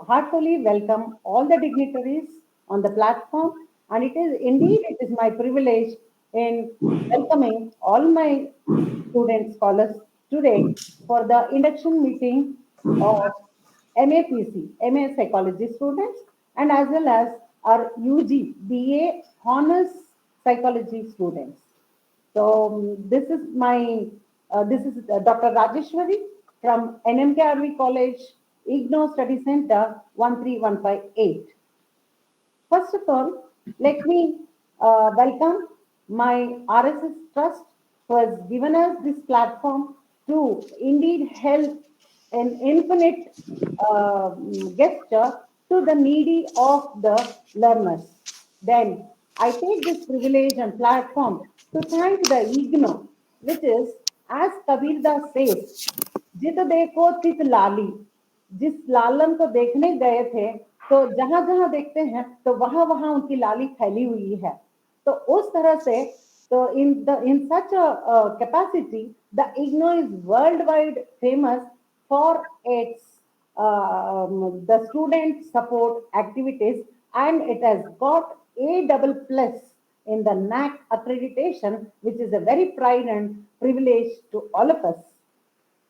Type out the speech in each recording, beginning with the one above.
heartfully welcome all the dignitaries on the platform, and it is my privilege in welcoming all my student scholars today for the induction meeting of MAPC, MA Psychology students, and as well as our UG BA Honors Psychology students. So this is Dr. Rajeshwari from NMKRV College, IGNOU Study Center 13158. First of all, let me welcome my RSS Trust who has given us this platform to indeed help an infinite gesture to the needy of the learners. Then I take this privilege and platform to thank the IGNOU, which is, as Kabir Das says, जित देखो तित लाली, जिस लालन को देखने गए थे तो जहां जहां देखते हैं तो वहां वहां उनकी लाली फैली हुई है. तो उस तरह से तो in such a capacity the IGNOU is worldwide famous for its the student support activities, and it has got A double plus in the NAC accreditation, which is a very pride and privilege to all of us.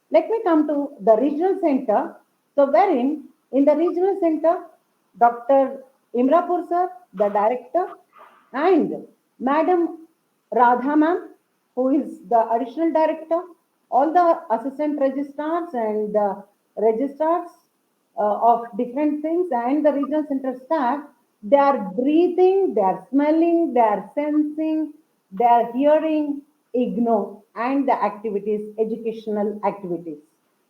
Let me come to the regional center. So wherein in the regional center, Dr. Imrapur sir, the director, and Madam Radha ma'am, who is the additional director, all the assistant registrars and registrars of different things, and the regional center staff, they are breathing, they are smelling, they are sensing, they are hearing IGNOU and the activities, educational activities.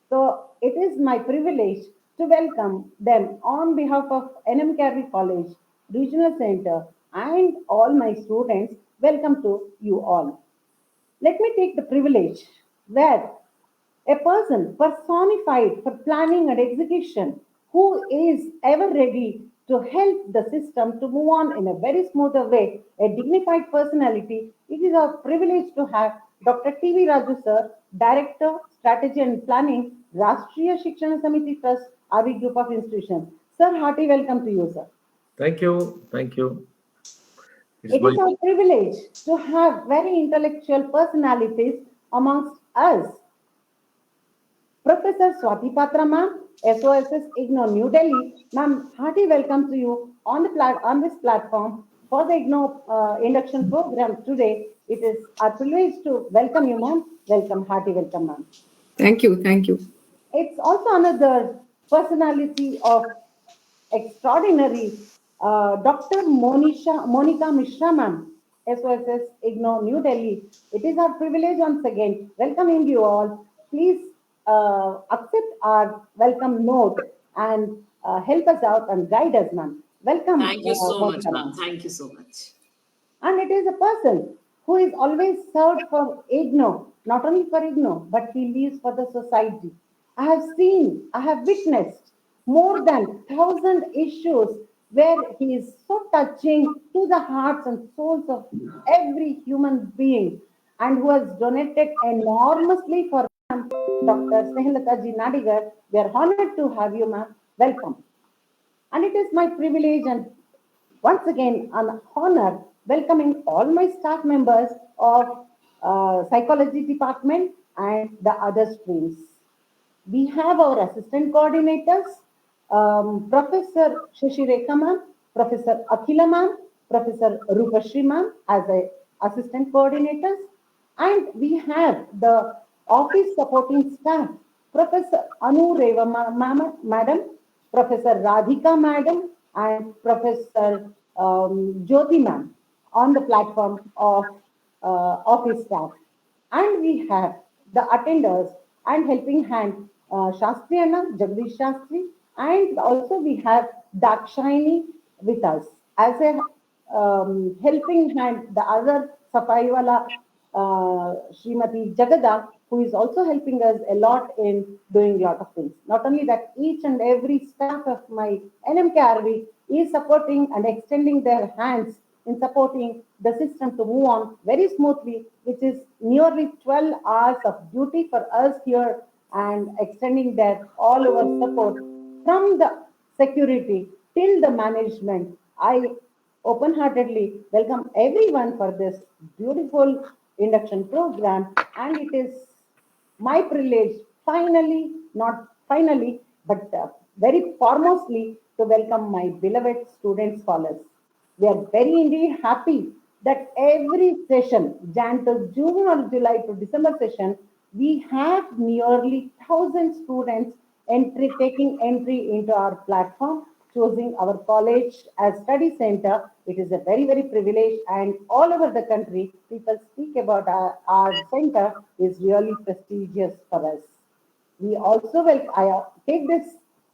So it is my privilege to welcome them on behalf of NMKRV College, Regional Center, and all my students. Welcome to you all. Let me take the privilege where a person personified for planning and execution who is ever ready to help the system to move on in a very smoother way, a dignified personality. It is our privilege to have Dr. T.V. Raju sir, Director, Strategy and Planning, Rashtriya Shikshana Samiti Trust, RV Group of Institutions. Sir, hearty welcome to you, sir. Thank you. Thank you. It is our privilege to have very intellectual personalities amongst us. Professor Swati Patra ma'am, SOSS IGNOU New Delhi. Ma'am, hearty welcome to you on this platform for the IGNOU induction program today. It is our privilege to welcome you, ma'am. Welcome, hearty welcome, ma'am. Thank you, thank you. It's also another personality of extraordinary Dr. Monica Mishra ma'am, SOSS IGNOU New Delhi. It is our privilege once again welcoming you all. Please accept our welcome note and help us out and guide us, ma'am. Welcome. Thank you so much, ma'am. Thank you so much. And it is a person who is always served for IGNOU, not only for IGNOU, but he lives for the society. I have witnessed more than 1,000 issues where he is so touching to the hearts and souls of every human being, and who has donated enormously for Dr. Snehalata Ji Nadigar. We are honored to have you, ma'am. Welcome. And it is my privilege and once again an honor welcoming all my staff members of psychology department and the other streams. We have our assistant coordinators, Professor Shashireka ma'am, Professor Akhila ma'am, Professor Rupashri ma'am as assistant coordinators, and we have the office supporting staff, Professor Anu Reva madam, Professor Radhika madam, and Professor Jyoti ma'am on the platform of office staff. And we have the attenders and helping hand, Shastri Anna, Jagdish Shastri, and also we have Dakshayani with us as a helping hand, the other Safaiwala Srimati Jagada, who is also helping us a lot in doing a lot of things. Not only that, each and every staff of my NMKRV is supporting and extending their hands in supporting the system to move on very smoothly, which is nearly 12 hours of duty for us here and extending their all over support from the security, till the management. I open-heartedly welcome everyone for this beautiful induction program, and it is my privilege, not finally, but very foremostly, to welcome my beloved student scholars. We are very indeed happy that every session, Jan to June or July to December session, we have nearly 1,000 students taking entry into our platform, choosing our college as study center. It is a very, very privilege, and all over the country, people speak about our center is really prestigious for us. We also take this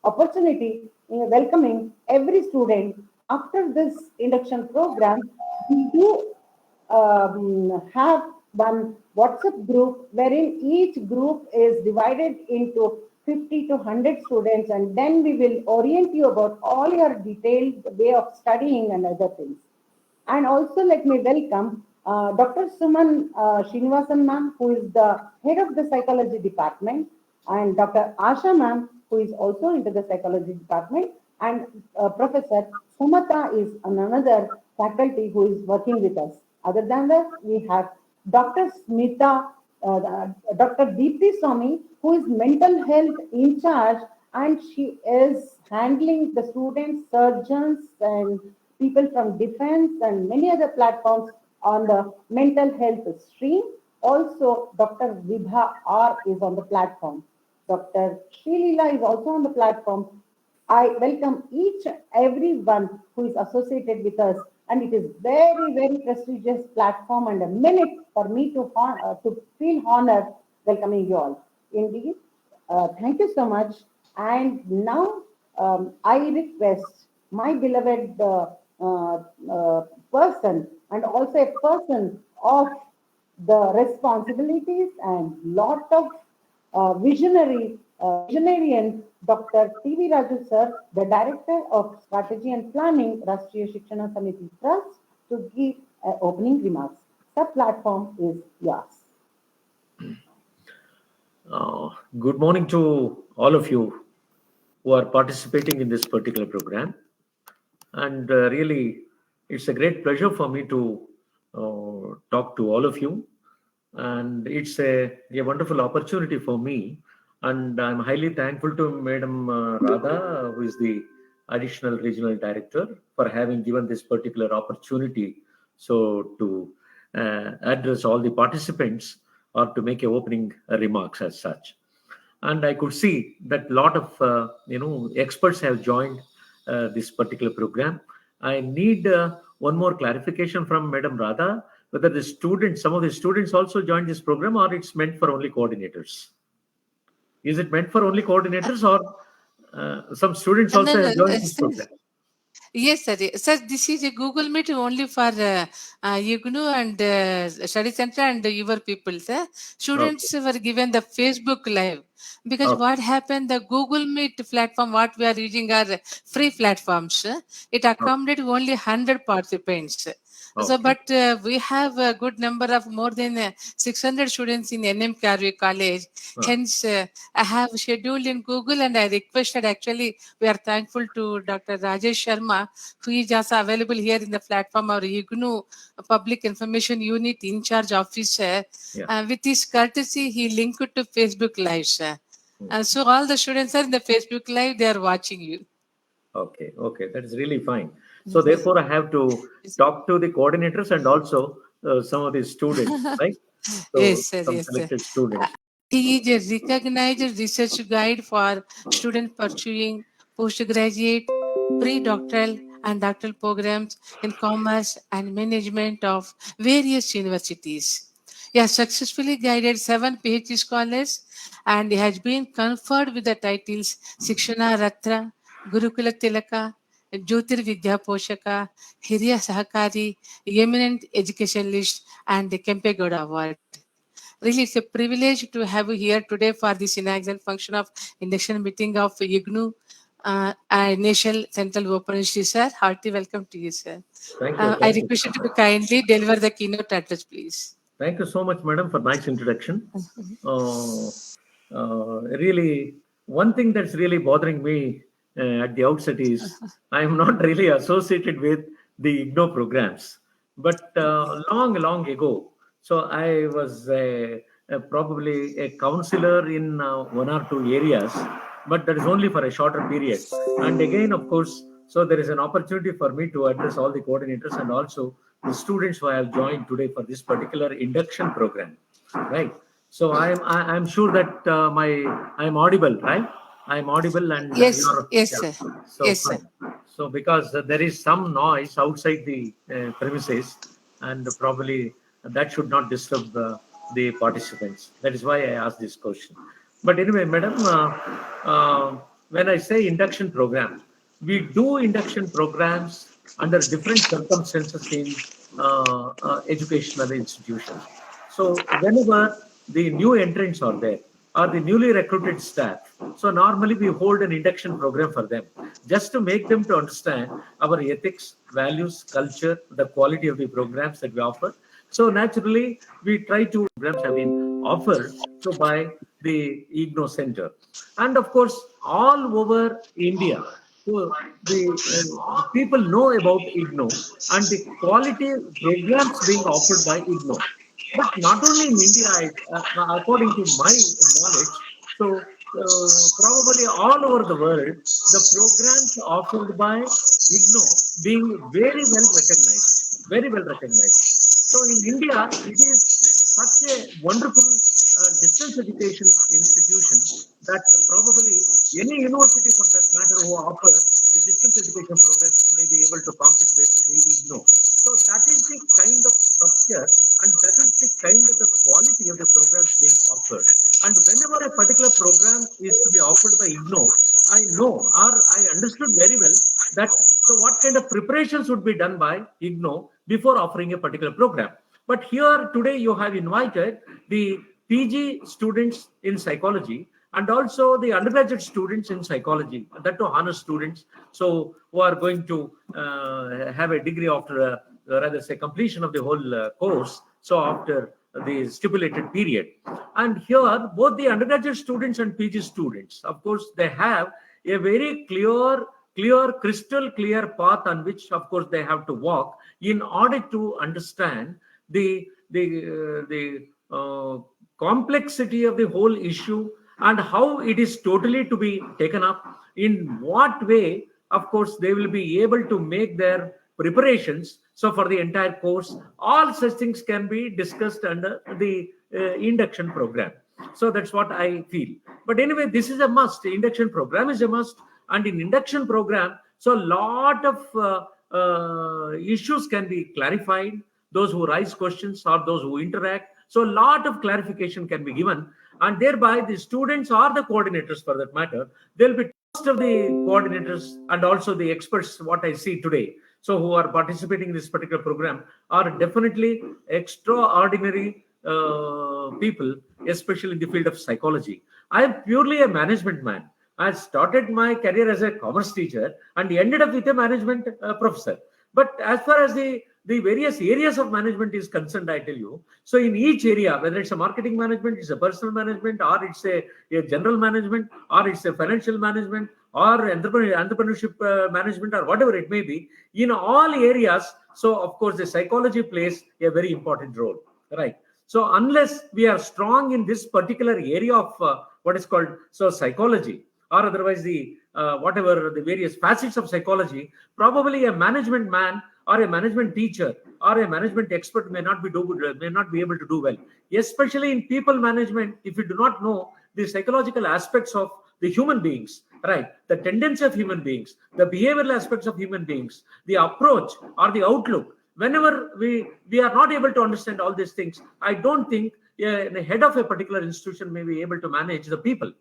opportunity in welcoming every student. After this induction program, we do have one WhatsApp group wherein each group is divided into 50 to 100 students, and then we will orient you about all your detailed way of studying and other things. And also let me welcome Dr. Suman Srinivasan ma'am, who is the head of the psychology department, and Dr. Asha ma'am, who is also into the psychology department, and Professor Sumata is another faculty who is working with us. Other than that, we have Dr. Smita, Dr. Deepthi Swami, who is mental health in charge, and she is handling the students, surgeons, and people from defense and many other platforms on the mental health stream. Also, Dr. Vibha R is on the platform. Dr. Srilila is also on the platform. I welcome each everyone who is associated with us, and it is very, very prestigious platform and a minute for me to feel honored welcoming you all. Indeed, thank you so much. And now I request my beloved person and also a person of the responsibilities and lot of visionarian Dr. T.V. Raju sir, the Director of Strategy and Planning, Rashtriya Shikshana Samiti Trust, to give opening remarks. The platform is yours. Good morning to all of you who are participating in this particular program. And really, it's a great pleasure for me to talk to all of you. And it's a wonderful opportunity for me. And I'm highly thankful to Madam Radha, who is the Additional Regional Director, for having given this particular opportunity to address all the participants or to make a opening remarks as such. And I could see that a lot of experts have joined this particular program. I need one more clarification from Madam Radha, whether some of the students also joined this program, or it's meant for only coordinators. Is it meant for only coordinators, or some students also have joined this program? Yes, sir. Sir, this is a Google Meet only for IGNOU and Study Center and your people, sir. Students were given the Facebook Live. Because what happened, the Google Meet platform, what we are using are free platforms. It accommodated only 100 participants. So, but we have a good number of more than 600 students in NMKRV College. Hence, I have scheduled in Google, and I requested, actually, we are thankful to Dr. Rajesh Sharma, who is also available here in the platform, our IGNOU Public Information Unit in charge officer. With his courtesy, he linked it to Facebook Live, sir. So all the students are in the Facebook Live, they are watching you. Okay, that is really fine. So therefore, I have to talk to the coordinators and also some of the students, right? So yes, sir. some Yes, selected sir. students. He is a recognized research guide for students pursuing postgraduate, pre-doctoral, and doctoral programs in commerce and management of various universities. He has successfully guided 7 PhD scholars, and he has been conferred with the titles Shikshana Ratna, Gurukula Tilaka, Jyotir Vidya Poshaka, Hiriya Sahakari, Eminent Educationalist, and the Kempegowda Award. Really, it's a privilege to have you here today for this inaugural function of induction meeting of IGNOU National Central Open Institute, sir. Hearty welcome to you, sir. Thank you. I request you to kindly deliver the keynote address, please. Thank you so much, madam, for nice introduction. Really, one thing that's really bothering me at the outset is I am not really associated with the IGNOU programs, but long ago. So I was probably a counselor in one or two areas, but that is only for a shorter period. And again, of course, so there is an opportunity for me to address all the coordinators and also the students who have joined today for this particular induction program, right? So I'm sure that I'm audible, right? I'm audible and Yes, you're yes, yeah. sir. So Yes, sir. fine. So because there is some noise outside the premises, and probably that should not disturb the participants. That is why I asked this question. But anyway, madam, when I say induction program, we do induction programs under different circumstances in educational institutions. So whenever the new entrants are there or the newly recruited staff, so normally we hold an induction program for them just to make them to understand our ethics, values, culture, the quality of the programs that we offer. So naturally, we try to programs have been offered so by the IGNOU Center, and of course all over India. So the people know about IGNOU and the quality programs being offered by IGNOU. But not only in India, according to my knowledge, so probably all over the world, the programs offered by IGNOU being very well recognized, very well recognized. So in India, it is such a wonderful distance education institution that probably any university for that matter who offer the distance education programs may be able to compete with the IGNOU. So that is the kind of structure and that is the kind of the quality of the programs being offered. And whenever a particular program is to be offered by IGNOU, I know or I understood very well that so what kind of preparations would be done by IGNOU before offering a particular program. But here today you have invited the PG students in psychology and also the undergraduate students in psychology, that to honors students, so who are going to have a degree after rather say completion of the whole course, so after the stipulated period. And here both the undergraduate students and PG students, of course, they have a very clear, crystal clear path on which, of course, they have to walk in order to understand the complexity of the whole issue and how it is totally to be taken up, in what way, of course, they will be able to make their preparations. So for the entire course, all such things can be discussed under the induction program. So that's what I feel. But anyway, this is a must. The induction program is a must. And in induction program, so a lot of issues can be clarified. Those who raise questions or those who interact. So a lot of clarification can be given. And thereby the students or the coordinators for that matter, they'll be most of the coordinators and also the experts, what I see today, so who are participating in this particular program are definitely extraordinary people, especially in the field of psychology. I am purely a management man. I started my career as a commerce teacher and ended up with a management professor. But as far as the various areas of management is concerned, I tell you, so in each area, whether it's a marketing management, it's a personal management, or it's a general management, or it's a financial management, or entrepreneurship management, or whatever it may be, in all areas, so of course the psychology plays a very important role, right? So unless we are strong in this particular area of what is called psychology, or otherwise the whatever the various facets of psychology, probably a management man or a management teacher or a management expert may not be able to do well, especially in people management. If you do not know the psychological aspects of the human beings, right, the tendency of human beings, the behavioral aspects of human beings, the approach or the outlook, whenever we are not able to understand all these things, I don't think the head of a particular institution may be able to manage the people.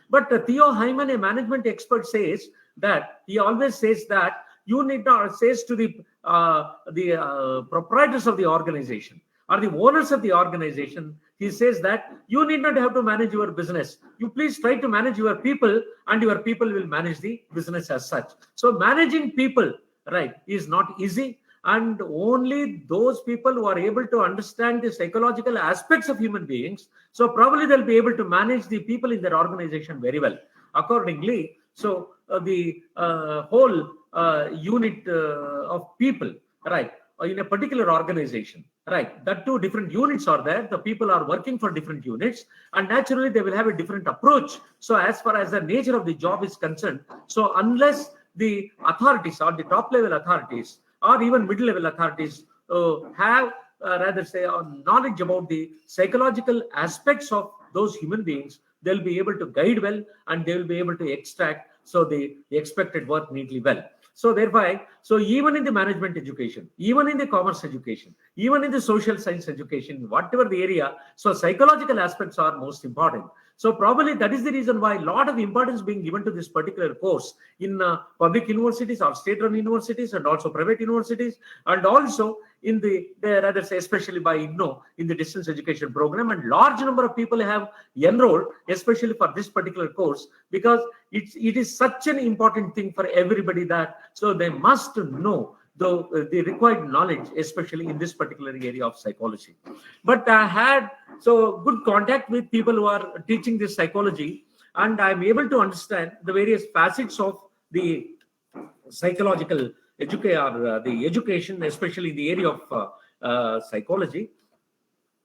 But Theo Hyman, a management expert, says that he always says that you need not says to the proprietors of the organization or the owners of the organization. He says that you need not have to manage your business. You please try to manage your people, and your people will manage the business as such. So managing people, right, is not easy. And only those people who are able to understand the psychological aspects of human beings, so probably they'll be able to manage the people in their organization very well. Accordingly, so the whole unit of people, right, in a particular organization, right? That two different units are there. The people are working for different units, and naturally they will have a different approach. So as far as the nature of the job is concerned, so unless the authorities or the top level authorities or even middle level authorities have rather say knowledge about the psychological aspects of those human beings, they'll be able to guide well, and they will be able to extract so the expected work neatly well. So thereby, so even in the management education, even in the commerce education, even in the social science education, whatever the area, so psychological aspects are most important. So probably that is the reason why a lot of importance being given to this particular course in public universities or state-run universities and also private universities, and also in the rather say especially by IGNOU in the distance education program, and large number of people have enrolled especially for this particular course, because it is such an important thing for everybody that so they must know the required knowledge, especially in this particular area of psychology. But I had so good contact with people who are teaching this psychology, and I'm able to understand the various facets of the psychological the education, especially in the area of psychology.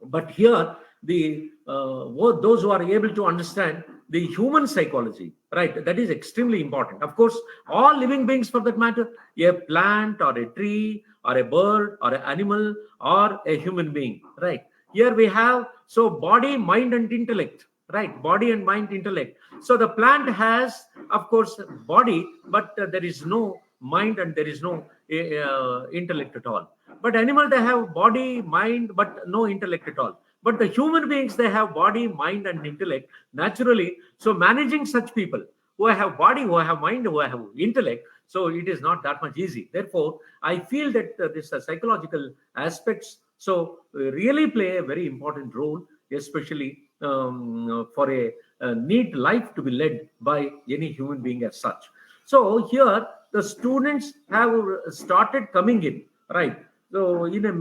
But here, those who are able to understand the human psychology, right, that is extremely important. Of course, all living beings for that matter, a plant or a tree or a bird or an animal or a human being, right. Here we have, so body, mind and intellect, right, body and mind, intellect. So the plant has, of course, body, but there is no mind and there is no intellect at all. But animal, they have body, mind, but no intellect at all. But the human beings, they have body, mind and intellect naturally. So managing such people who have body, who have mind, who have intellect, so it is not that much easy. Therefore, I feel that this psychological aspects so really play a very important role, especially for a neat life to be led by any human being as such. So here the students have started coming in, right? So in a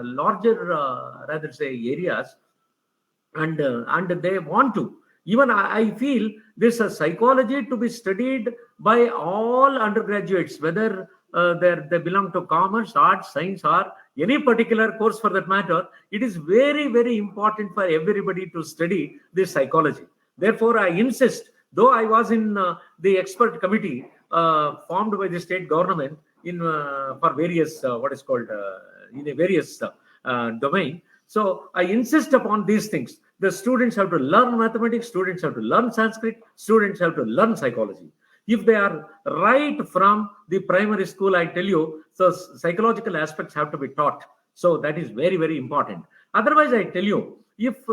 larger rather say areas, and they want to. Even I feel this psychology to be studied by all undergraduates, whether they belong to commerce, arts, science, or any particular course for that matter. It is very, very important for everybody to study this psychology. Therefore, I insist, though I was in the expert committee formed by the state government in for various what is called in a various domain. So I insist upon these things. The students have to learn mathematics, students have to learn Sanskrit, students have to learn psychology. If they are right from the primary school, I tell you, so psychological aspects have to be taught. So that is very, very important. Otherwise, I tell you, if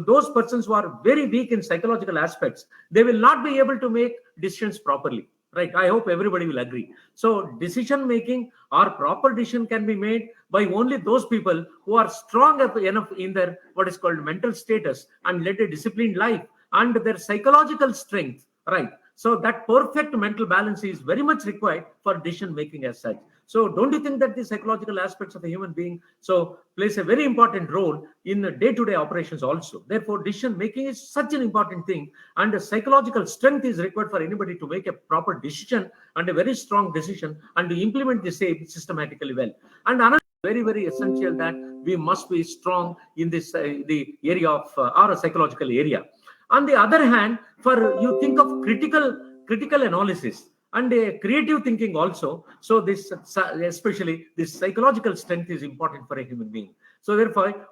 those persons who are very weak in psychological aspects, they will not be able to make decisions properly. Right. I hope everybody will agree. So decision making or proper decision can be made by only those people who are strong enough in their what is called mental status and led a disciplined life and their psychological strength. Right. So that perfect mental balance is very much required for decision making as such. So don't you think that the psychological aspects of a human being so plays a very important role in day-to-day operations also? Therefore, decision making is such an important thing, and the psychological strength is required for anybody to make a proper decision and a very strong decision and to implement the same systematically well. And another very, very essential that we must be strong in this the area of our psychological area. On the other hand, for you think of critical analysis and creative thinking also. So this, especially this psychological strength is important for a human being. So therefore,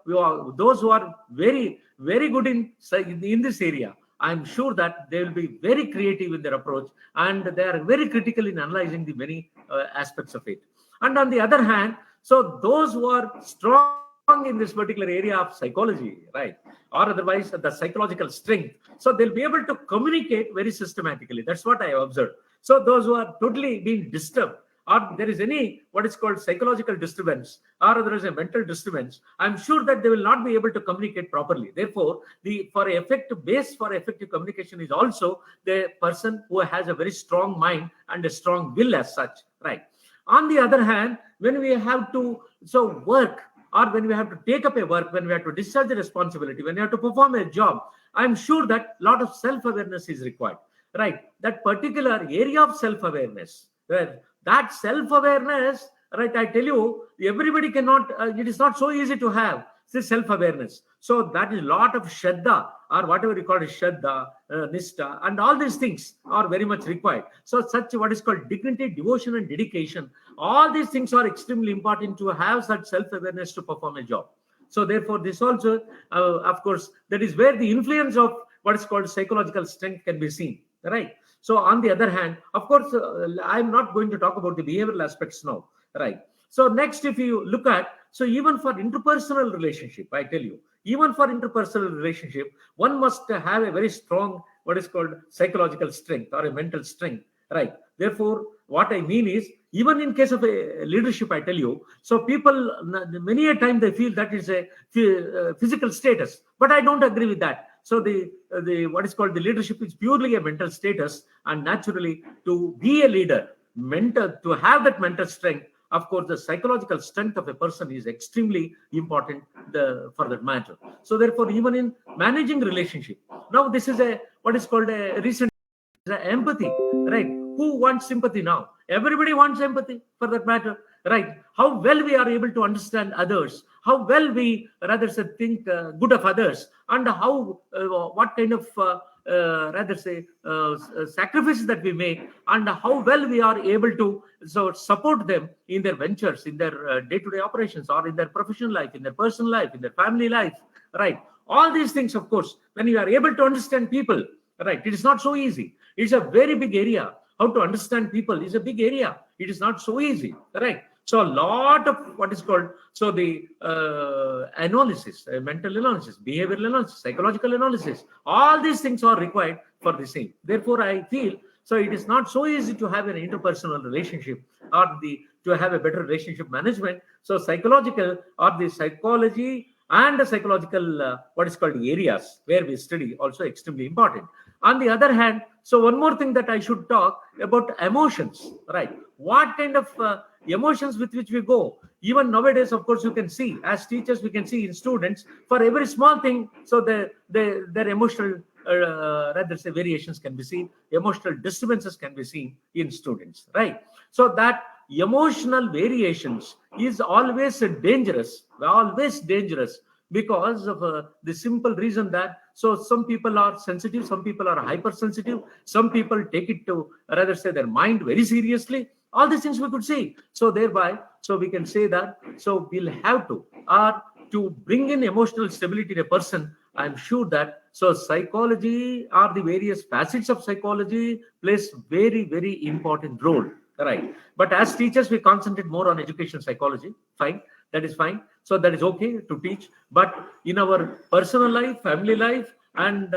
those who are very, very good in this area, I'm sure that they will be very creative in their approach and they are very critical in analyzing the many aspects of it. And on the other hand, so those who are strong in this particular area of psychology, right, or otherwise the psychological strength, so they'll be able to communicate very systematically. That's what I observed. So those who are totally being disturbed, or there is any what is called psychological disturbance, or there is a mental disturbance, I'm sure that they will not be able to communicate properly. Therefore, for effective communication is also the person who has a very strong mind and a strong will as such, right? On the other hand, when we have to work, or when we have to take up a work, when we have to discharge a responsibility, when we have to perform a job, I'm sure that a lot of self-awareness is required. right? That particular area of self-awareness, where that self-awareness, right? I tell you, everybody cannot, it is not so easy to have this self-awareness. So that is a lot of Shraddha, or whatever you call it, Shraddha, Nishta, and all these things are very much required. So such what is called dignity, devotion, and dedication, all these things are extremely important to have such self-awareness to perform a job. So therefore, this also, of course, that is where the influence of what is called psychological strength can be seen, right? So on the other hand, of course, I'm not going to talk about the behavioral aspects now, right? So next, if you look at, so even for interpersonal relationship, I tell you, even for interpersonal relationship, one must have a very strong, what is called psychological strength or a mental strength, right? Therefore, what I mean is, even in case of a leadership, I tell you, so people, many a time they feel that is a physical status, but I don't agree with that. So the what is called the leadership is purely a mental status, and naturally to be a leader, to have that mental strength, of course, the psychological strength of a person is extremely important for that matter. So therefore, even in managing relationship, now this is a what is called a recent empathy, right? Who wants sympathy now? Everybody wants empathy for that matter, right? How well we are able to understand others, how well we rather say think good of others, and how what kind of sacrifices that we make, and how well we are able to support them in their ventures, in their day-to-day operations, or in their professional life, in their personal life, in their family life, right? All these things, of course, when you are able to understand people, right, it is not so easy. It's a very big area. How to understand people is a big area. It is not so easy, right? So a lot of what is called, so the analysis, mental analysis, behavioral analysis, psychological analysis, all these things are required for the same. Therefore, I feel, so it is not so easy to have an interpersonal relationship or to have a better relationship management. So psychological or the psychology and the psychological what is called areas where we study also extremely important. On the other hand, so one more thing that I should talk about emotions, right? What kind of emotions with which we go. Even nowadays, of course, you can see as teachers, we can see in students for every small thing. So their emotional rather say variations can be seen, emotional disturbances can be seen in students, right? So that emotional variations is always dangerous, because of the simple reason that so some people are sensitive, some people are hypersensitive, some people take it to rather say their mind very seriously. All these things we could see. So thereby, so we can say that so we'll have to bring in emotional stability in a person. I'm sure that so psychology or the various facets of psychology plays very, very important role, right? But as teachers, we concentrate more on education psychology. Fine, that is fine. So that is okay to teach. But in our personal life, family life, and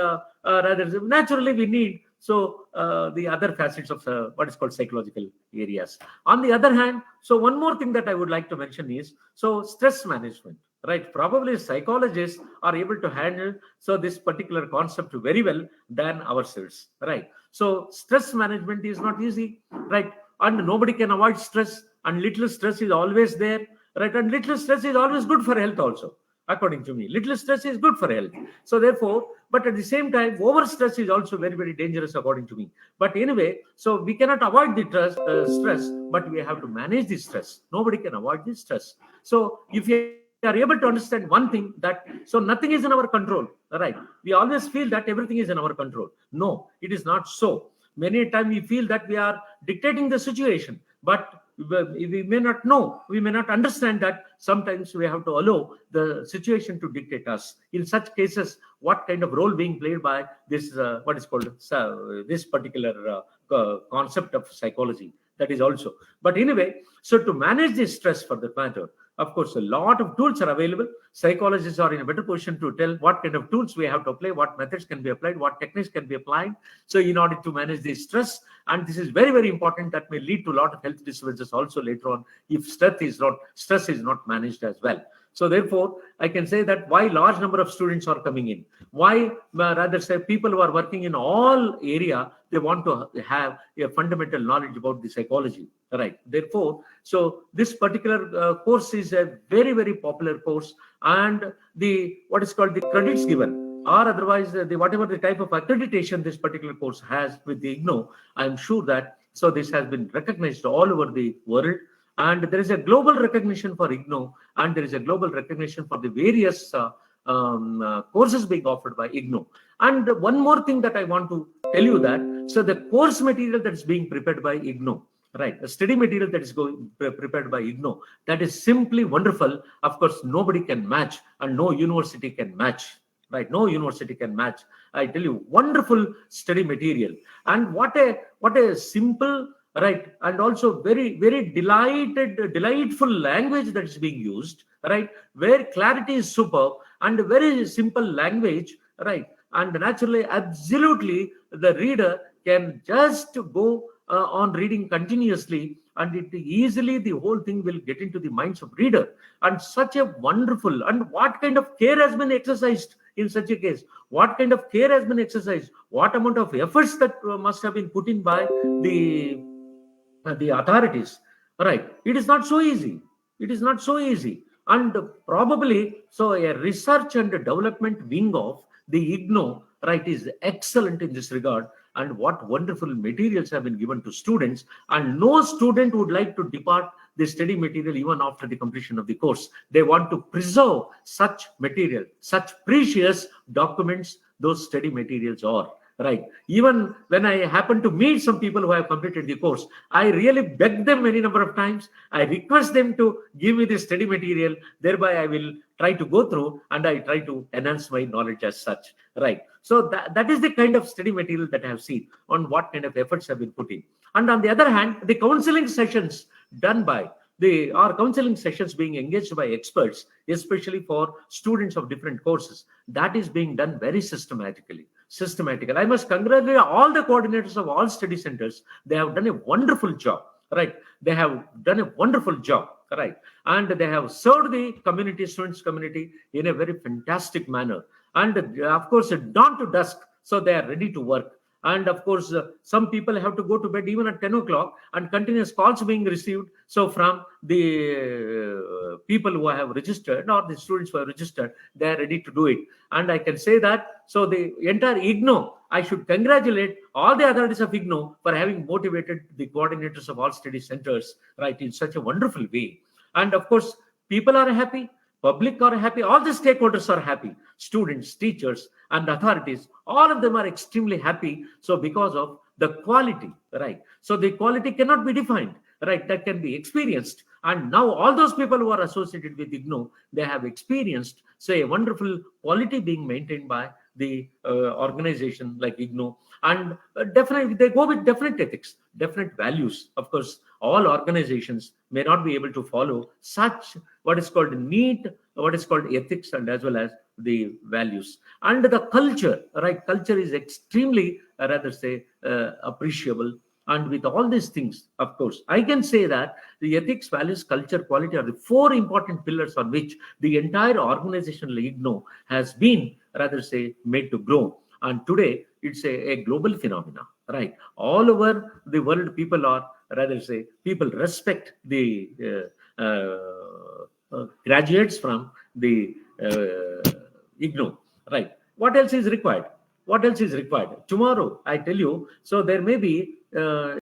rather naturally we need the other facets of what is called psychological areas. On the other hand, so one more thing that I would like to mention is so stress management, right? Probably psychologists are able to handle so this particular concept very well than ourselves, right? So stress management is not easy, right? And nobody can avoid stress, and little stress is always there, right? And little stress is always good for health also, according to me. Little stress is good for health. So therefore, but at the same time, over stress is also very, very dangerous, according to me. But anyway, so we cannot avoid the stress, but we have to manage the stress. Nobody can avoid the stress. So if you are able to understand one thing, that so nothing is in our control, right? We always feel that everything is in our control. No, it is not so. Many times we feel that we are dictating the situation, but we may not know, we may not understand that sometimes we have to allow the situation to dictate us. In such cases, what kind of role being played by this, what is called this particular concept of psychology, that is also. But anyway, so to manage this stress for that matter, of course, a lot of tools are available. Psychologists are in a better position to tell what kind of tools we have to apply, what methods can be applied, what techniques can be applied. So in order to manage this stress, and this is very, very important, that may lead to a lot of health disturbances also later on if stress is not managed as well. So therefore, I can say that why large number of students are coming in, why rather say people who are working in all area, they want to have a fundamental knowledge about the psychology, right? Therefore, so this particular course is a very, very popular course, and the what is called the credits given. or otherwise whatever the type of accreditation this particular course has with the IGNOU, I'm sure that so this has been recognized all over the world, and there is a global recognition for IGNOU, and there is a global recognition for the various courses being offered by IGNOU. And one more thing that I want to tell you that, so the course material that is being prepared by IGNOU, right, the study material that is prepared by IGNOU, that is simply wonderful. Of course, nobody can match, and no university can match, right? No university can match. I tell you, wonderful study material, and what a simple, right, and also very delightful language that is being used, right, where clarity is superb, and very simple language, right, and naturally, absolutely, the reader can just go on reading continuously, and it easily the whole thing will get into the minds of reader. And such a wonderful, and what kind of care has been exercised in such a case? What kind of care has been exercised? What amount of efforts that must have been put in by the authorities, right? It is not so easy. It is not so easy. And probably, so a research and development wing of the IGNOU, right, is excellent in this regard. And what wonderful materials have been given to students. And no student would like to depart the study material even after the completion of the course. They want to preserve such material, such precious documents those study materials are. Right. Even when I happen to meet some people who have completed the course, I really beg them many number of times. I request them to give me the study material. Thereby, I will try to go through and I try to enhance my knowledge as such. Right. So that is the kind of study material that I have seen on what kind of efforts have been put in. And on the other hand, the counseling sessions done by counseling sessions being engaged by experts, especially for students of different courses, that is being done very systematically. I must congratulate all the coordinators of all study centers. They have done a wonderful job, right? They have done a wonderful job, right? And they have served the community, students community, in a very fantastic manner. And of course, dawn to dusk, so they are ready to work. And of course, some people have to go to bed even at 10 o'clock, and continuous calls being received. So from the people who have registered, or the students who have registered, they are ready to do it. And I can say that, so the entire IGNOU, I should congratulate all the authorities of IGNOU for having motivated the coordinators of all study centers, right, in such a wonderful way. And of course, people are happy. Public are happy, all the stakeholders are happy, students, teachers, and authorities, all of them are extremely happy. So because of the quality, right? So the quality cannot be defined, right? That can be experienced. And now all those people who are associated with IGNOU, they have experienced, say, a wonderful quality being maintained by the organization like IGNOU. And definitely they go with definite ethics, definite values. Of course, all organizations may not be able to follow such what is called ethics, and as well as the values. And the culture, right? Culture is extremely, appreciable. And with all these things, of course, I can say that the ethics, values, culture, quality are the four important pillars on which the entire organization like IGNOU has been, made to grow. And today, it's a global phenomena, right? All over the world, people respect the graduates from the IGNOU, right? What else is required? Tomorrow, I tell you, so there may be, run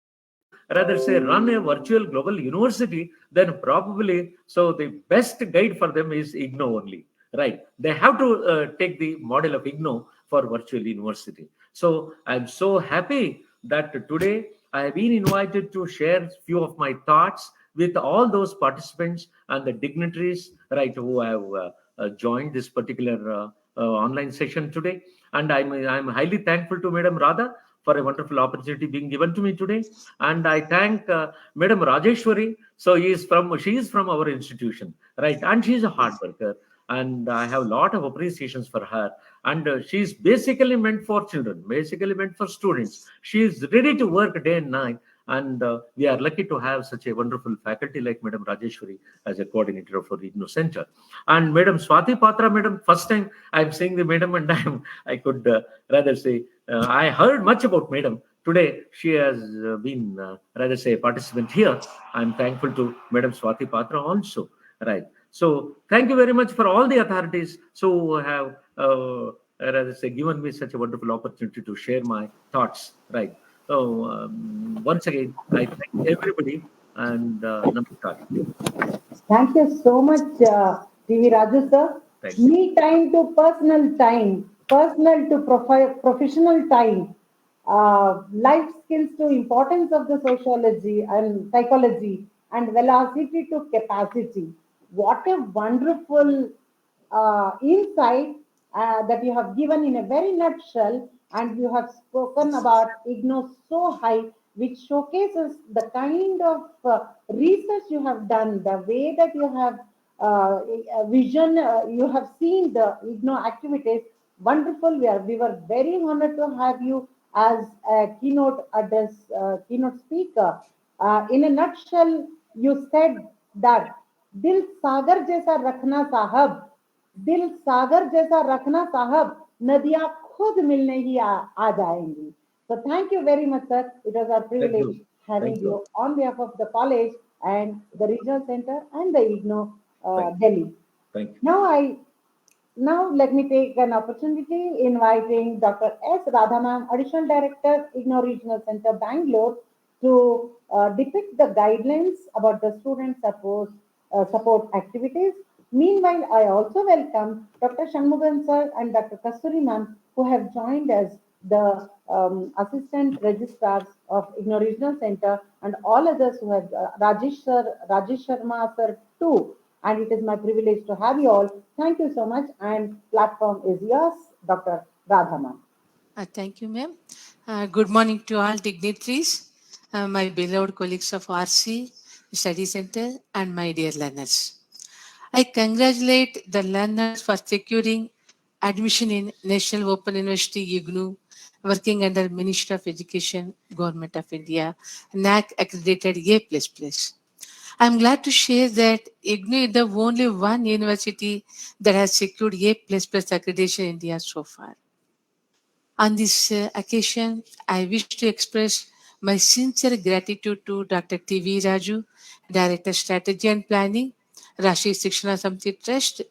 a virtual global university, then probably, so the best guide for them is IGNOU only, right? They have to take the model of IGNOU for virtual university. So I'm so happy that today I have been invited to share few of my thoughts with all those participants and the dignitaries, right, who have joined this particular online session today. And I'm highly thankful to Madam Radha for a wonderful opportunity being given to me today. And I thank Madam Rajeshwari. So she is from our institution, right? And she's a hard worker. And I have a lot of appreciations for her. And she's basically meant for children, basically meant for students. She is ready to work day and night. And we are lucky to have such a wonderful faculty like Madam Rajeshwari as a coordinator for the IGNOU Center. And Madam Swati Patra, Madam, first time I'm saying the Madam, and I could I heard much about Madam. Today, she has been, a participant here. I'm thankful to Madam Swati Patra also, right? So thank you very much for all the authorities who have rather say given me such a wonderful opportunity to share my thoughts. Right. So once again, I thank everybody and namaskar. Thank you so much, TV Raju sir. Thank you. Me time to personal to professional time, life skills to importance of the sociology and psychology, and velocity to capacity. What a wonderful insight that you have given in a very nutshell, and you have spoken about IGNOU so high, which showcases the kind of research you have done, the way that you have vision, you have seen the IGNOU activities. Wonderful. We were very honored to have you as a keynote address, keynote speaker. In a nutshell, you said that दिल सागर जैसा रखना साहब, दिल सागर जैसा रखना साहब, नदियां खुद मिलने ही आ जाएंगी. So thank you very much, sir. It was our privilege having Thank you. you on behalf of the college and the regional center and the IGNOU Thank Delhi. Thank you. Now let me take an opportunity inviting Dr. S. Radhanam, Additional Director, IGNOU Regional Center, Bangalore, to depict the guidelines about the student support activities. Meanwhile, I also welcome Dr. Shanmugan sir and Dr. Kasturi ma'am, who have joined as the assistant registrars of IGNOU Regional Center, and all others who have Rajesh Sharma sir too. And it is my privilege to have you all. Thank you so much. And platform is yours, Dr. Radha. Thank you, ma'am. Good morning to all dignitaries, my beloved colleagues of RC Study Center, and my dear learners. I congratulate the learners for securing admission in National Open University IGNOU, working under Ministry of Education, Government of India, NAC accredited A++. I'm glad to share that IGNOU is the only one university that has secured A++ accreditation in India so far. On this occasion, I wish to express my sincere gratitude to Dr. T.V. Raju, Director Strategy and Planning, Rashi Sikshana Samiti Trust,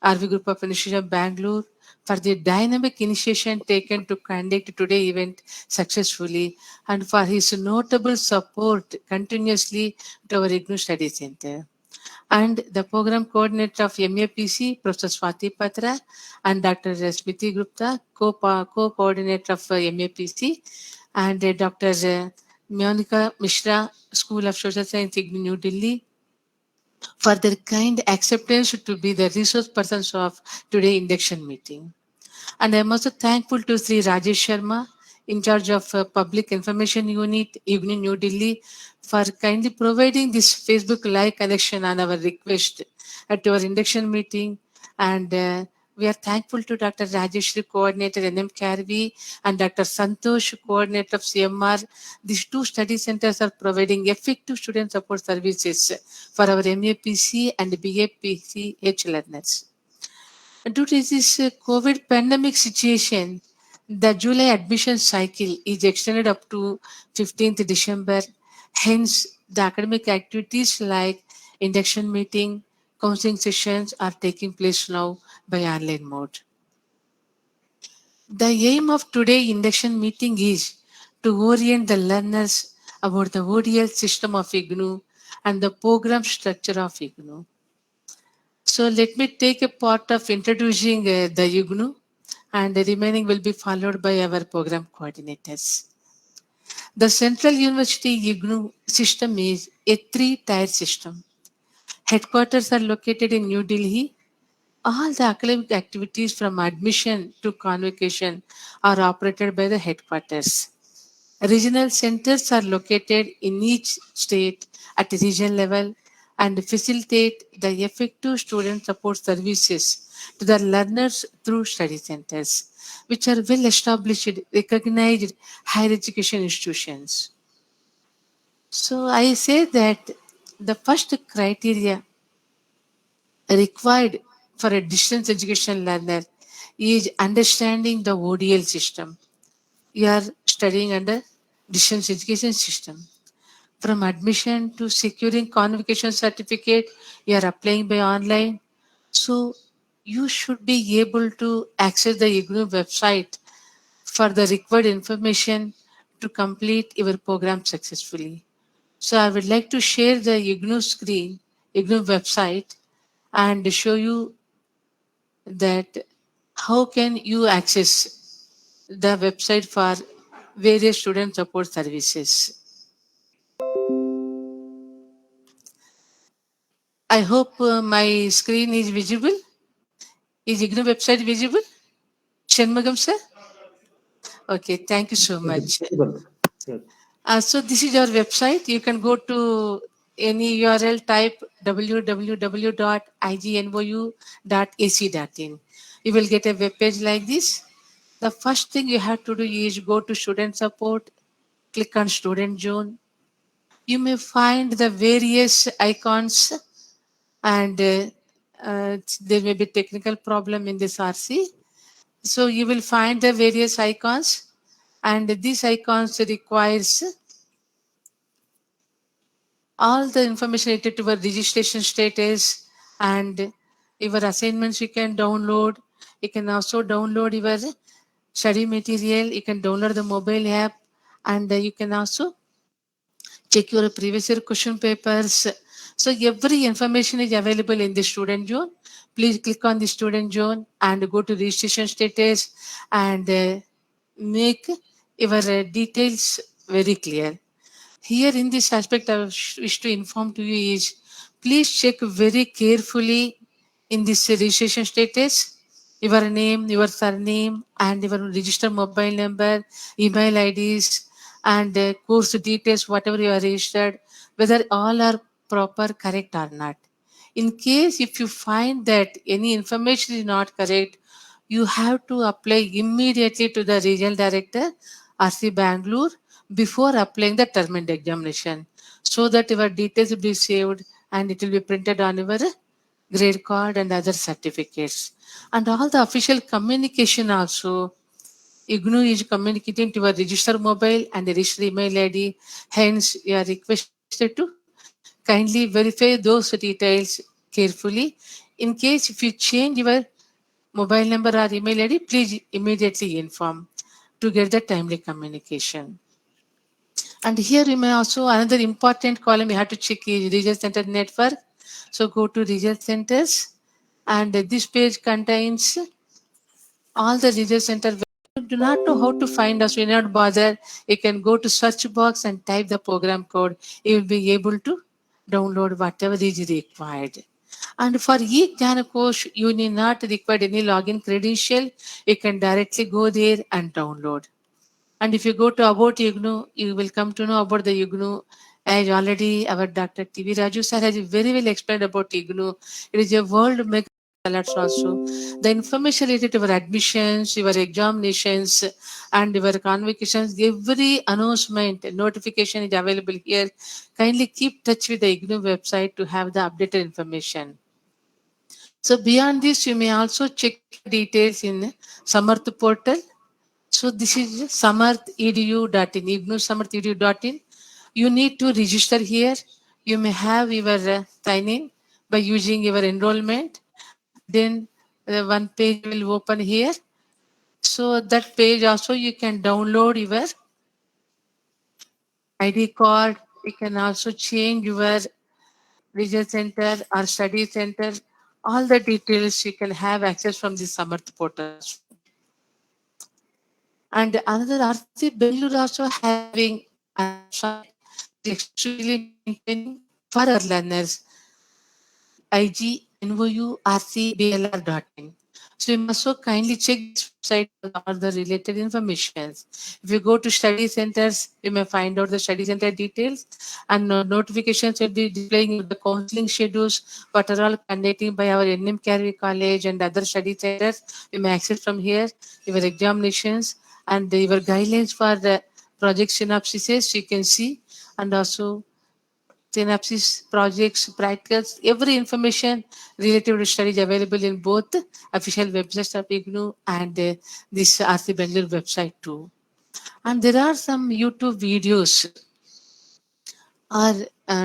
RV Group of Institution of Bangalore, for the dynamic initiation taken to conduct today's event successfully, and for his notable support continuously to our IGNOU Study Center. And the program coordinator of MAPC, Professor Swati Patra, and Dr. Smriti Gupta, co-coordinator of MAPC, and Dr. Monica Mishra, School of Social Science, IGNOU, New Delhi, for their kind acceptance to be the resource persons of today's induction meeting. And I'm also thankful to Sri Rajesh Sharma, in charge of Public Information Unit, IGNOU New Delhi, for kindly providing this Facebook Live connection on our request at our induction meeting. And we are thankful to Dr. Rajeshri, Coordinator NM Karvi, and Dr. Santosh, Coordinator of CMR. These two study centers are providing effective student support services for our MAPC and BAPCH learners. Due to this COVID pandemic situation, the July admission cycle is extended up to 15th December. Hence, the academic activities like induction meeting, counseling sessions are taking place now by online mode. The aim of today's induction meeting is to orient the learners about the ODL system of IGNOU and the program structure of IGNOU. So let me take a part of introducing the IGNOU, and the remaining will be followed by our program coordinators. The Central University IGNOU system is a three-tier system. Headquarters are located in New Delhi. All the academic activities from admission to convocation are operated by the headquarters. Regional centers are located in each state at a regional level and facilitate the effective student support services to the learners through study centers, which are well established, recognized higher education institutions. So I say that the first criteria required for a distance education learner is understanding the ODL system. You are studying under distance education system. From admission to securing convocation certificate, you are applying by online. So you should be able to access the IGNOU website for the required information to complete your program successfully. So I would like to share the IGNOU screen, IGNOU website, and show you that how can you access the website for various student support services. I hope my screen is visible. Is IGNOU website visible? Shanmugam sir? Okay, thank you so much. Yes. So this is our website. You can go to any URL, type www.ignou.ac.in. You will get a web page like this. The first thing you have to do is go to student support, click on student zone. You may find the various icons, and there may be technical problem in this RC. So you will find the various icons, and these icons requires all the information related to your registration status and your assignments you can download. You can also download your study material. You can download the mobile app, and you can also check your previous year question papers. So every information is available in the student zone. Please click on the student zone and go to registration status and make your details very clear. Here in this aspect, I wish to inform to you is please check very carefully in this registration status your name, your surname, and your registered mobile number, email IDs, and course details, whatever you are registered, whether all are proper, correct or not. In case if you find that any information is not correct, you have to apply immediately to the regional director, RC Banglore, before applying the term and examination, so that your details will be saved and it will be printed on your grade card and other certificates. And all the official communication also, IGNOU is communicating to your registered mobile and the registered email ID. Hence, you are requested to kindly verify those details carefully. In case if you change your mobile number or email ID, please immediately inform to get the timely communication. And here you may also, another important column you have to check is regional center network. So go to regional centers, and this page contains all the regional center. You do not know how to find us, you not bother. You can go to search box and type the program code. You will be able to download whatever is required. And for eGNAN course, you need not require any login credential. You can directly go there and download. And if you go to about IGNOU, you will come to know about the IGNOU. As already our Dr. TV Raju sir has very well explained about IGNOU. It is a world mega alerts also. The information related to your admissions, your examinations, and your convocations, every announcement, notification is available here. Kindly keep touch with the IGNOU website to have the updated information. So beyond this, you may also check details in Samarth portal. So this is samarth.edu.in, ignou-samarth.edu.in. You need to register here. You may have your sign-in by using your enrollment. Then one page will open here. So that page also you can download your ID card. You can also change your regional center or study center. All the details you can have access from the Samarth portal. And another RC Bangalore also having a website extremely maintaining for our learners, IGNOU.RCBLR.in. So you must so kindly check this website for all the related informations. If you go to study centers, you may find out the study center details, and notifications will be displaying the counseling schedules, what are all conducting by our NM Carey College and other study centers. You may access from here your examinations and your guidelines for the project synopsis you can see, and also synopsis, projects, practicals, every information related to studies available in both official websites of IGNOU and this RC Bangalore website too. And there are some YouTube videos are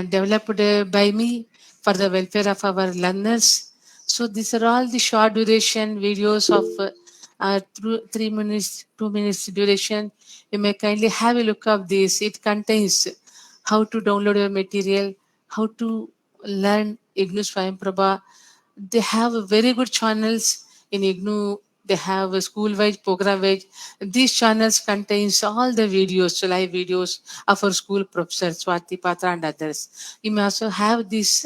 developed by me for the welfare of our learners. So these are all the short duration videos of 3 minutes, 2 minutes duration. You may kindly have a look of this. It contains how to download your material, how to learn IGNOU Swayamprabha. They have very good channels in IGNOU. They have a school-wise, program-wise. These channels contains all the videos, live videos of our school professors, Swati Patra and others. You may also have these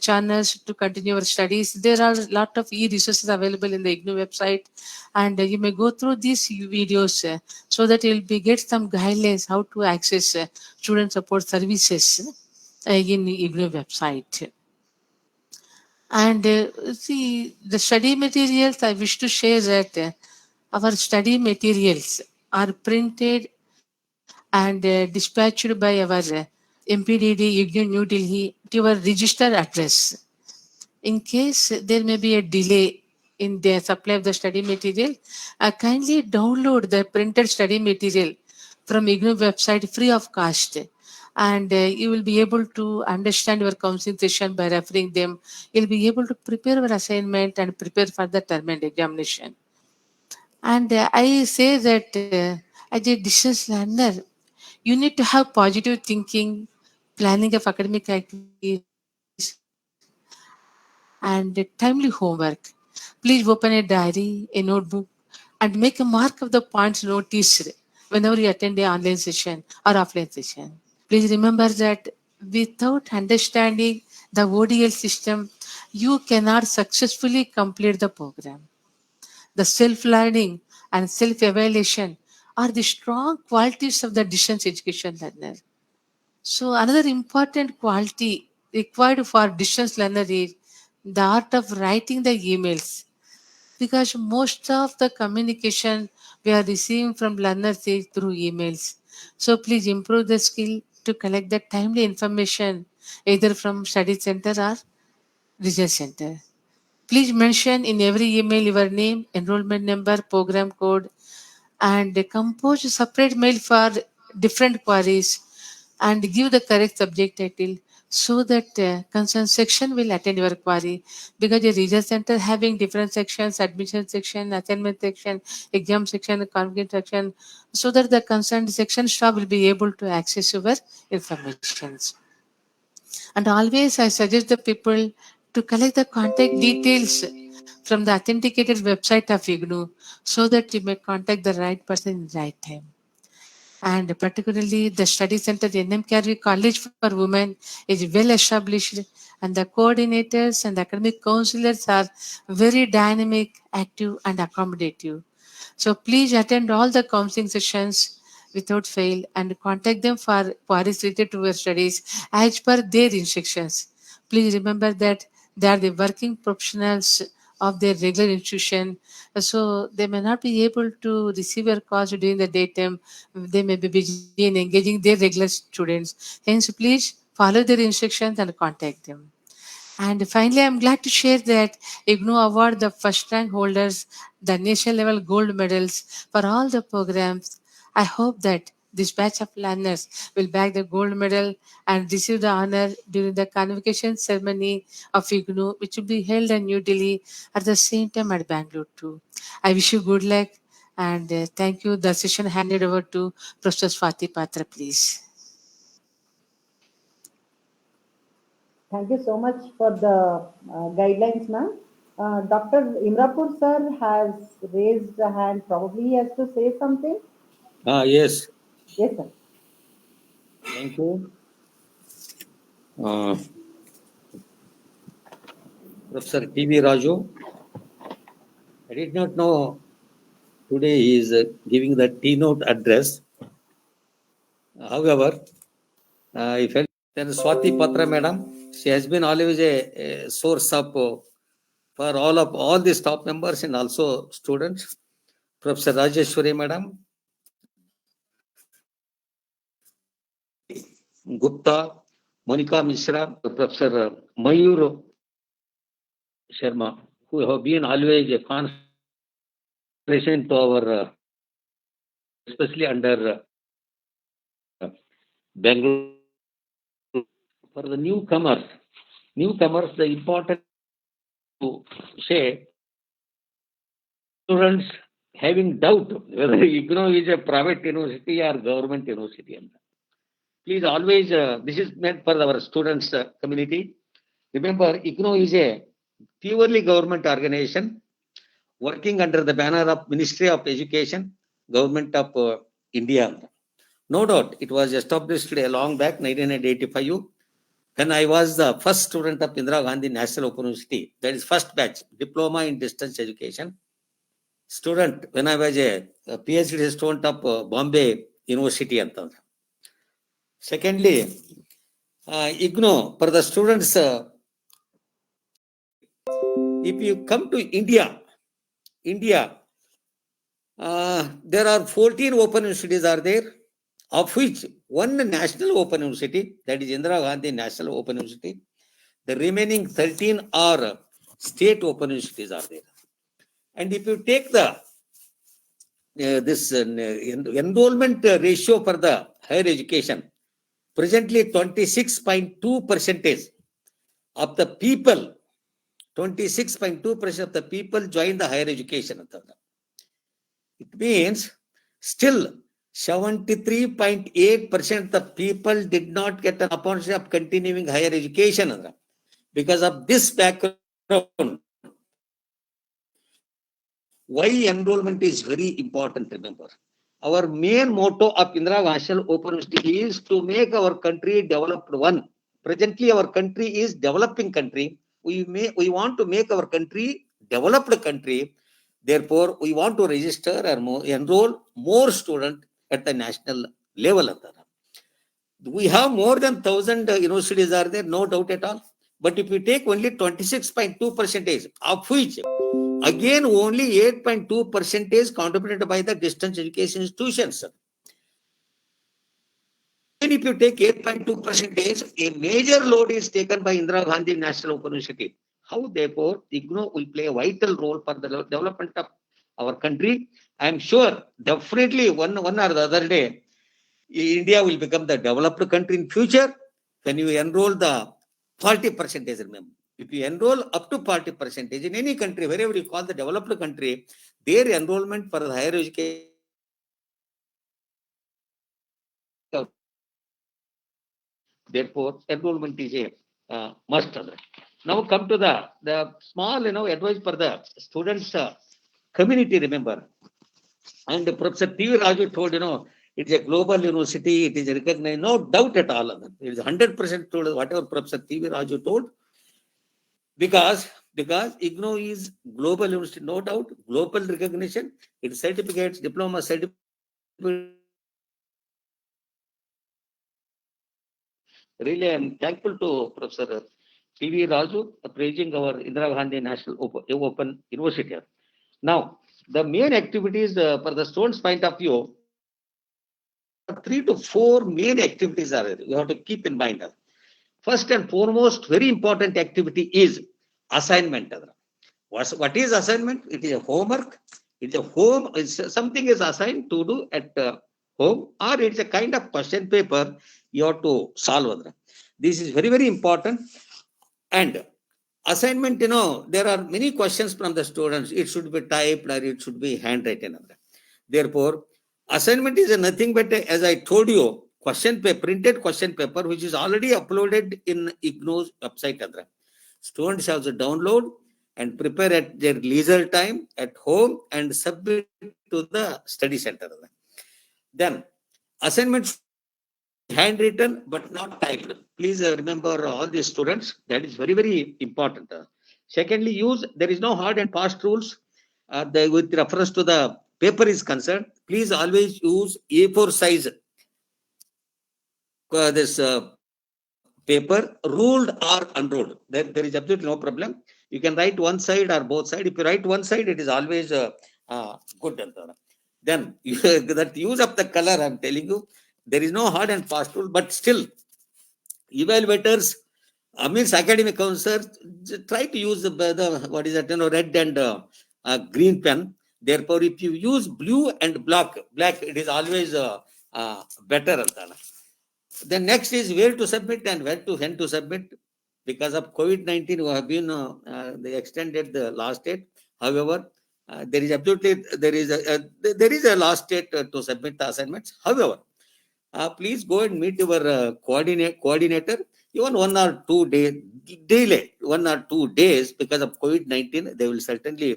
channels to continue your studies. There are a lot of e-resources available in the IGNOU website, and you may go through these videos so that you'll be get some guidelines how to access student support services in IGNOU website. And see, the study materials, I wish to share that our study materials are printed and dispatched by our MPDD IGNOU New Delhi to your register address. In case there may be a delay in the supply of the study material, kindly download the printed study material from IGNOU website free of cost. And you will be able to understand your counseling session by referring them. You'll be able to prepare your assignment and prepare for the term and examination. And I say that as a distance learner, you need to have positive thinking, planning of academic activities, and timely homework. Please open a diary, a notebook, and make a mark of the points noticed whenever you attend a online session or offline session. Please remember that without understanding the ODL system, you cannot successfully complete the program. The self-learning and self-evaluation are the strong qualities of the distance education learner. So another important quality required for distance learner is the art of writing the emails, because most of the communication we are receiving from learners is through emails. So please improve the skill to collect the timely information either from study center or research center. Please mention in every email your name, enrollment number, program code, and compose a separate mail for different queries and give the correct subject title so that concerned section will attend your query, because the research center having different sections, admission section, assignment section, exam section, content section, so that the concerned section staff will be able to access your informations. And always I suggest the people to collect the contact details from the authenticated website of IGNOU so that you may contact the right person in the right time. And particularly the study center, the NMKRV College for Women is well established, and the coordinators and academic counselors are very dynamic, active, and accommodative. So please attend all the counseling sessions without fail and contact them for queries related to your studies as per their instructions. Please remember that they are the working professionals of their regular institution, so they may not be able to receive your calls during the daytime. They may be busy in engaging their regular students. Hence, please follow their instructions and contact them. And finally, I'm glad to share that IGNOU award the first rank holders the national level gold medals for all the programs. I hope that this batch of learners will bag the gold medal and receive the honor during the convocation ceremony of IGNOU, which will be held in New Delhi at the same time at Bangalore too. I wish you good luck, and thank you. The session handed over to Professor Swati Patra, please. Thank you so much for the guidelines, ma'am. Dr. Imrapur sir has raised a hand. Probably he has to say something. Yes. Yes, sir. Thank you. Professor T.V. Raju. I did not know today he is giving the keynote address. However, I felt then Swati Patra madam, she has been always a source of for all the staff members and also students. Professor Rajeshwari madam, Gupta, Monica Mishra, Professor Mayur Sharma, who have been always a concentration to our, especially under Bangalore. For the newcomers, the important to say students having doubt whether IGNOU is a private university or government university. Please always, this is meant for our students community. Remember, IGNOU is a purely government organization working under the banner of Ministry of Education, Government of India. No doubt, it was established a long back, 1985. When I was the first student of Indira Gandhi National Open University, that is first batch, Diploma in Distance Education. Student, when I was a PhD student of Bombay University. Secondly, IGNOU, for the students, if you come to India, there are 14 open universities are there, of which one national open university, that is Indira Gandhi National Open University. The remaining 13 are state open universities are there. And if you take the this enrollment ratio for the higher education, presently 26.2% of the people, 26.2% of the people join the higher education. It means still 73.8% of the people did not get an opportunity of continuing higher education. Because of this background, why enrollment is very important, remember. Our main motto of Indira National Open University is to make our country developed one. Presently, our country is developing country. We want to make our country developed country. Therefore, we want to register or enroll more students at the national level. We have more than 1,000 universities are there, no doubt at all. But if we take only 26.2%, of which again only 8.2% is contributed by the distance education institutions. Even if you take 8.2%, a major load is taken by Indira Gandhi National Open University. How therefore IGNOU will play a vital role for the development of our country. I am sure definitely one or the other day, India will become the developed country in future when you enroll the 40%, remember. If you enroll up to 40% in any country, wherever you call the developed country, their enrollment for the higher education. Therefore, enrollment is a must. Now come to the small advice for the students community, remember. And Professor T.V. Raju told, it is a global university, it is recognized, no doubt at all. It is 100% told whatever Professor T.V. Raju told. Because IGNOU is global university, no doubt, global recognition, its certificates, diploma certificate. Really, I am thankful to Professor T.V. Raju praising our Indira Gandhi National Open University. Now, the main activities for the students' point of view, 3 to 4 main activities are there. You have to keep in mind. First and foremost, very important activity is assignment. What is assignment? It is a homework. It's a something is assigned to do at home, or it's a kind of question paper you have to solve. This is very, very important. And assignment, there are many questions from the students. It should be typed or it should be handwritten. Therefore, assignment is nothing but, as I told you, printed question paper, which is already uploaded in IGNOU's website. Students have to download and prepare at their leisure time at home and submit to the study center. Then, assignment handwritten but not typed. Please remember all these students. That is very, very important. Secondly, there is no hard and fast rules with reference to the paper is concerned. Please always use A4 size this paper, ruled or unruled. There is absolutely no problem. You can write one side or both sides. If you write one side, it is always good. Then that use of the color, I'm telling you, there is no hard and fast rule, but still, evaluators, means academic counselors, try to use the what is that, red and green pen. Therefore, if you use blue and black, it is always better. Then next is where to submit and when to submit. Because of COVID-19, we have been they extended the last date. However, there is a last date to submit the assignments. However, please go and meet your coordinator. Even 1 or 2 days delay, 1 or 2 days because of COVID-19, they will certainly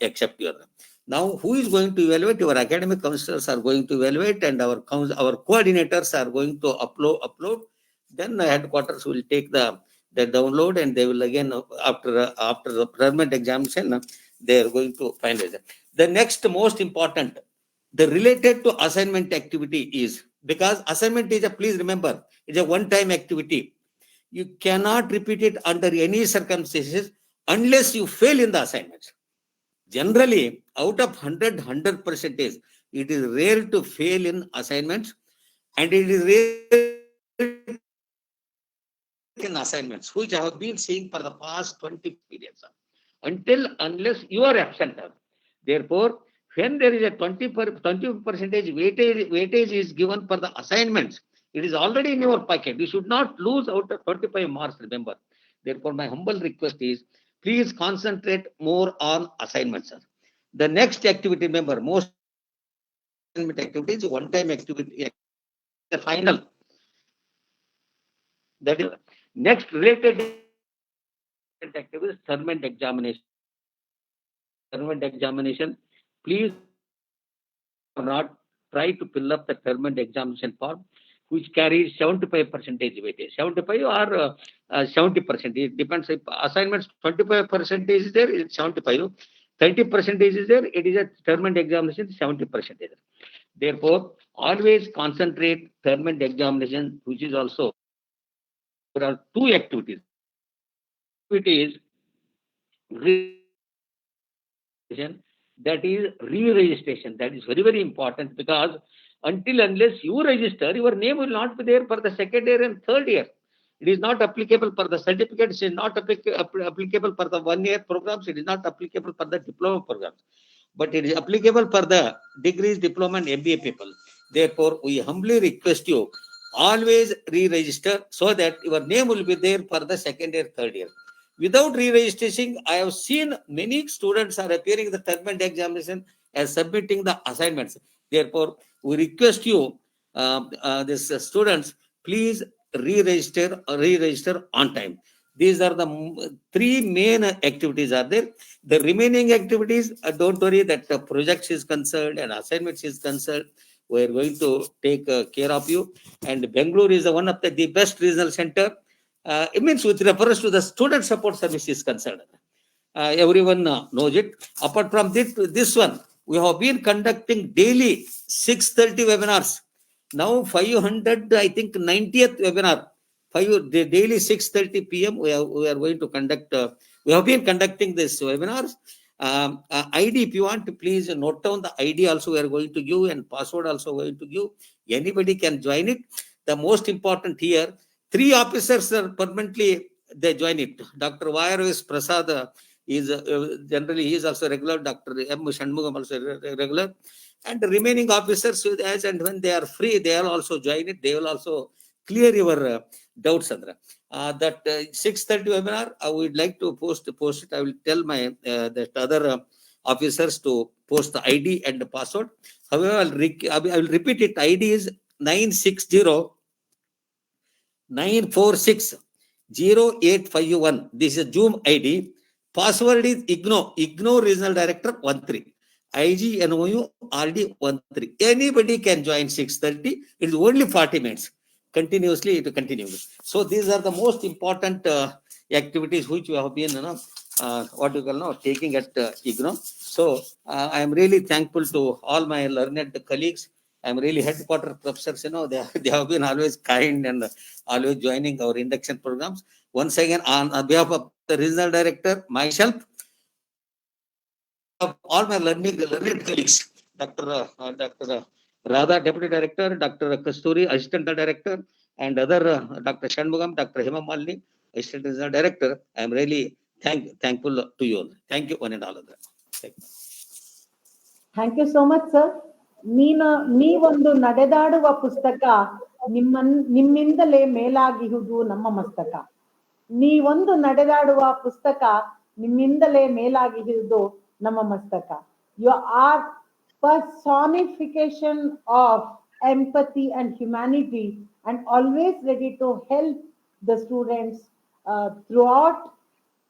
accept your. Now, who is going to evaluate? Your academic counselors are going to evaluate, and our coordinators are going to upload. Then the headquarters will take the download, and they will again after the permanent examination, they are going to finalize it. The next most important, the related to assignment activity is, because assignment is please remember, it's a one-time activity. You cannot repeat it under any circumstances unless you fail in the assignments. Generally, out of 100%, it is rare to fail in assignments, and it is rare in assignments, which I have been seeing for the past 20 periods, unless you are absent. Therefore, when there is a 20% weightage is given for the assignments, it is already in your packet. You should not lose out of 25 marks, remember. Therefore, my humble request is, please concentrate more on assignments, sir. The next activity, remember, most assignment activity is one-time activity, the final. That is next related activity is term and examination. Term and examination, please not try to fill up the term and examination form, which carries 75% weightage. 75 or 70%. It depends. If assignments 25% is there, it's 75. 30% is there, it is a term and examination, 70%. Therefore, always concentrate term and examination, which is also, there are 2 activities. It is that is re-registration. That is very, very important, because unless you register, your name will not be there for the second year and third year. It is not applicable for the certificates, it is not applicable for the 1-year programs, it is not applicable for the diploma programs. But it is applicable for the degrees, diploma, and MBA people. Therefore, we humbly request you, always re-register so that your name will be there for the second year, third year. Without re-registration, I have seen many students are appearing in the term and examination as submitting the assignments. Therefore, we request you, these students, please re-register on time. These are the 3 main activities are there. The remaining activities, don't worry, that the projects is concerned and assignments is concerned, we are going to take care of you. And Bangalore is one of the best regional center. It means with reference to the student support service is concerned. Everyone knows it. Apart from this one, we have been conducting daily 630 webinars. Now 500, I think 90th webinar. Daily 6:30 p.m. We are going to conduct. We have been conducting this webinars. ID, if you want to please note down the ID also we are going to give, and password also going to give. Anybody can join it. The most important here, 3 officers are permanently they join it. Dr. Y.R.S. Prasad is generally he is also regular. Dr. M. Shanmugam also regular, and the remaining officers, as and when they are free, they will also join it. They will also clear your doubts, Sandra. That 6:30 webinar, I would like to post it. I will tell my that other officers to post the ID and the password. However, I will repeat it. ID is 960-946-0851. This is Zoom ID. Password is IGNOU Regional Director 13. IGNOU RD 13. Anybody can join 6:30. It is only 40 minutes. Continuously it will continue. So these are the most important activities which we have been taking at IGNOU. So I am really thankful to all my learned colleagues. I am really headquarter professors, they have been always kind and always joining our induction programs. Once again, on behalf of the regional director, myself, all my learned colleagues, Dr. Radha, Deputy Director, Dr. Kasturi, Assistant Director, and other Dr. Shanmugam, Dr. Hema Malini, Assistant Regional Director, I am really thankful to you all. Thank you, one and all of that. Thank you so much, sir. ನೀವೊಂದು ನಡೆದಾಡುವ ಪುಸ್ತಕ ನಿಮ್ಮಿಂದಲೇ ಮೇಲಾಗಿಹುದು ನಮ್ಮ ಮಸ್ತಕ. ನೀವೊಂದು ನಡೆದಾಡುವ ಪುಸ್ತಕ ನಿಮ್ಮಿಂದಲೇ ಮೇಲಾಗಿ ಹಿಡಿದು ನಮ್ಮ ಮಸ್ತಕ. You are personification of empathy and humanity and always ready to help the students throughout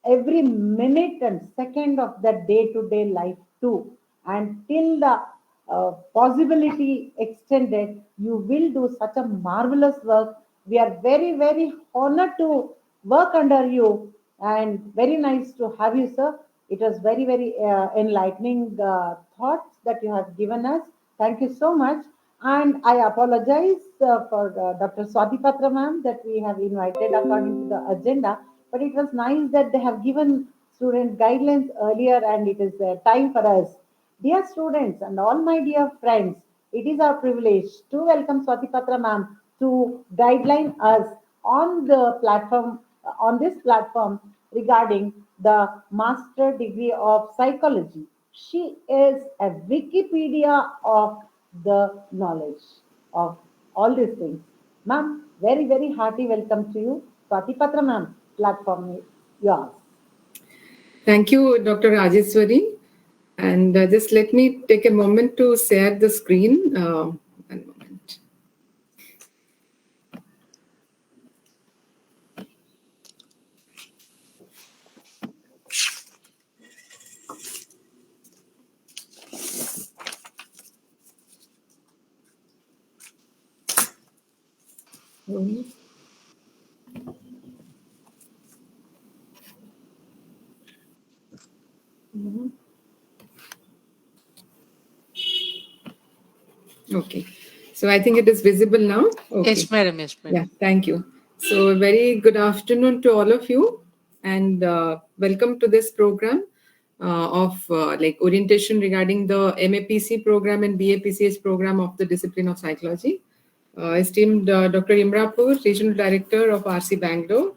every minute and second of the day-to-day life too. And till the possibility extended, you will do such a marvelous work. We are very, very honored to work under you and very nice to have you, sir. It was very, very enlightening thoughts that you have given us. Thank you so much. And I apologize for Dr. Swati Patra ma'am that we have invited according to the agenda, but it was nice that they have given student guidelines earlier and it is time for us. Dear students and all my dear friends, it is our privilege to welcome Swati Patra ma'am to guideline us on the platform, on this platform regarding the Master Degree of Psychology. She is a Wikipedia of the knowledge of all these things. Ma'am, very, very hearty welcome to you. Swati Patra ma'am, platform is yours. Thank you, Dr. Rajeswari. And just let me take a moment to share the screen. One moment. Okay, so I think it is visible now. Okay. Yes, madam. Yes, madam. Yeah, thank you. So very good afternoon to all of you, and welcome to this program of like orientation regarding the MAPC program and BAPCH program of the discipline of psychology. Esteemed Dr. Imrapur, Regional Director of RC Banglore,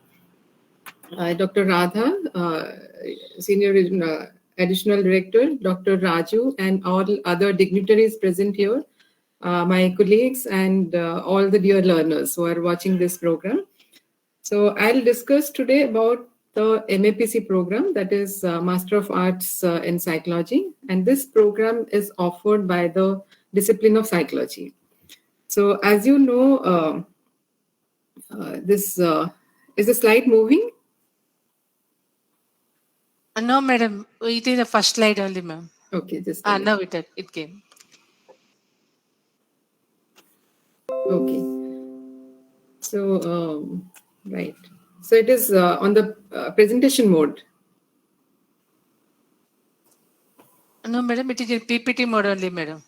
Dr. Radha, Senior Additional Director, Dr. Raju, and all other dignitaries present here, my colleagues, and all the dear learners who are watching this program. So I'll discuss today about the MAPC program, that is Master of Arts in Psychology, and this program is offered by the discipline of psychology. So as you know, this is the slide moving? No, madam. It is the first slide only, ma'am. Okay, just now it came. Okay. So right. So it is on the presentation mode. No, madam. It is in PPT mode only, madam.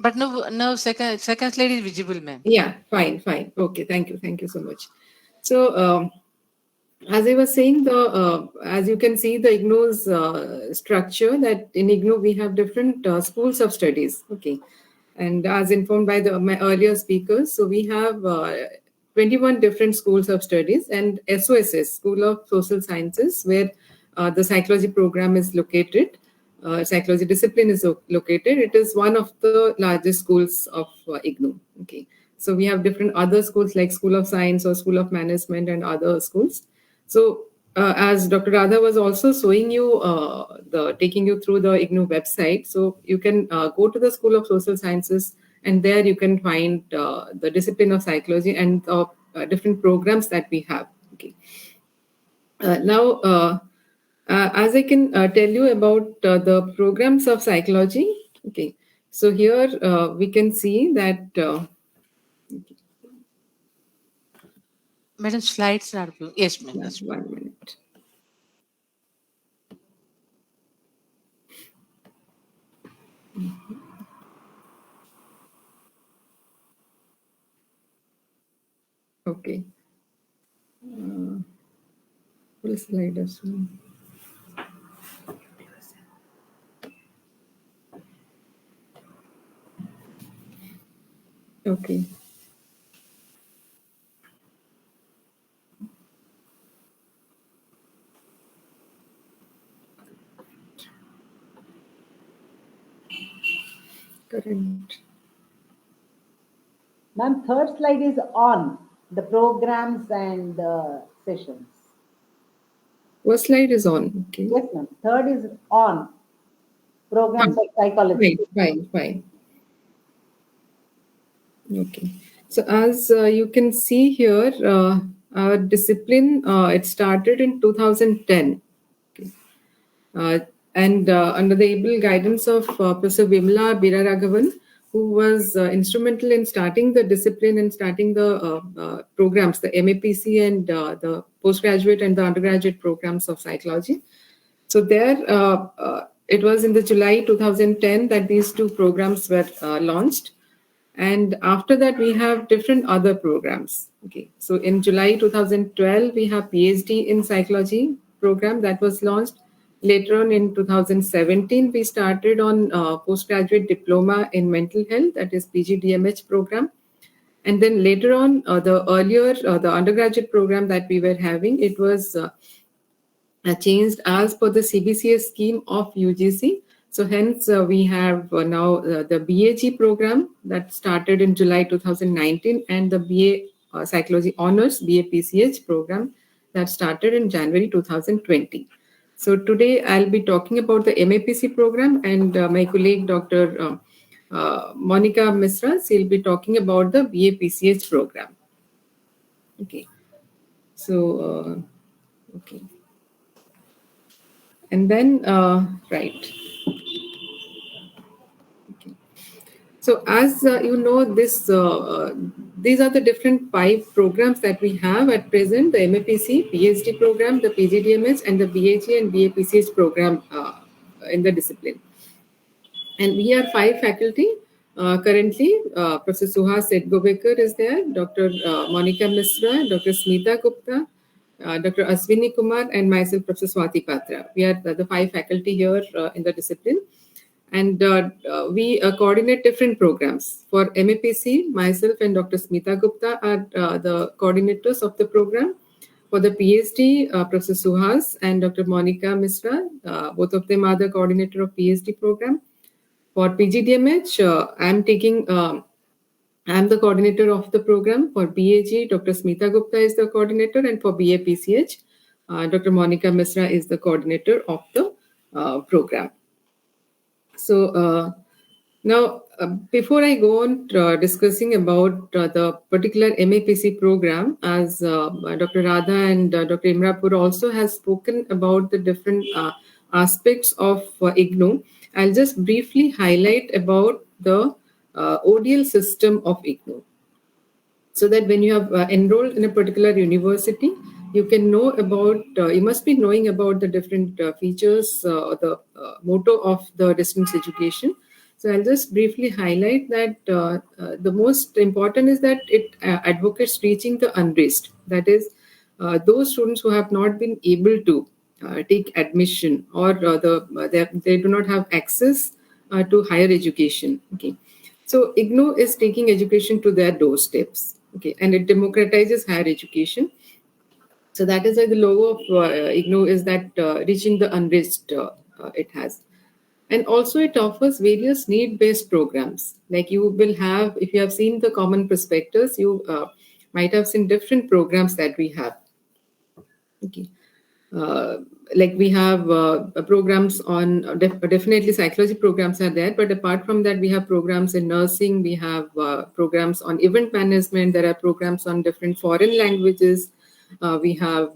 But no second slide is visible, ma'am. Yeah, fine. Okay, thank you so much. So as I was saying, as you can see, the IGNOU's structure, that in IGNOU we have different schools of studies. Okay, and as informed by my earlier speakers, so we have 21 different schools of studies, and SOSS, School of Social Sciences, where the psychology program is located. Psychology discipline is located. It is one of the largest schools of IGNOU. Okay, so we have different other schools like School of Science or School of Management and other schools. So as Dr. Radha was also showing you, taking you through the IGNOU website, so you can go to the School of Social Sciences, and there you can find the discipline of psychology and different programs that we have. Okay. Now, as I can tell you about the programs of psychology. Okay. So here we can see that. Madam, slides are blue. Yes, ma'am. Yeah, Yes, 1 minute. Okay. Full slide as well. Okay. Correct. Ma'am, third slide is on. the programs and sessions. First slide is on. Okay. Yes, ma'am. Third is on programs of psychology. Fine. Okay. So as you can see here, our discipline, it started in 2010. Okay. And under the able guidance of Professor Vimla Biraraghavan, who was instrumental in starting the discipline and starting the programs, the MAPC and the postgraduate and the undergraduate programs of psychology. So there, it was in the July 2010 that these two programs were launched. And after that, we have different other programs. Okay, so in July 2012, we have PhD in psychology program that was launched. Later on in 2017, we started on postgraduate diploma in mental health, that is PGDMH program. And then later on, the undergraduate program that we were having, it was changed as per the CBCS scheme of UGC. So hence we have now the BAG program that started in July 2019 and the BA Psychology Honours BAPCH program that started in January 2020. So today I'll be talking about the MAPC program, and my colleague Dr. Monica Misra, she'll be talking about the BAPCH program. Okay. So, okay. And then, right. Okay. So as you know, these are the different 5 programs that we have at present: the MAPC, PhD program, the PGDMH, and the BAG and BAPCH program in the discipline. And we are 5 faculty. Currently, Professor Suhas Edgobekar is there, Dr. Monica Misra, Dr. Smita Gupta, Dr. Aswini Kumar, and myself, Professor Swati Patra. We are the 5 faculty here in the discipline. And we coordinate different programs. For MAPC, myself and Dr. Smita Gupta are the coordinators of the program. For the PhD, Professor Suhas and Dr. Monica Misra, both of them are the coordinator of PhD program. For PGDMH, I'm the coordinator of the program. For BAG, Dr. Smita Gupta is the coordinator, and for BAPCH, Dr. Monica Misra is the coordinator of the program. So now, before I go on discussing about the particular MAPC program, as Dr. Radha and Dr. Imrapur also has spoken about the different aspects of IGNOU, I'll just briefly highlight about the ODL system of IGNOU. So that when you have enrolled in a particular university, you can know about, you must be knowing about the different features, or the motto of the distance education. So I'll just briefly highlight that the most important is that it advocates reaching the unreached. That is, those students who have not been able to take admission, or they do not have access to higher education. Okay, so IGNOU is taking education to their doorsteps. Okay, and it democratizes higher education. So that is why the logo of IGNOU is that reaching the unreached it has. And also it offers various need-based programs. Like you will have, if you have seen the common prospectus, you might have seen different programs that we have. Okay. Like we have programs on, definitely psychology programs are there, but apart from that, we have programs in nursing, we have programs on event management, there are programs on different foreign languages, we have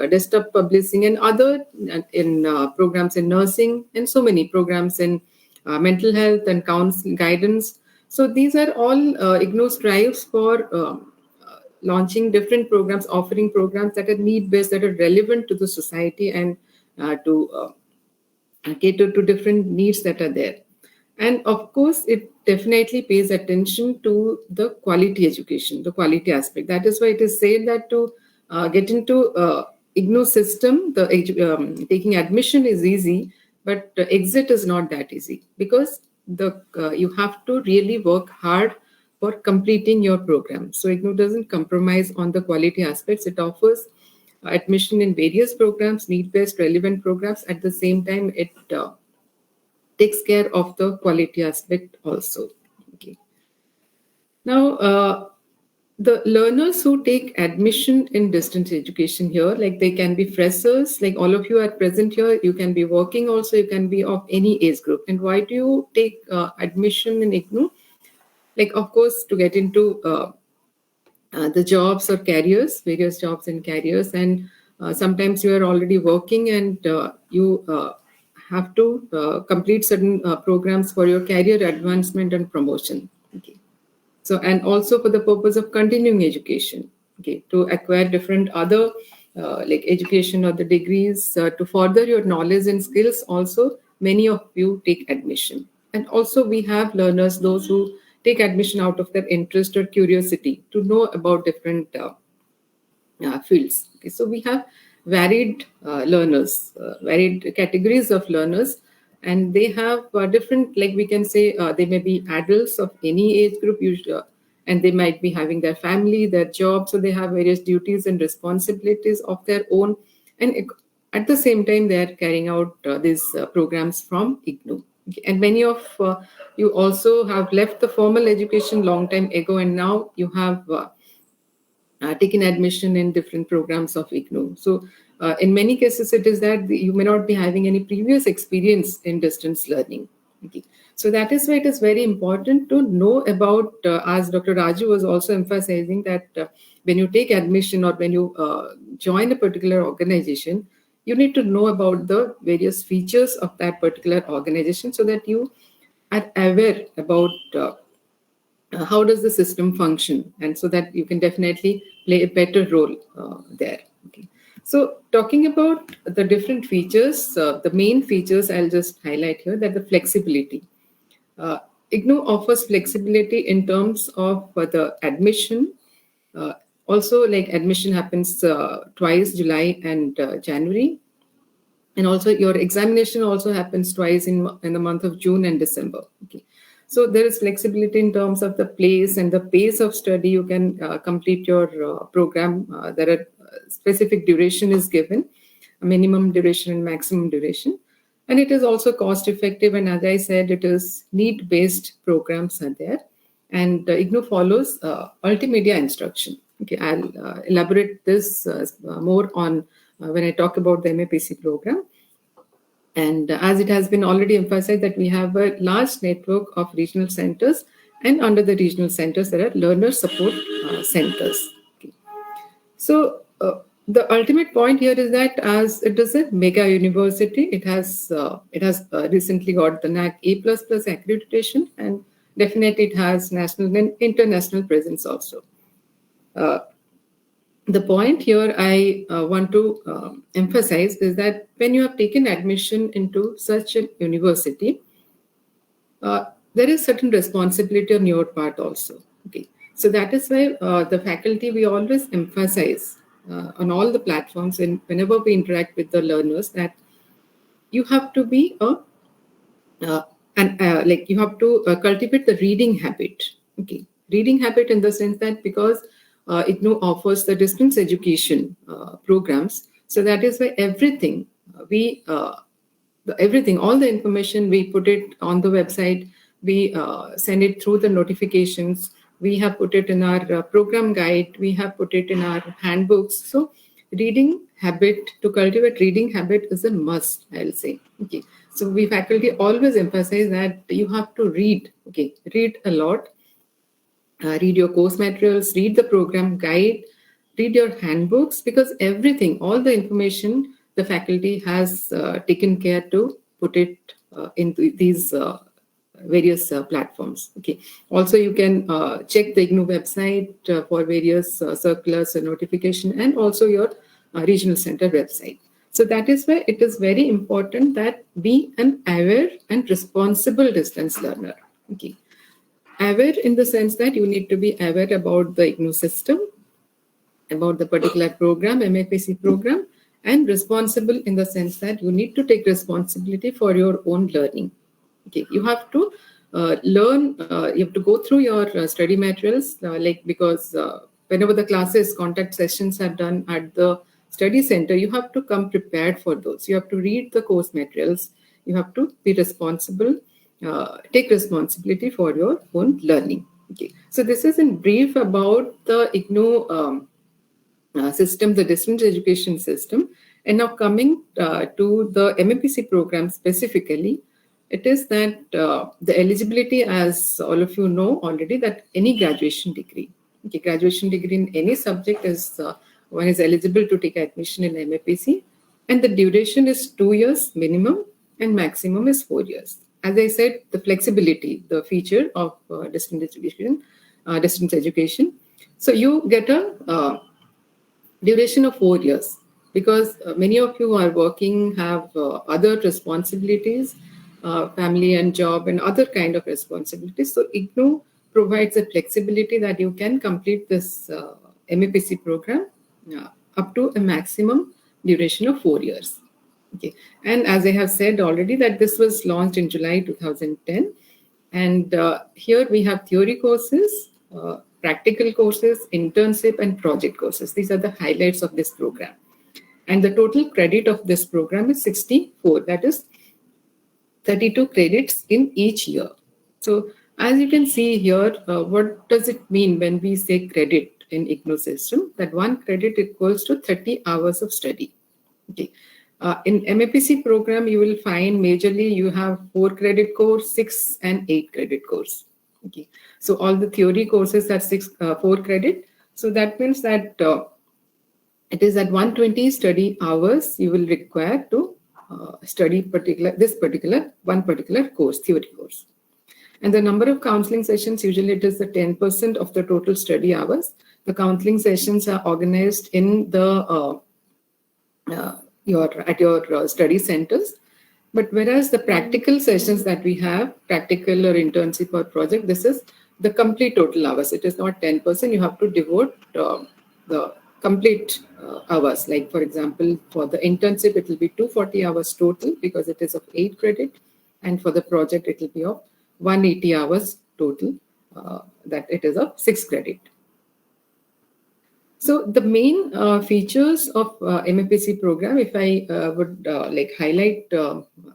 desktop publishing and other in programs in nursing, and so many programs in mental health and counseling guidance. So these are all IGNOU strives for launching different programs, offering programs that are need-based, that are relevant to the society, and to cater to different needs that are there. And of course, it definitely pays attention to the quality education, the quality aspect. That is why it is said that to get into IGNOU system, taking admission is easy, but exit is not that easy, because you have to really work hard for completing your program. So IGNOU doesn't compromise on the quality aspects. It offers admission in various programs, need-based relevant programs. At the same time, it takes care of the quality aspect also. Okay. Now, the learners who take admission in distance education here, like they can be freshers, like all of you are present here, you can be working also, you can be of any age group. And why do you take admission in IGNOU? Like, of course, to get into the jobs or careers, various jobs and careers. And sometimes you are already working and you have to complete certain programs for your career advancement and promotion. Okay. So, and also for the purpose of continuing education, okay, to acquire different other like education or the degrees to further your knowledge and skills. Also, many of you take admission. And also we have learners, those who take admission out of their interest or curiosity to know about different fields. Okay, so we have varied learners, varied categories of learners, and they have different, like we can say, they may be adults of any age group, usually, and they might be having their family, their job, so they have various duties and responsibilities of their own, and at the same time they are carrying out these programs from IGNOU. Okay. And many of you also have left the formal education long time ago, and now you have taken admission in different programs of IGNOU. So in many cases, it is that you may not be having any previous experience in distance learning. Okay. So that is why it is very important to know about, as Dr. Raju was also emphasizing, that when you take admission or when you join a particular organization, you need to know about the various features of that particular organization so that you are aware about how does the system function, and so that you can definitely play a better role there. Okay. So talking about the different features, the main features I'll just highlight here, that the flexibility. IGNOU offers flexibility in terms of the admission. Also, like admission happens twice, July and January. And also your examination also happens twice in the month of June and December. Okay. So there is flexibility in terms of the place and the pace of study. You can complete your program. There are specific duration is given, a minimum duration and maximum duration. And it is also cost effective. And as I said, it is need-based programs are there. And IGNOU follows multimedia instruction. Okay, I'll elaborate this more on when I talk about the MAPC program. And as it has been already emphasized that we have a large network of regional centers, and under the regional centers, there are learner support centers. Okay. So the ultimate point here is that as it is a mega university, it has recently got the NAAC A++ accreditation, and definitely it has national and international presence also. The point here I want to emphasize is that when you have taken admission into such a university, there is certain responsibility on your part also. Okay, so that is why the faculty, we always emphasize on all the platforms and whenever we interact with the learners that you have to be like you have to cultivate the reading habit. Okay, reading habit in the sense that because IGNOU offers the distance education programs, so that is why everything everything, all the information, we put it on the website, we send it through the notifications, we have put it in our program guide, we have put it in our handbooks. So reading habit, to cultivate reading habit is a must, I'll say. Okay, so we faculty always emphasize that you have to read. Okay, read a lot. Read your course materials, read the program guide, read your handbooks, because everything, all the information, the faculty has taken care to put it into these various platforms. Okay. Also, you can check the IGNOU website for various circulars and notification, and also your regional center website. So that is why it is very important that be an aware and responsible distance learner. Okay. Aware in the sense that you need to be aware about the IGNOU system, about the particular program, MAPC program, and responsible in the sense that you need to take responsibility for your own learning. Okay, you have to learn, you have to go through your study materials, because whenever the classes, contact sessions are done at the study center, you have to come prepared for those. You have to read the course materials. You have to be responsible, take responsibility for your own learning. Okay, so this is in brief about the IGNOU system, the distance education system. And now coming to the MAPC program specifically, it is that the eligibility, as all of you know already, that any graduation degree, okay, graduation degree in any subject is one is eligible to take admission in MAPC, and the duration is 2 years minimum and maximum is 4 years. As I said, the flexibility, the feature of distance education. So you get a duration of 4 years, because many of you are working, have other responsibilities, family and job and other kind of responsibilities. So IGNOU provides a flexibility that you can complete this MAPC program up to a maximum duration of 4 years. Okay, and as I have said already, that this was launched in July 2010, and here we have theory courses, practical courses, internship, and project courses. These are the highlights of this program. And the total credit of this program is 64. That is 32 credits in each year. So as you can see here, what does it mean when we say credit in IGNOU system? That 1 credit equals to 30 hours of study. Okay. In MAPC program, you will find majorly you have 4 credit course, 6 and 8 credit course. Okay, so all the theory courses are 4 credit. So that means that it is at 120 study hours you will require to study this particular course, theory course. And the number of counseling sessions, usually it is the 10% of the total study hours. The counseling sessions are organized in the your study centers. But whereas the practical sessions that we have, practical or internship or project, this is the complete total hours. It is not 10%. You have to devote the complete hours. Like for example, for the internship, it will be 240 hours total because it is of 8 credit. And for the project, it will be of 180 hours total, that it is of 6 credit. So the main features of MAPC program, if I would like highlight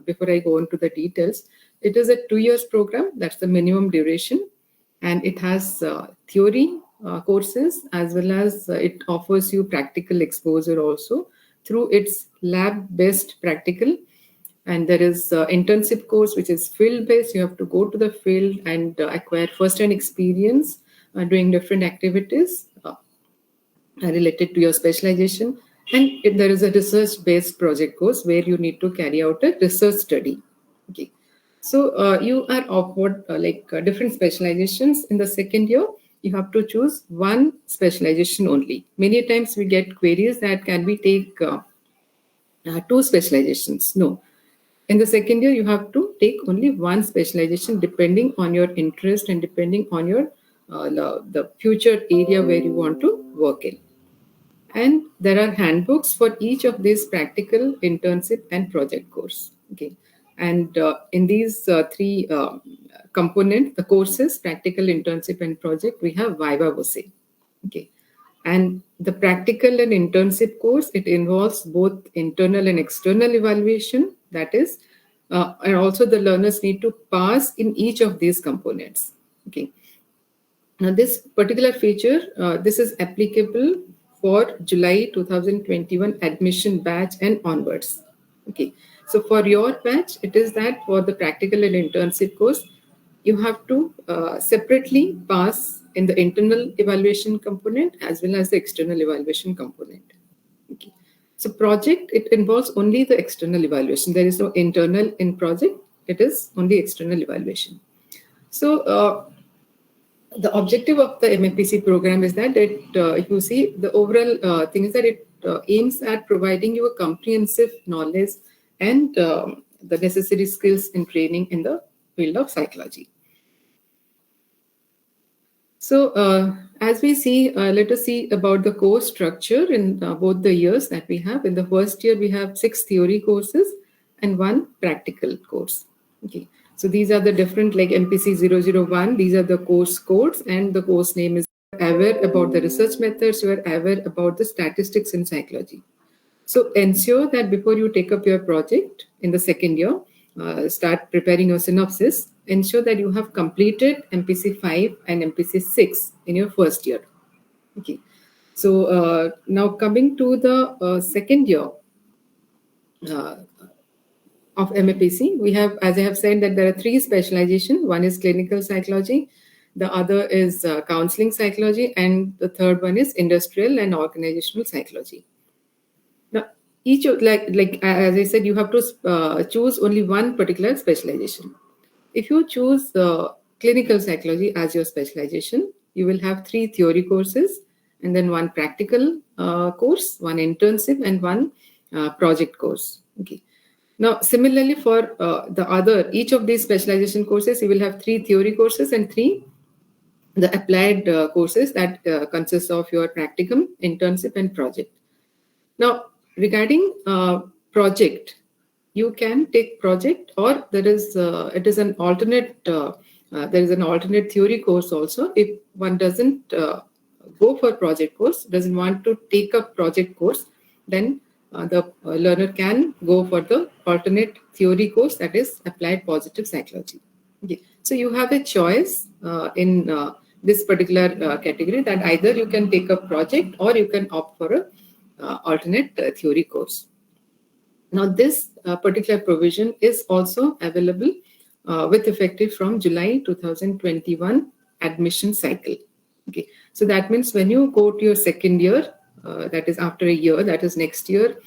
before I go into the details, it is a 2 years program. That's the minimum duration, and it has theory courses as well as it offers you practical exposure also through its lab-based practical. And there is internship course which is field-based. You have to go to the field and acquire first-hand experience doing different activities related to your specialization. And if there is a research-based project course where you need to carry out a research study. Okay, so you are offered different specializations. In the second year, you have to choose one specialization only. Many times we get queries that can we take 2 specializations? No. In the second year, you have to take only one specialization depending on your interest and depending on your the future area where you want to work in. And there are handbooks for each of these practical, internship, and project course. Okay, and in these 3 components, the courses, practical, internship, and project, we have Viva Voce. Okay, and the practical and internship course, it involves both internal and external evaluation. That is, and also the learners need to pass in each of these components. Okay, now this particular feature, this is applicable for July 2021 admission batch and onwards. Okay, so for your batch, it is that for the practical and internship course, you have to separately pass in the internal evaluation component as well as the external evaluation component. Okay, so project, it involves only the external evaluation. There is no internal in project. It is only external evaluation. So the objective of the MAPC program is that it, if you see, the overall thing is that it aims at providing you a comprehensive knowledge and the necessary skills and training in the field of psychology. So as we see, let us see about the course structure in both the years that we have. In the first year, we have 6 theory courses and 1 practical course. Okay. So these are the different, like MPC 001, these are the course codes, and the course name is aware about the research methods, you are aware about the statistics in psychology. So ensure that before you take up your project in the second year, start preparing your synopsis, ensure that you have completed MPC 5 and MPC 6 in your first year. Okay. So now coming to the second year of MAPC, we have, as I have said, that there are 3 specializations. One is clinical psychology, the other is counseling psychology, and the third one is industrial and organizational psychology. Now, each of, like as I said, you have to choose only one particular specialization. If you choose clinical psychology as your specialization, you will have 3 theory courses and then 1 practical course, 1 internship, and 1 project course. Okay. Now, similarly for each of these specialization courses, you will have 3 theory courses and 3 the applied courses that consist of your practicum, internship, and project. Now, regarding project, you can take project, or there is it is an alternate. There is an alternate theory course also. If one doesn't go for project course, doesn't want to take a project course, then the learner can go for the alternate theory course, that is applied positive psychology. Okay. So you have a choice in this particular category, that either you can take a project or you can opt for a alternate theory course. Now, this particular provision is also available with effective from July 2021 admission cycle. Okay, so that means when you go to your second year, that is after a year, that is next year,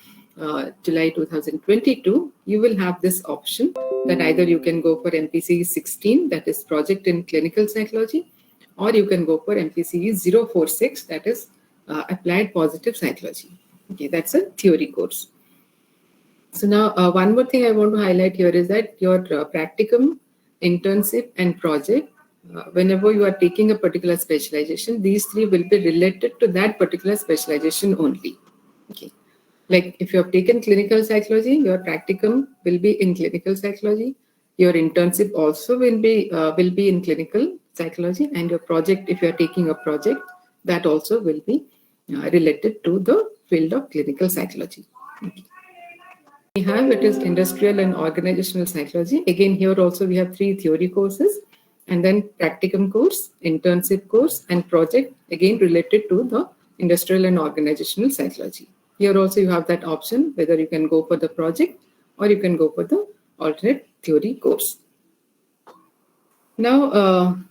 July 2022, you will have this option that either you can go for MPC 16, that is project in clinical psychology, or you can go for MPC 046, that is applied positive psychology. Okay, that's a theory course. So now one more thing I want to highlight here is that your practicum, internship, and project, whenever you are taking a particular specialization, these 3 will be related to that particular specialization only. Okay. Like if you have taken clinical psychology, your practicum will be in clinical psychology. Your internship also will be in clinical psychology, and your project, if you are taking a project, that also will be related to the field of clinical psychology. Okay. We have, it is industrial and organizational psychology. Again, here also we have 3 theory courses, and then practicum course, internship course, and project, again related to the industrial and organizational psychology. Here also you have that option, whether you can go for the project or you can go for the alternate theory course. Now,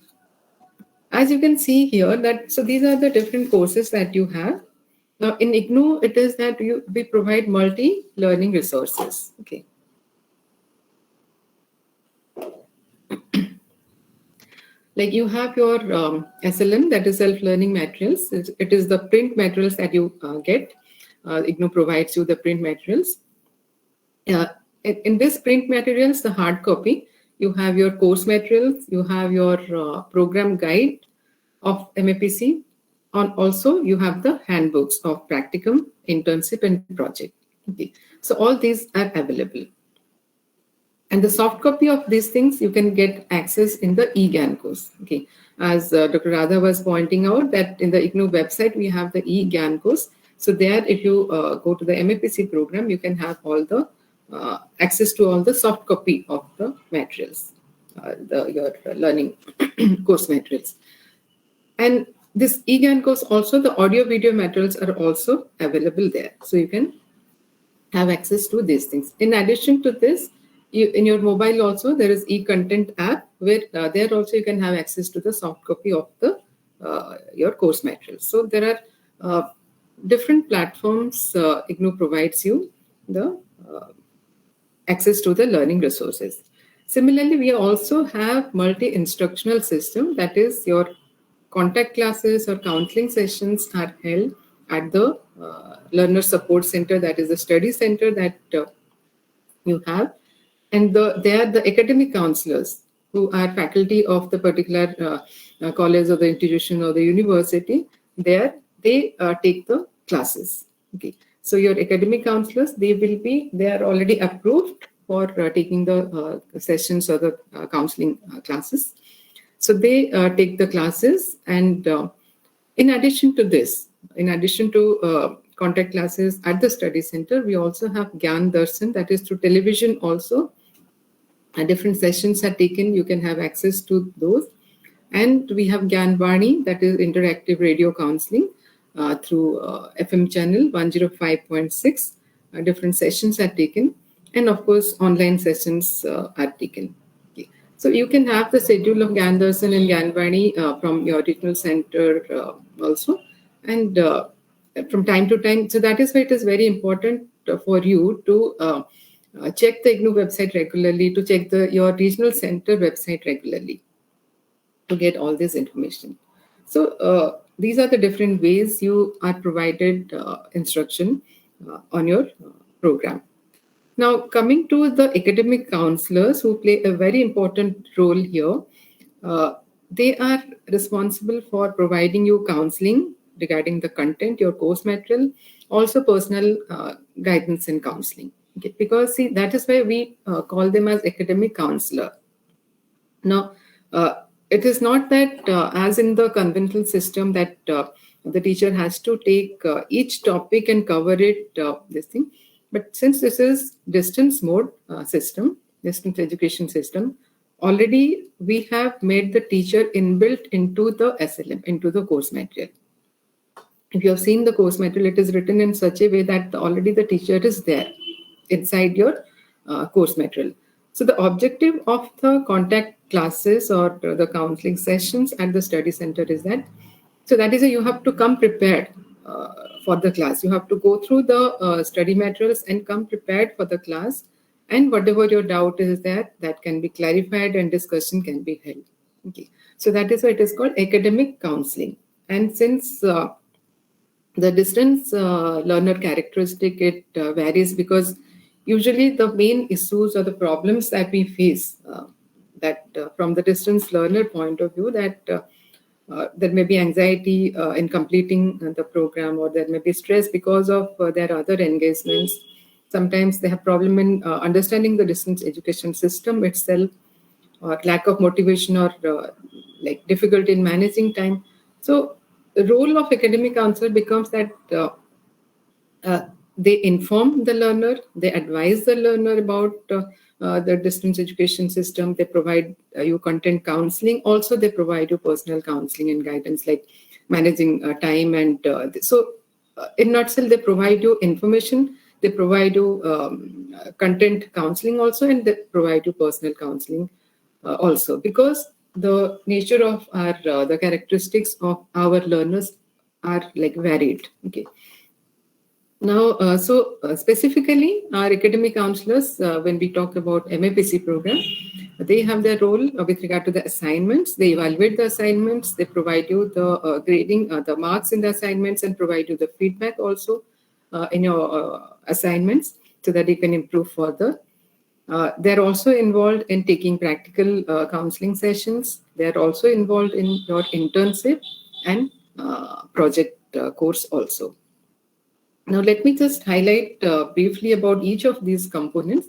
as you can see here, that so these are the different courses that you have. Now, in IGNOU, it is that we provide multi-learning resources. Okay. Like you have your SLM, that is self-learning materials. It is the print materials that you get. IGNOU provides you the print materials. In this print materials, the hard copy, you have your course materials, you have your program guide of MAPC, and also you have the handbooks of practicum, internship, and project. Okay. So all these are available. And the soft copy of these things, you can get access in the eGAN course. Okay. As Dr. Radha was pointing out, that in the IGNOU website, we have the eGAN course. So there, if you go to the MAPC program, you can have all the access to all the soft copy of the materials, your learning course materials. And this eGAN course, also the audio video materials are also available there. So you can have access to these things. In addition to this, in your mobile also, there is eContent app, where there also you can have access to the soft copy of the your course materials. So there are different platforms IGNOU provides you the access to the learning resources. Similarly, we also have multi-instructional system, that is your contact classes or counseling sessions are held at the learner support center, that is the study center that you have. And they are the academic counselors who are faculty of the particular college or the institution or the university. They take the classes. Okay. So your academic counselors, they are already approved for taking the sessions or the counseling classes. So they take the classes, and in addition to this, in addition to contact classes at the study center, we also have Gyan Darshan, that is through television also. different sessions are taken, you can have access to those. And we have Gyanvani, that is interactive radio counseling through FM channel 105.6. Different sessions are taken, and of course online sessions are taken. Okay. So you can have the schedule of Gyandarsan and Gyanvani from your regional center also, and from time to time. So that is why it is very important for you to check the IGNOU website regularly, to check your regional center website regularly to get all this information. So these are the different ways you are provided instruction on your program. Now, coming to the academic counselors who play a very important role here, they are responsible for providing you counseling regarding the content, your course material, also personal guidance and counseling. Okay? Because see, that is why we call them as academic counselor. Now, it is not that as in the conventional system that the teacher has to take each topic and cover it, this thing. But since this is distance mode system, distance education system, already we have made the teacher inbuilt into the SLM, into the course material. If you have seen the course material, it is written in such a way that already the teacher is there inside your course material. So the objective of the contact classes or the counseling sessions at the study center is that, so that is you have to come prepared for the class. You have to go through the study materials and come prepared for the class, and whatever your doubt is there, that can be clarified and discussion can be held. Okay. So that is why it is called academic counseling. And since the distance learner characteristic, it varies because usually the main issues or the problems that we face from the distance learner point of view, that there may be anxiety in completing the program, or there may be stress because of their other engagements. Sometimes they have problem in understanding the distance education system itself, or lack of motivation, or like difficulty in managing time. So the role of academic counselor becomes that they inform the learner, they advise the learner about the distance education system, they provide you content counseling, also they provide you personal counseling and guidance like managing time, and so in nutshell, they provide you information, they provide you content counseling also, and they provide you personal counseling also, because the nature of our the characteristics of our learners are like varied. Okay. Now, specifically, our academic counselors, when we talk about MAPC program, they have their role with regard to the assignments. They evaluate the assignments. They provide you the grading, the marks in the assignments, and provide you the feedback also in your assignments so that you can improve further. They're also involved in taking practical counseling sessions. They're also involved in your internship and project course also. Now, let me just highlight briefly about each of these components.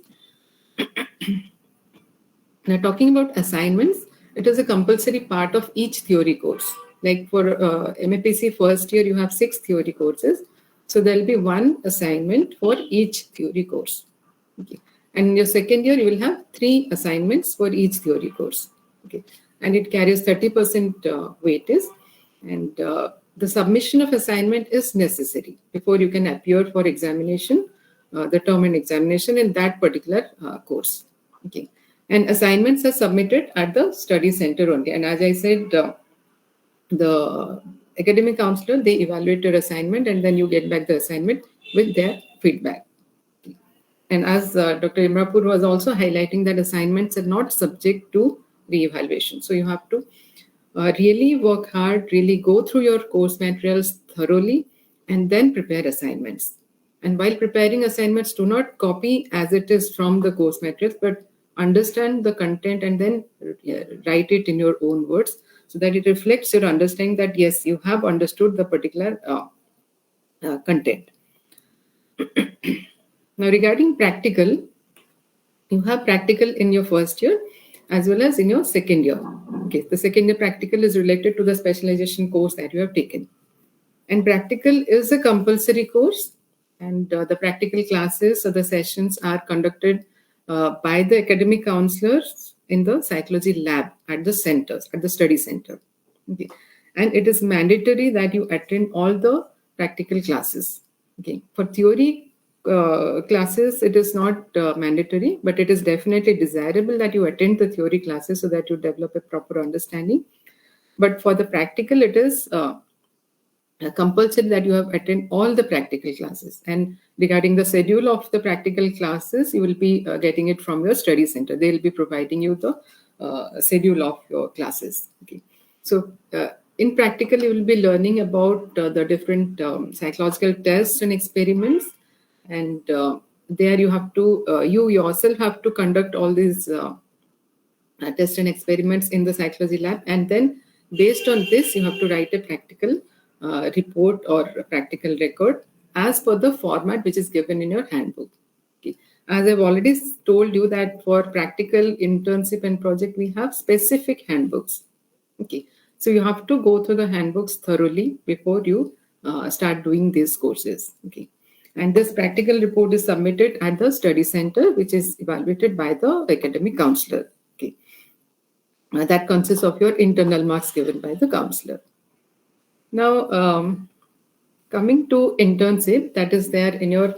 Now, talking about assignments, it is a compulsory part of each theory course. Like for MAPC first year, you have 6 theory courses. So there will be 1 assignment for each theory course. Okay. And in your second year, you will have 3 assignments for each theory course. Okay. And it carries 30% weightage. And the submission of assignment is necessary before you can appear for examination, the term and examination in that particular course. Okay. And assignments are submitted at the study center only. And as I said, the academic counselor, they evaluate your assignment and then you get back the assignment with their feedback. And as Dr. Imrapur was also highlighting, that assignments are not subject to re-evaluation. So you have to really work hard, really go through your course materials thoroughly, and then prepare assignments. And while preparing assignments, do not copy as it is from the course materials, but understand the content and then write it in your own words so that it reflects your understanding that, yes, you have understood the particular content. Now, regarding practical, you have practical in your first year as well as in your second year. Okay, the second year practical is related to the specialization course that you have taken. And practical is a compulsory course, and the practical classes or the sessions are conducted by the academic counselors in the psychology lab at the centers, at the study center. Okay. And it is mandatory that you attend all the practical classes. Okay. For theory classes, it is not mandatory, but it is definitely desirable that you attend the theory classes so that you develop a proper understanding. But for the practical, it is compulsory that you have attend all the practical classes. And regarding the schedule of the practical classes, you will be getting it from your study center. They will be providing you the schedule of your classes. Okay. So in practical, you will be learning about the different psychological tests and experiments. And there you have to, you yourself have to conduct all these tests and experiments in the psychology lab. And then based on this, you have to write a practical report or a practical record as per the format which is given in your handbook. Okay. As I've already told you that for practical internship and project, we have specific handbooks. Okay. So you have to go through the handbooks thoroughly before you start doing these courses. Okay. And this practical report is submitted at the study center, which is evaluated by the academic counselor. Okay. That consists of your internal marks given by the counselor. Now, coming to internship, that is there in your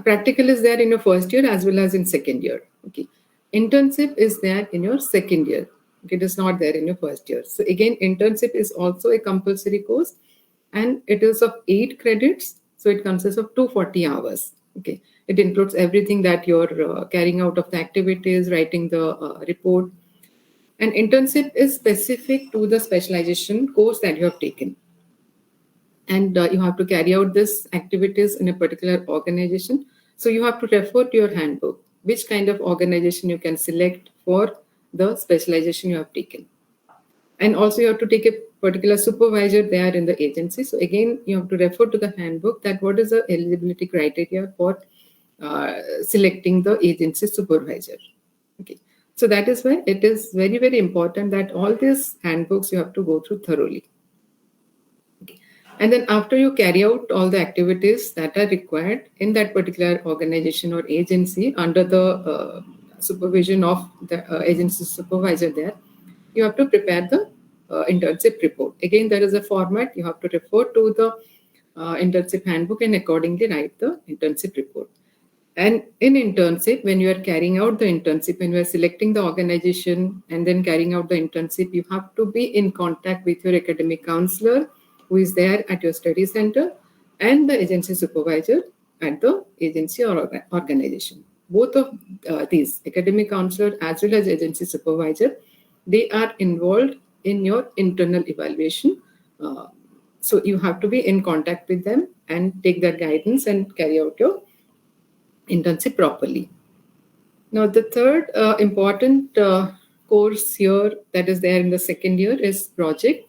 practical is there in your first year as well as in second year. Okay, internship is there in your second year. Okay, it is not there in your first year. So again, internship is also a compulsory course, and it is of 8 credits. So it consists of 240 hours. Okay, it includes everything that you're carrying out of the activities, writing the report. And internship is specific to the specialization course that you have taken. And you have to carry out these activities in a particular organization. So you have to refer to your handbook, which kind of organization you can select for the specialization you have taken. And also you have to take a particular supervisor there in the agency. So again, you have to refer to the handbook that what is the eligibility criteria for selecting the agency supervisor. Okay. So that is why it is very, very important that all these handbooks you have to go through thoroughly. Okay. And then after you carry out all the activities that are required in that particular organization or agency under the supervision of the agency supervisor there, you have to prepare the internship report. Again, there is a format. You have to refer to the internship handbook and accordingly write the internship report. And in internship, when you are carrying out the internship, when you are selecting the organization and then carrying out the internship, you have to be in contact with your academic counselor who is there at your study center and the agency supervisor at the agency or organization. Both of these, academic counselor as well as agency supervisor, they are involved in your internal evaluation. So you have to be in contact with them and take their guidance and carry out your internship properly. Now, the third important course here that is there in the second year is project.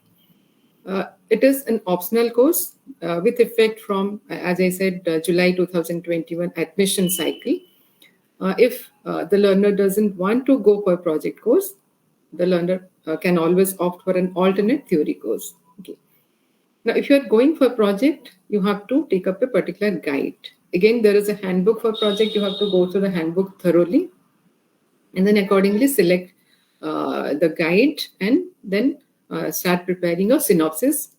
It is an optional course with effect from, as I said, July 2021 admission cycle. If the learner doesn't want to go for a project course, the learner can always opt for an alternate theory course. Okay. Now, if you are going for a project, you have to take up a particular guide. Again, there is a handbook for project. You have to go through the handbook thoroughly and then accordingly select the guide and then start preparing a synopsis.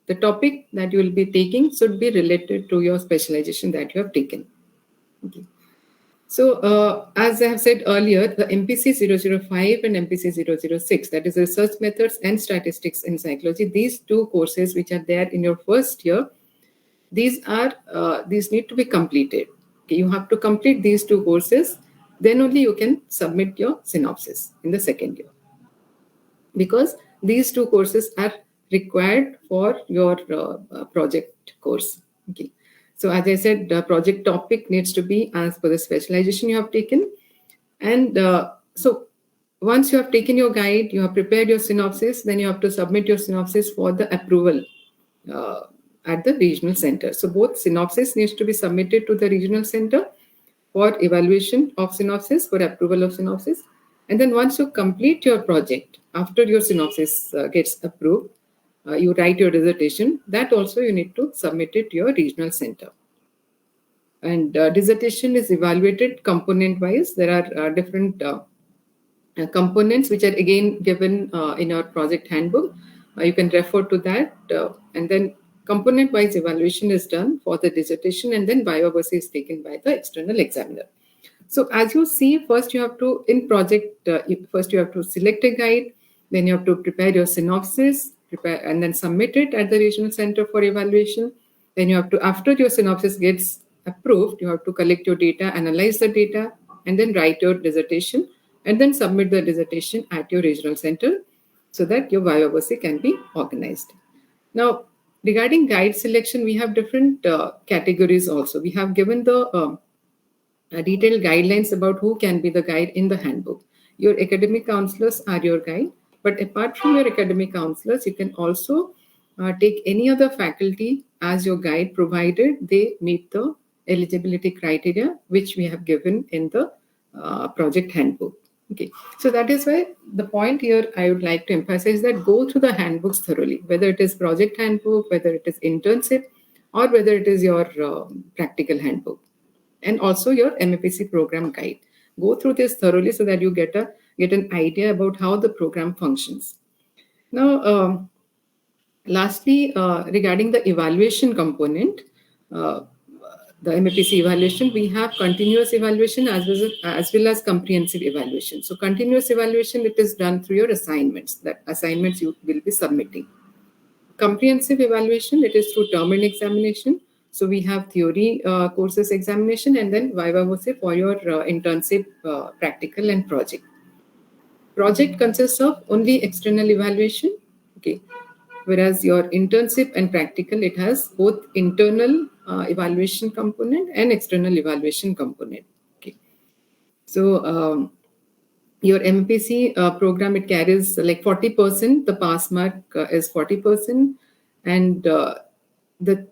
The topic that you will be taking should be related to your specialization that you have taken. Okay. So, as I have said earlier, the MPC 005 and MPC 006, that is Research Methods and Statistics in Psychology, these two courses which are there in your first year, these need to be completed. Okay, you have to complete these two courses, then only you can submit your synopsis in the second year. Because these two courses are required for your project course. Okay. So as I said, the project topic needs to be as per the specialization you have taken. And so once you have taken your guide, you have prepared your synopsis, then you have to submit your synopsis for the approval at the regional center. So both synopsis needs to be submitted to the regional center for evaluation of synopsis, for approval of synopsis. And then once you complete your project, after your synopsis gets approved, you write your dissertation, that also you need to submit it to your regional center. And dissertation is evaluated component-wise. There are different components which are again given in our project handbook. You can refer to that. And then component-wise evaluation is done for the dissertation, and then viva voce is taken by the external examiner. So as you see, first you have to, in project, first you have to select a guide, then you have to prepare your synopsis, prepare and then submit it at the regional center for evaluation. Then you have to, after your synopsis gets approved, you have to collect your data, analyze the data, and then write your dissertation, and then submit the dissertation at your regional center so that your viva voce can be organized. Now, regarding guide selection, we have different categories also. We have given the detailed guidelines about who can be the guide in the handbook. Your academic counselors are your guide, but apart from your academic counselors, you can also take any other faculty as your guide, provided they meet the eligibility criteria which we have given in the project handbook. Okay, so that is why the point here I would like to emphasize that go through the handbooks thoroughly, whether it is project handbook, whether it is internship, or whether it is your practical handbook, and also your MAPC program guide. Go through this thoroughly so that you get an idea about how the program functions. Now, lastly, regarding the evaluation component, the MAPC evaluation, we have continuous evaluation as well as comprehensive evaluation. So continuous evaluation, it is done through your assignments, that assignments you will be submitting. Comprehensive evaluation, it is through term and examination. So we have theory courses examination, and then viva voce for your internship, practical and project. Project consists of only external evaluation, okay, whereas your internship and practical, it has both internal evaluation component and external evaluation component. Okay, so your MAPC program, it carries like 40%. The pass mark is 40%, and the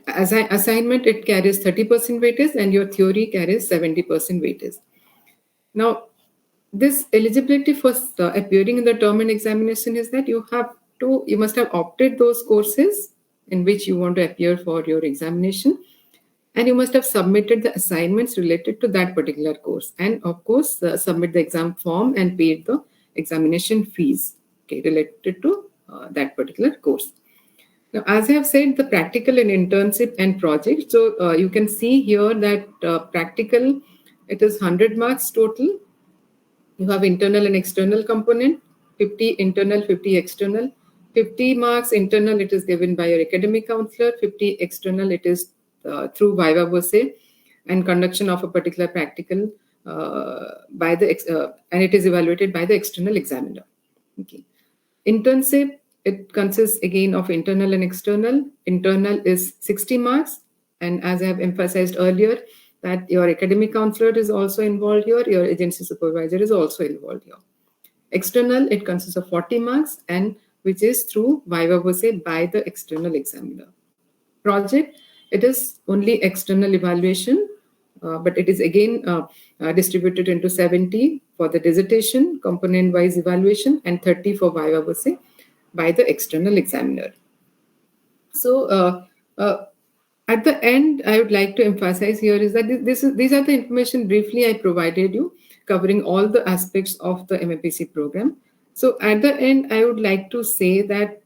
assignment, it carries 30% weightage, and your theory carries 70% weightage. Now, this eligibility for appearing in the term and examination is that you must have opted those courses in which you want to appear for your examination, and you must have submitted the assignments related to that particular course, and of course submit the exam form and paid the examination fees, okay, related to that particular course. Now, as I have said, the practical and internship and project. So you can see here that practical, it is 100 marks total. You have internal and external component, 50 internal, 50 external. 50 marks internal, it is given by your academic counselor. 50 external, it is through viva voce and conduction of a particular practical and it is evaluated by the external examiner. Okay. Internship, it consists again of internal and external. Internal is 60 marks. And as I have emphasized earlier, that your academic counselor is also involved here, your agency supervisor is also involved here. External, it consists of 40 marks, and which is through viva voce by the external examiner. Project, it is only external evaluation, but it is again distributed into 70 for the dissertation, component-wise evaluation, and 30 for viva voce by the external examiner. So at the end, I would like to emphasize here is that these are the information briefly I provided you, covering all the aspects of the MAPC program. So at the end, I would like to say that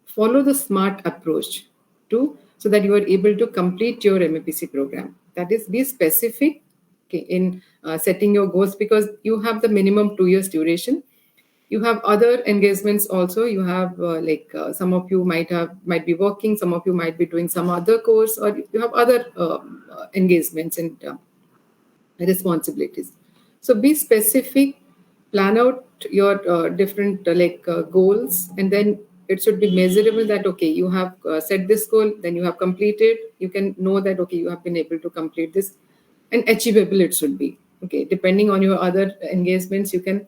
follow the SMART approach so that you are able to complete your MAPC program. That is, be specific, okay, in setting your goals, because you have the minimum 2 years duration. You have other engagements also. You have some of you might be working, some of you might be doing some other course, or you have other engagements and responsibilities. So be specific, plan out your different goals, and then it should be measurable that, okay, you have set this goal, then you have completed. You can know that, okay, you have been able to complete this, and achievable it should be. Okay, depending on your other engagements, you can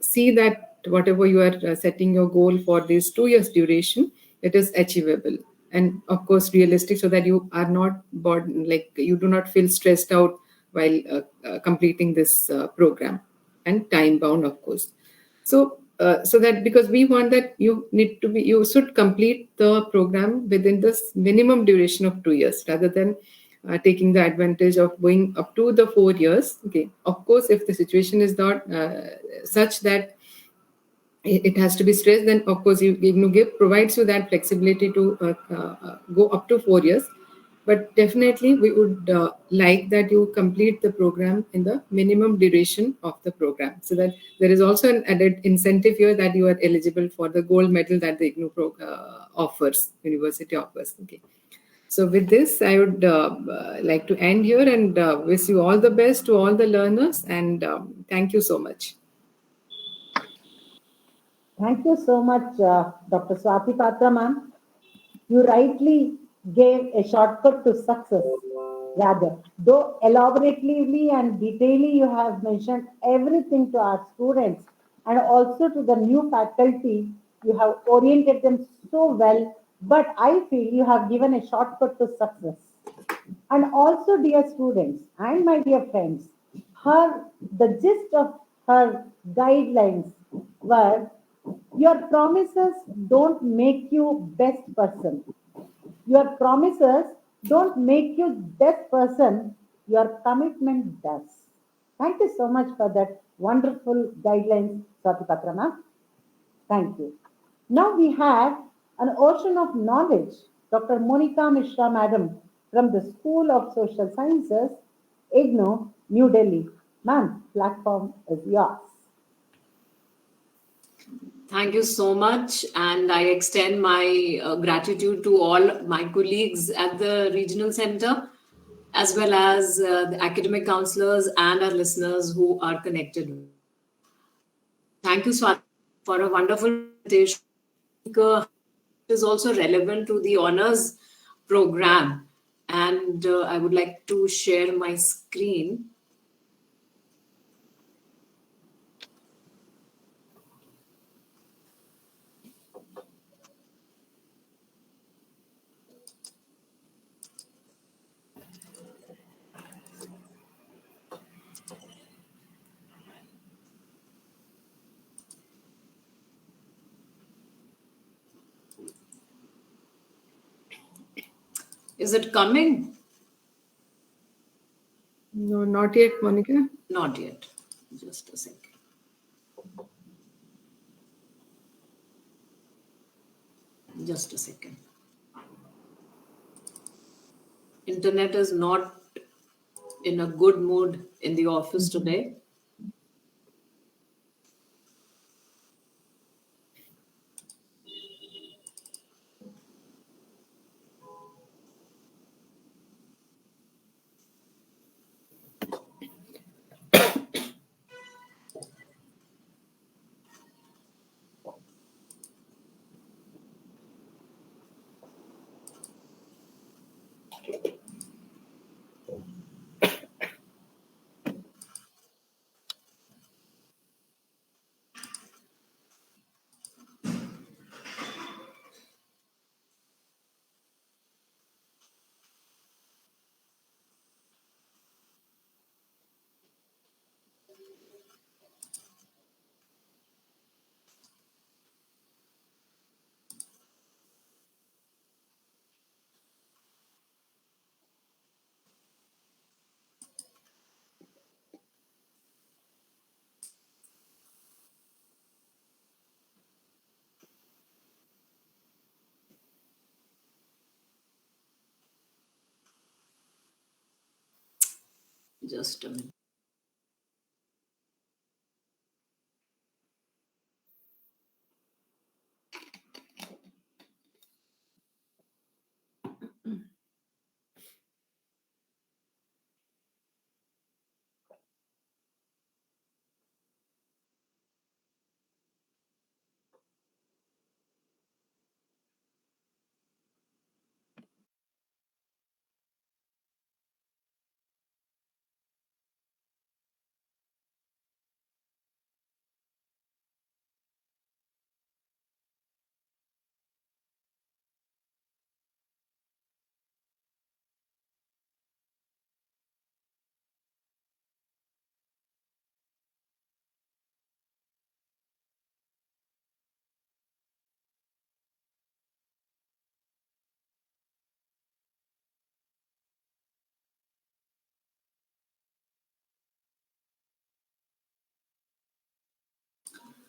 see that whatever you are setting your goal for this 2 years duration, it is achievable, and of course realistic, so that you are not bored, you do not feel stressed out while completing this program, and time bound, of course. So that, because we want that you should complete the program within this minimum duration of 2 years, rather than taking the advantage of going up to the 4 years. Okay, of course, if the situation is not such that it has to be stressed, then of course IGNOU provides you that flexibility to go up to 4 years. But definitely we would like that you complete the program in the minimum duration of the program, so that there is also an added incentive here that you are eligible for the gold medal that the IGNOU university offers. Okay. So with this, I would like to end here and wish you all the best to all the learners, and thank you so much. Thank you so much, Dr. Swati Patra ma'am. You rightly gave a shortcut to success. Rather, though elaborately and detailedly you have mentioned everything to our students and also to the new faculty, you have oriented them so well, but I feel you have given a shortcut to success. And also, dear students and my dear friends, the gist of her guidelines were: your promises don't make you best person. Your promises don't make you best person. Your commitment does. Thank you so much for that wonderful guidelines, Swati Patrama. Thank you. Now we have an ocean of knowledge, Dr. Monica Mishra Madam from the School of Social Sciences, IGNOU, New Delhi. Ma'am, platform is yours. Thank you so much. And I extend my gratitude to all my colleagues at the regional center, as well as the academic counselors and our listeners who are connected. Thank you, Swati, for a wonderful presentation. It is also relevant to the honors program. And I would like to share my screen. Is it coming? No, not yet, Monica. Not yet. Just a second. Just a second. Internet is not in a good mood in the office today. Just a minute.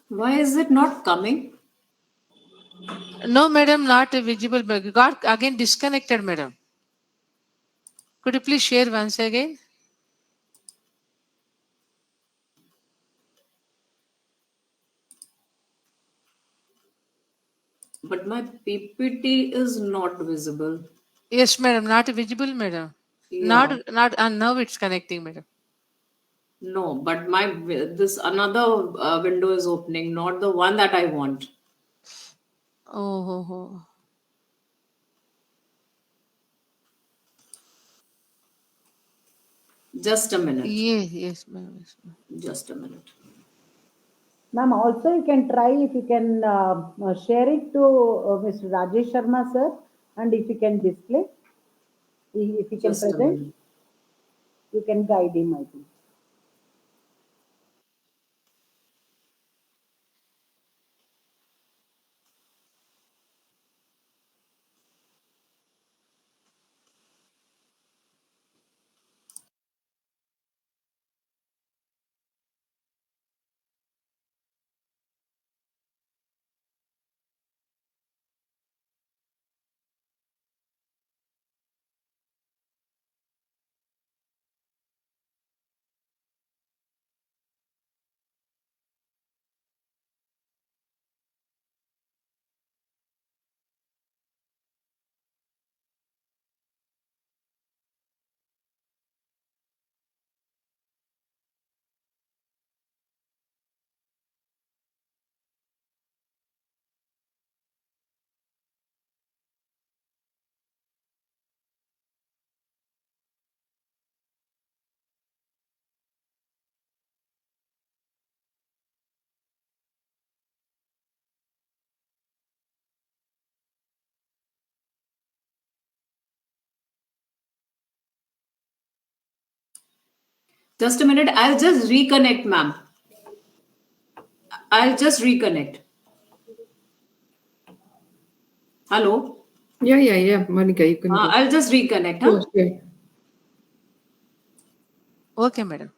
Why is it not coming? No, madam, not visible. Got again disconnected, madam. Could you please share once again? But my PPT is not visible. Yes, madam, not visible, madam. Yeah. Not, and now it's connecting, madam. No, but this another window is opening, not the one that I want. Oh, oh, oh. Just a minute. Yes, madam. Yes, ma'am. Just a minute. Ma'am, also you can try if you can share it to Mr. Rajesh Sharma, sir, and if you can display, if you can Just a present, minute. you can guide him, I think. Just a minute. I'll just reconnect, ma'am. I'll just reconnect. Hello? Yeah, Monica, you can go. I'll just reconnect, huh? Sure. Okay, madam.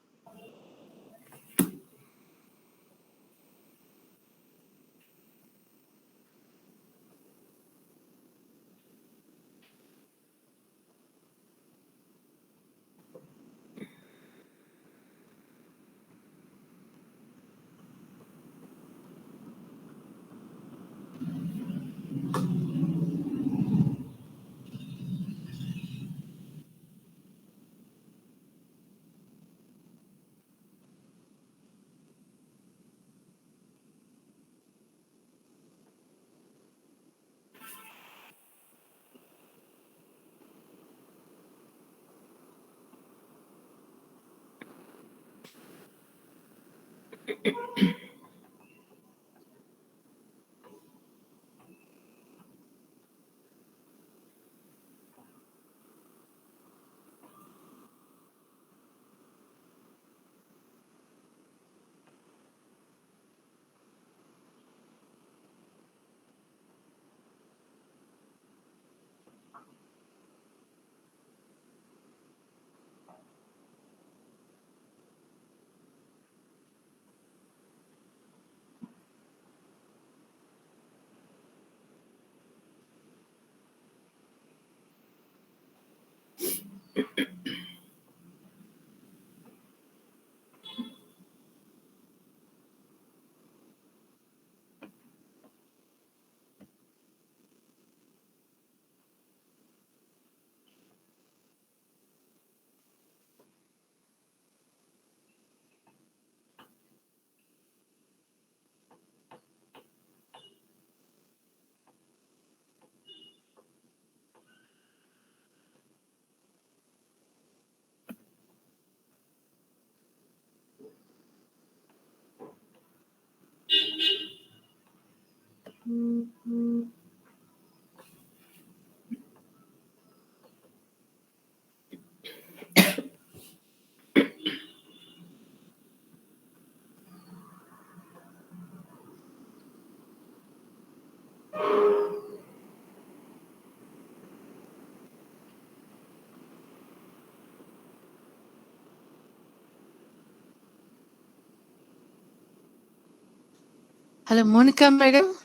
Hello, Monica, madam.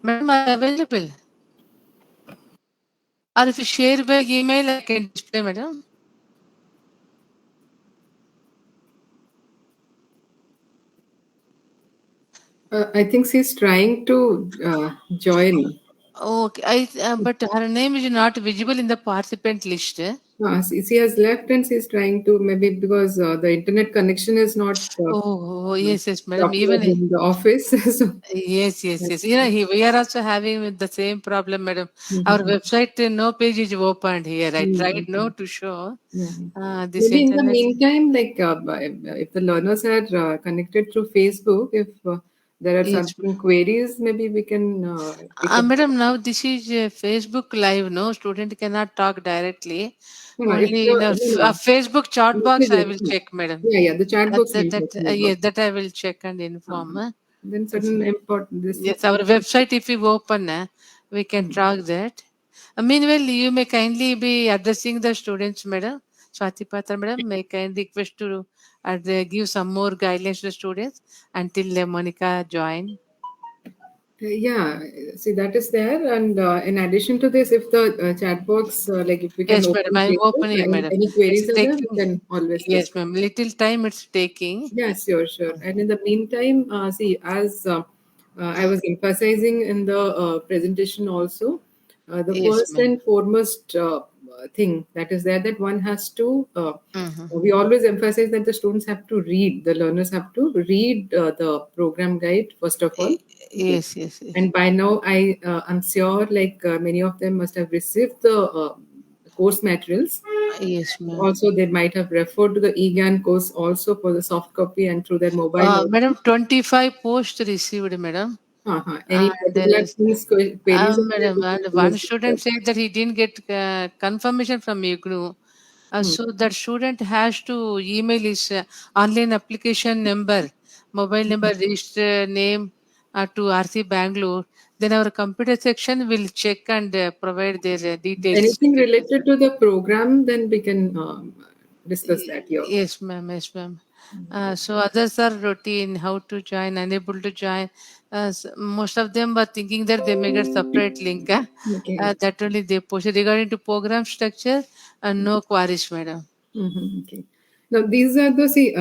Madam, are you available? Or if you share by email, I can display, madam. I think she's trying to join. Okay, but her name is not visible in the participant list. She has left and she's trying to, maybe because the internet connection is not Yes, madam. proper Even in the office. So, yes. We are also having the same problem, madam. Our Mhm. website, no page is opened here. I tried Mhm. no to show. Yeah. This Maybe in the internet. meantime, like if the learners are connected through Facebook, if there are Yes, certain queries, maybe we can pick up. madam. Now this is Facebook Live. No student cannot talk directly. No, if Only in a, no, a Facebook chat box, I will no. check, madam. Yeah, the chat box will work. Yes, that I will check and inform. Then certain important this. Yes, our website, if you open, we can track that. Meanwhile, you may kindly be addressing the students, madam. Swati Patra, madam, may kindly request to give some more guidelines to the students until Monica join. Yeah, see that is there, and in addition to this, if the chat box, like if we can Yes, madam, open I'm Facebook, opening, madam. any It's queries are there, we taking, can always yes, discuss. ma'am, little time it's taking. Yeah, sure. And in the meantime, see, as I was emphasizing in the presentation also, the Yes, first ma'am. and foremost thing that is there, that one has to, Mhm. we always emphasize that the students have to read, the learners have to read the program guide, first of all. Okay. Yes. And by now, I'm sure like many of them must have received the course materials. Yes, ma'am. Also, they might have referred to the eGAN course also for the soft copy and through their mobile. Madam, 25 posts received, madam. Any And particular things, queries? madam, and one student said that he didn't get confirmation from IGNOU. So that student has to email his online application number, mobile number, register name to RC Banglore. Then our computer section will check and provide their details. Anything related to the program, then we can discuss that here. Yes, ma'am. So others are routine, how to join, unable to join. Most of them were thinking that they may get separate link. Okay. That only they posted. Regarding to program structure, no queries, madam. Okay. Now, these are the, see,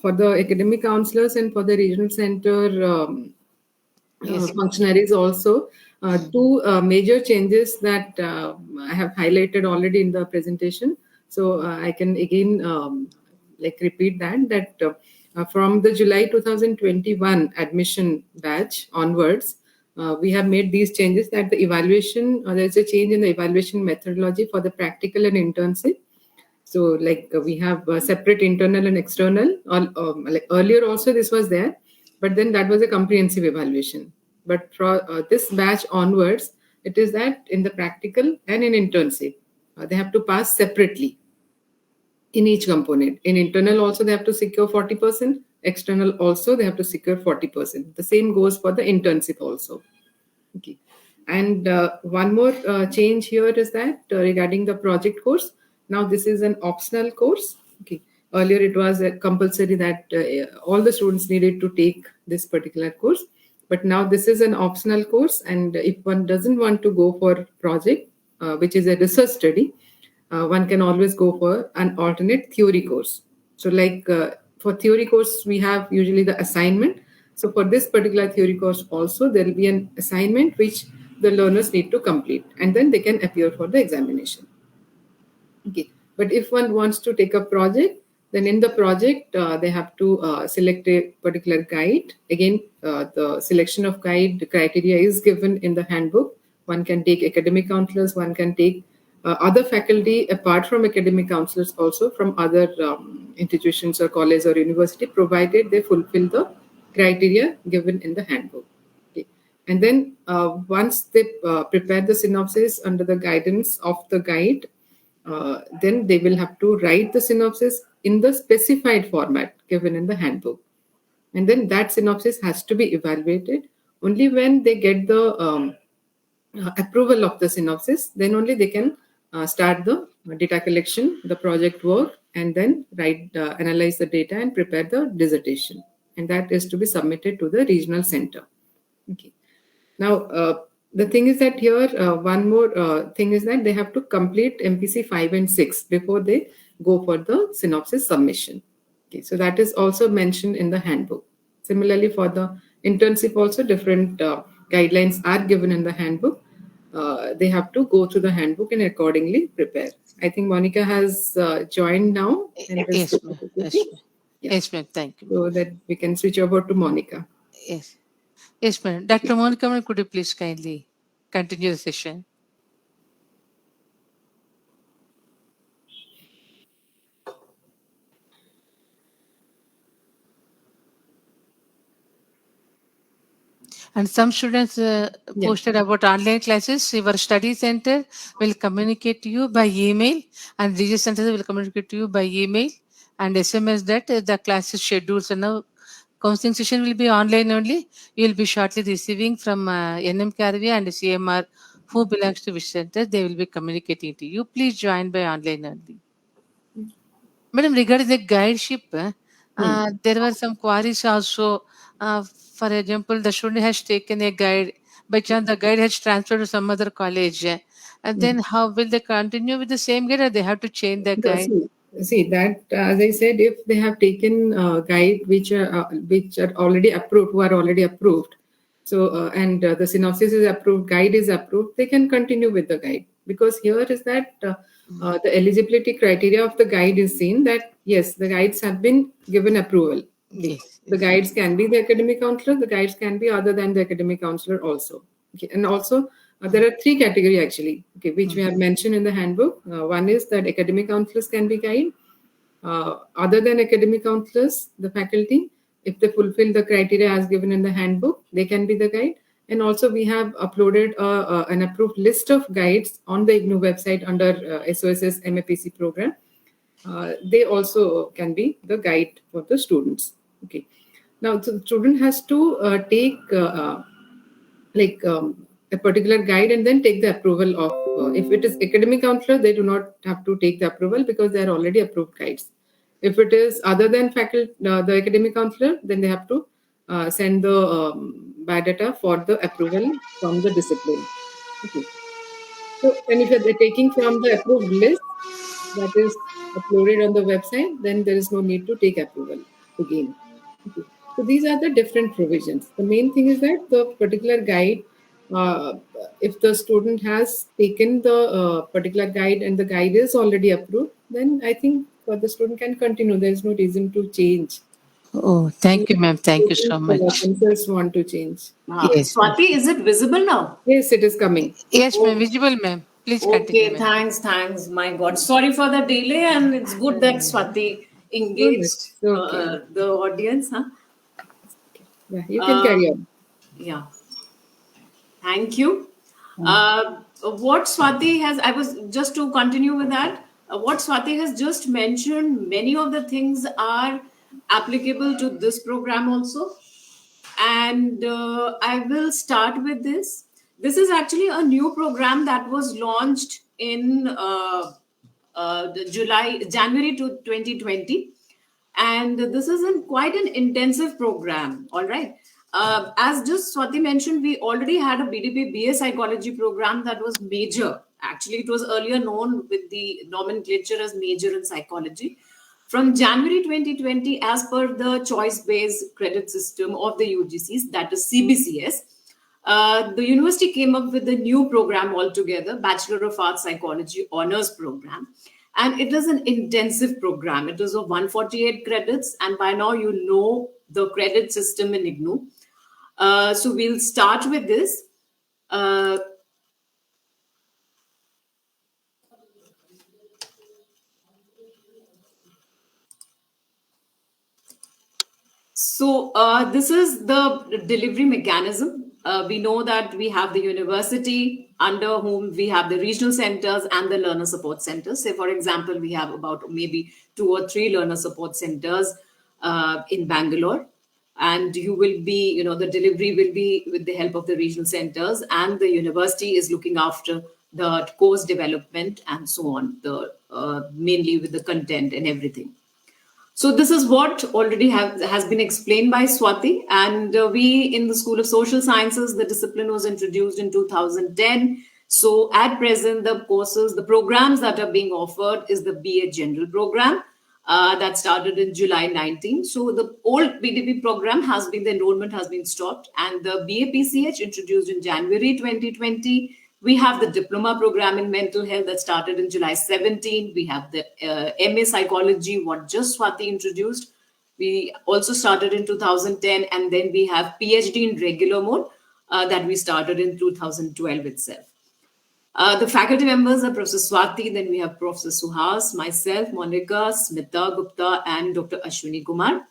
for the academic counselors and for the regional center Yes. functionaries also, two major changes that I have highlighted already in the presentation. So I can again like repeat that from the July 2021 admission batch onwards, we have made these changes, that the evaluation, there's a change in the evaluation methodology for the practical and internship. So like we have separate internal and external. Like earlier also this was there, but then that was a comprehensive evaluation. But for this batch onwards, it is that in the practical and in internship, they have to pass separately in each component. In internal also they have to secure 40%. External also they have to secure 40%. The same goes for the internship also. Okay. And one more change here is that regarding the project course, now this is an optional course. Okay. Earlier it was compulsory that all the students needed to take this particular course, but now this is an optional course. And if one doesn't want to go for project, which is a research study, one can always go for an alternate theory course. So like for theory course, we have usually the assignment. So for this particular theory course also, there will be an assignment which the learners need to complete, and then they can appear for the examination. Okay. But if one wants to take a project, then in the project, they have to select a particular guide. Again, the selection of guide criteria is given in the handbook. One can take academic counselors, one can take other faculty apart from academic counselors also from other institutions or college or university, provided they fulfill the criteria given in the handbook. Okay. And then once they prepare the synopsis under the guidance of the guide, then they will have to write the synopsis in the specified format given in the handbook. And then that synopsis has to be evaluated. Only when they get the approval of the synopsis, then only they can start the data collection, the project work, and then analyze the data and prepare the dissertation and that is to be submitted to the regional center. Okay. Now, the thing is that here, one more thing is that they have to complete MPC 5 and 6 before they go for the synopsis submission. Okay, so that is also mentioned in the handbook. Similarly, for the internship also, different guidelines are given in the handbook. They have to go through the handbook and accordingly prepare. I think Monica has joined now. And Yes, ma'am. Yes, ma'am. Yeah. Yes, ma'am. Thank you. So that we can switch over to Monica. Yes. Yes, ma'am. Dr. Monica, ma'am, could you please kindly continue the session? And some students posted about online classes. Your study center will communicate to you by email, and research center will communicate to you by email and SMS that the classes schedules and now counseling session will be online only. You will be shortly receiving from NMKRV and CMR who belongs to which center. They will be communicating to you. Please join by online only. Madam, regarding the guideship, there were some queries also. For example, the student has taken a guide. By chance, the guide has transferred to some other college. And then how will they continue with the same guide or they have to change the guide? See that, as I said, if they have taken guide which are already approved, who are already approved, so and the synopsis is approved, guide is approved, they can continue with the guide, because here is that the eligibility criteria of the guide is seen that yes, the guides have been given approval. Yes. The guides can be the academic counselor, the guides can be other than the academic counselor also. Okay. And also there are three categories actually, okay, which we have mentioned in the handbook. One is that academic counselors can be guide. Other than academic counselors, the faculty, if they fulfill the criteria as given in the handbook, they can be the guide. And also we have uploaded an approved list of guides on the IGNOU website under SOSS MAPC program. They also can be the guide for the students. Okay. Now, so the student has to take a particular guide and then take the approval of, if it is academic counselor, they do not have to take the approval because they are already approved guides. If it is other than faculty, the academic counselor, then they have to send the biodata for the approval from the discipline. Okay. So, and if they're taking from the approved list that is uploaded on the website, then there is no need to take approval again. Okay. So these are the different provisions. The main thing is that the particular guide, if the student has taken the particular guide and the guide is already approved, then I think the student can continue. There is no reason to change. Oh, thank you, ma'am. Thank you so much. Counsellors want to change. Yes. Swati, is it visible now? Yes, it is coming. Yes, ma'am. Visible, ma'am. Please continue. Okay, thanks. My God, sorry for the delay, and it's good that Swati engaged the audience. Huh? Yeah, you can carry on. Yeah. Thank you. What Swati has, I was just to continue with that, what Swati has just mentioned, many of the things are applicable to this program also. And I will start with this. This is actually a new program that was launched in January 2020. And this is quite an intensive program, all right. As just Swati mentioned, we already had a BDP BA Psychology program that was major. Actually, it was earlier known with the nomenclature as major in psychology. From January 2020, as per the choice-based credit system of the UGCs, that is CBCS, the university came up with a new program altogether, Bachelor of Arts Psychology Honours Program. And it is an intensive program. It is of 148 credits. And by now, you know the credit system in IGNOU. So we'll start with this. So this is the delivery mechanism. We know that we have the university under whom we have the regional centers and the learner support centers. Say, for example, we have about maybe 2 or 3 learner support centers in Bangalore. And you will be, the delivery will be with the help of the regional centers, and the university is looking after the course development and so on, mainly with the content and everything. So this is what already has been explained by Swati, and we in the School of Social Sciences, the discipline was introduced in 2010. So at present, the programs that are being offered is the BA General program that started in July 19. So the old BDP program the enrollment has been stopped, and the BAPCH introduced in January 2020. We have the diploma program in mental health that started in July 17. We have the MA psychology, what just Swati introduced. We also started in 2010, and then we have PhD in regular mode that we started in 2012 itself. The faculty members are Professor Swati, then we have Professor Suhas, myself, Monica, Smita Gupta, and Dr. Ashwini Kumar.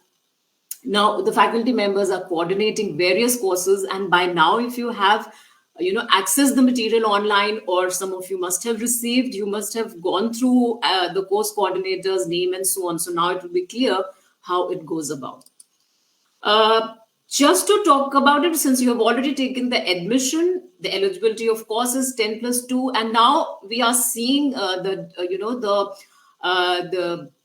Now, the faculty members are coordinating various courses, and by now, if you have access the material online, or some of you must have received, you must have gone through the course coordinator's name and so on. So now it will be clear how it goes about. Just to talk about it, since you have already taken the admission, the eligibility of courses 10+2, and now we are seeing the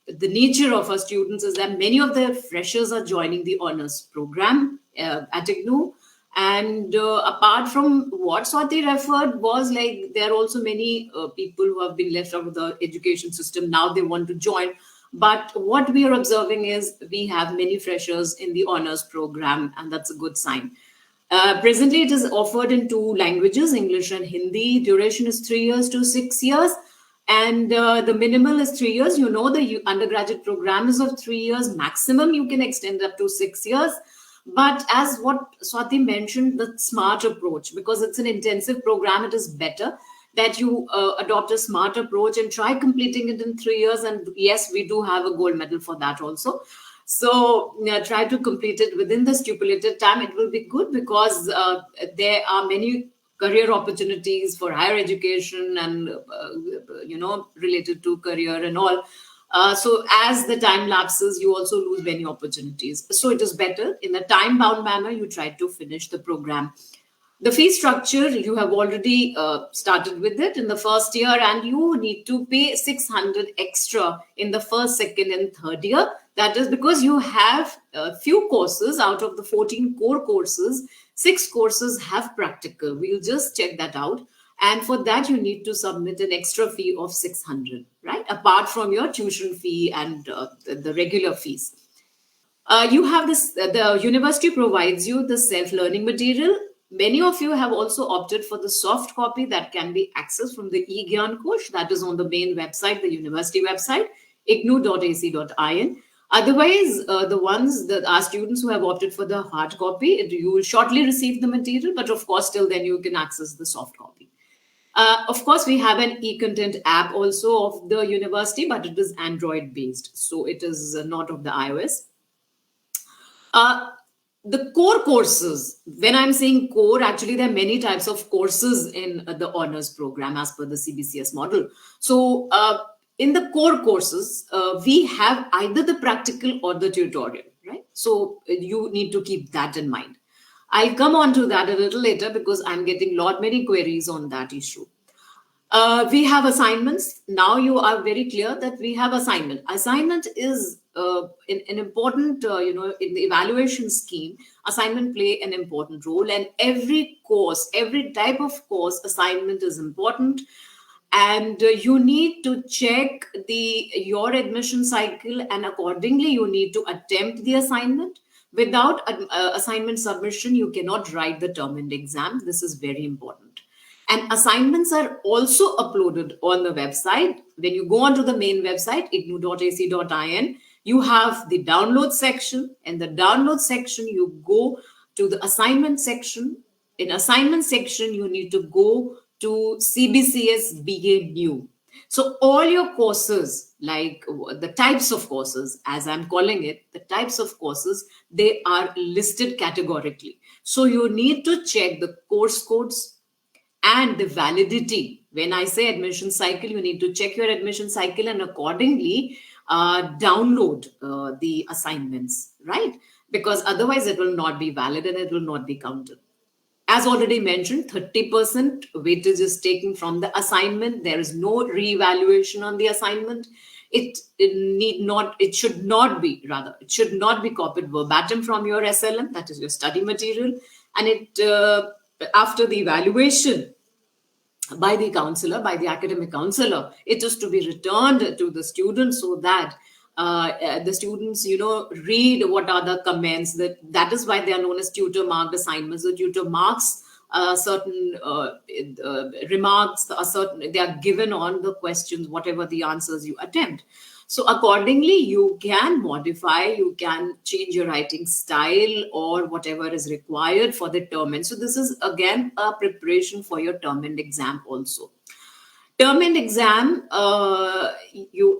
nature of our students is that many of the freshers are joining the honors program at IGNOU. And apart from what Swati referred was, like, there are also many people who have been left out of the education system. Now they want to join. But what we are observing is we have many freshers in the honors program, and that's a good sign. Presently, it is offered in 2 languages, English and Hindi. Duration is 3 years to 6 years. And the minimal is 3 years. The undergraduate program is of 3 years. Maximum, you can extend up to 6 years. But as what Swati mentioned, the smart approach, because it's an intensive program, it is better that you adopt a smart approach and try completing it in 3 years. And yes, we do have a gold medal for that also. So try to complete it within the stipulated time. It will be good because there are many career opportunities for higher education and, related to career and all. So as the time lapses, you also lose many opportunities. So it is better in a time-bound manner, you try to finish the program. The fee structure, you have already started with it in the first year, and you need to pay 600 extra in the first, second, and third year. That is because you have a few courses out of the 14 core courses. 6 courses have practical. We'll just check that out. And for that, you need to submit an extra fee of 600, right? Apart from your tuition fee and the regular fees. You have this, the university provides you the self-learning material. Many of you have also opted for the soft copy that can be accessed from the e-Gyan-Kosh that is on the main website, the university website, ignou.ac.in. Otherwise, our students who have opted for the hard copy, you will shortly receive the material, but of course, till then you can access the soft copy. Of course, we have an e-content app also of the university, but it is Android-based, so it is not of the iOS. The core courses, when I'm saying core, actually there are many types of courses in the honors program as per the CBCS model. So in the core courses, we have either the practical or the tutorial, right? So you need to keep that in mind. I'll come on to that a little later because I'm getting many queries on that issue. We have assignments. Now you are very clear that we have assignment. Assignment is an important, in the evaluation scheme, assignment play an important role. And every course, every type of course, assignment is important. And you need to check your admission cycle, and accordingly, you need to attempt the assignment. Without assignment submission, you cannot write the term end exam. This is very important. And assignments are also uploaded on the website. When you go onto the main website, ignou.ac.in, you have the download section. In the download section, you go to the assignment section. In assignment section, you need to go to CBCS BA New. So all your courses, like the types of courses, as I'm calling it, the types of courses, they are listed categorically. So you need to check the course codes and the validity. When I say admission cycle, you need to check your admission cycle and accordingly download the assignments, right? Because otherwise it will not be valid and it will not be counted. As already mentioned, 30% weightage is taken from the assignment. There is no reevaluation on the assignment. It should not be copied verbatim from your SLM, that is your study material, and after the evaluation by the counselor, by the academic counselor, it is to be returned to the students so that the students, read what are the comments. That is why they are known as tutor marked assignments. The tutor marks certain remarks, they are given on the questions, whatever the answers you attempt. So accordingly, you can modify, you can change your writing style or whatever is required for the term end. So this is again a preparation for your term end exam also. Term end exam,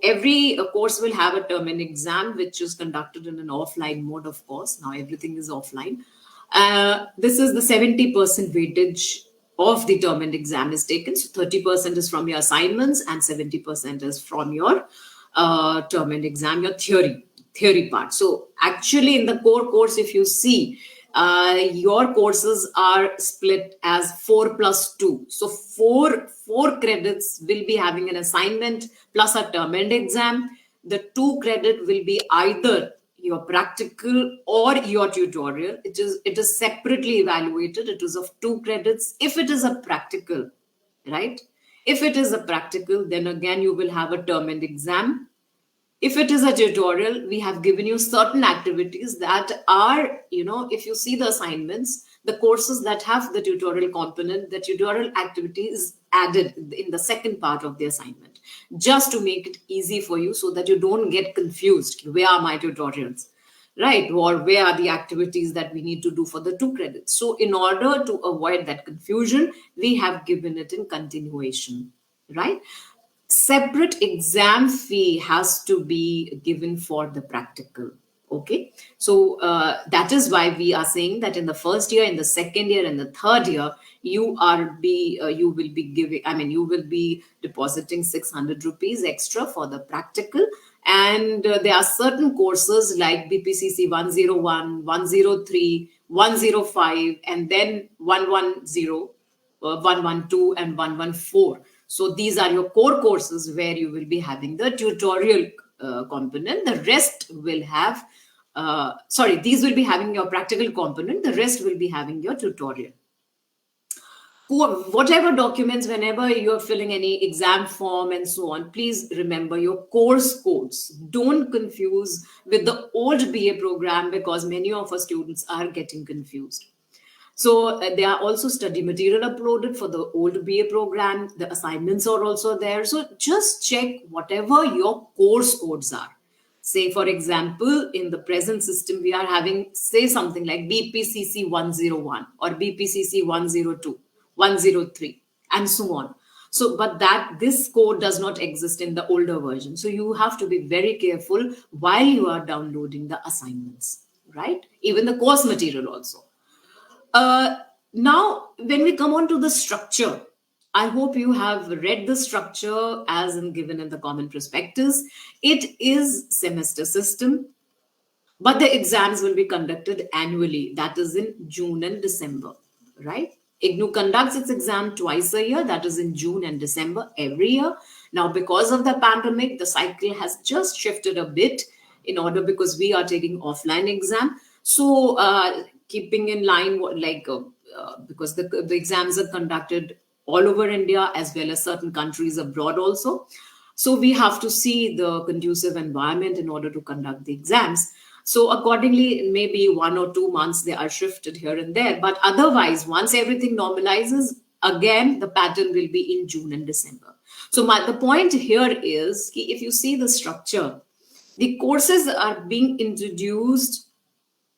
every course will have a term end exam, which is conducted in an offline mode, of course. Now everything is offline. This is the 70% weightage of the term end exam is taken. So 30% is from your assignments and 70% is from your term end exam, your theory part. So actually in the core course, if you see, your courses are split as 4+2. So four credits will be having an assignment plus a term end exam. The 2 credit will be either your practical or your tutorial. It is separately evaluated. It is of 2 credits. If it is a practical, right? If it is a practical, then again you will have a term end exam. If it is a tutorial, we have given you certain activities that are, if you see the assignments, the courses that have the tutorial component, the tutorial activity is added in the second part of the assignment, just to make it easy for you so that you don't get confused. Where are my tutorials, right? Or where are the activities that we need to do for the 2 credits? So in order to avoid that confusion, we have given it in continuation, right? Separate exam fee has to be given for the practical. Okay, so that is why we are saying that in the first year, in the second year, and the third year, you will be depositing 600 rupees extra for the practical. And there are certain courses like BPCC 101, 103, 105, and then 110, 112, and 114. So these are your core courses where you will be having the tutorial component. The rest will have, these will be having your practical component. The rest will be having your tutorial. Whatever documents, whenever you're filling any exam form and so on, please remember your course codes. Don't confuse with the old BA program, because many of our students are getting confused. So there are also study material uploaded for the old BA program. The assignments are also there. So just check whatever your course codes are. Say, for example, in the present system, we are having, say, something like BPCC 101 or BPCC 102, 103, and so on. So, but this code does not exist in the older version. So you have to be very careful while you are downloading the assignments, right? Even the course material also. Now, when we come on to the structure, I hope you have read the structure as given in the common prospectus. It is semester system, but the exams will be conducted annually. That is in June and December, right? IGNOU conducts its exam twice a year. That is in June and December every year. Now, because of the pandemic, the cycle has just shifted a bit because we are taking offline exam. So, keeping in line because the exams are conducted all over India as well as certain countries abroad also. So we have to see the conducive environment in order to conduct the exams. So accordingly, maybe 1 or 2 months they are shifted here and there. But otherwise, once everything normalizes, again, the pattern will be in June and December. So the point here is, if you see the structure, the courses are being introduced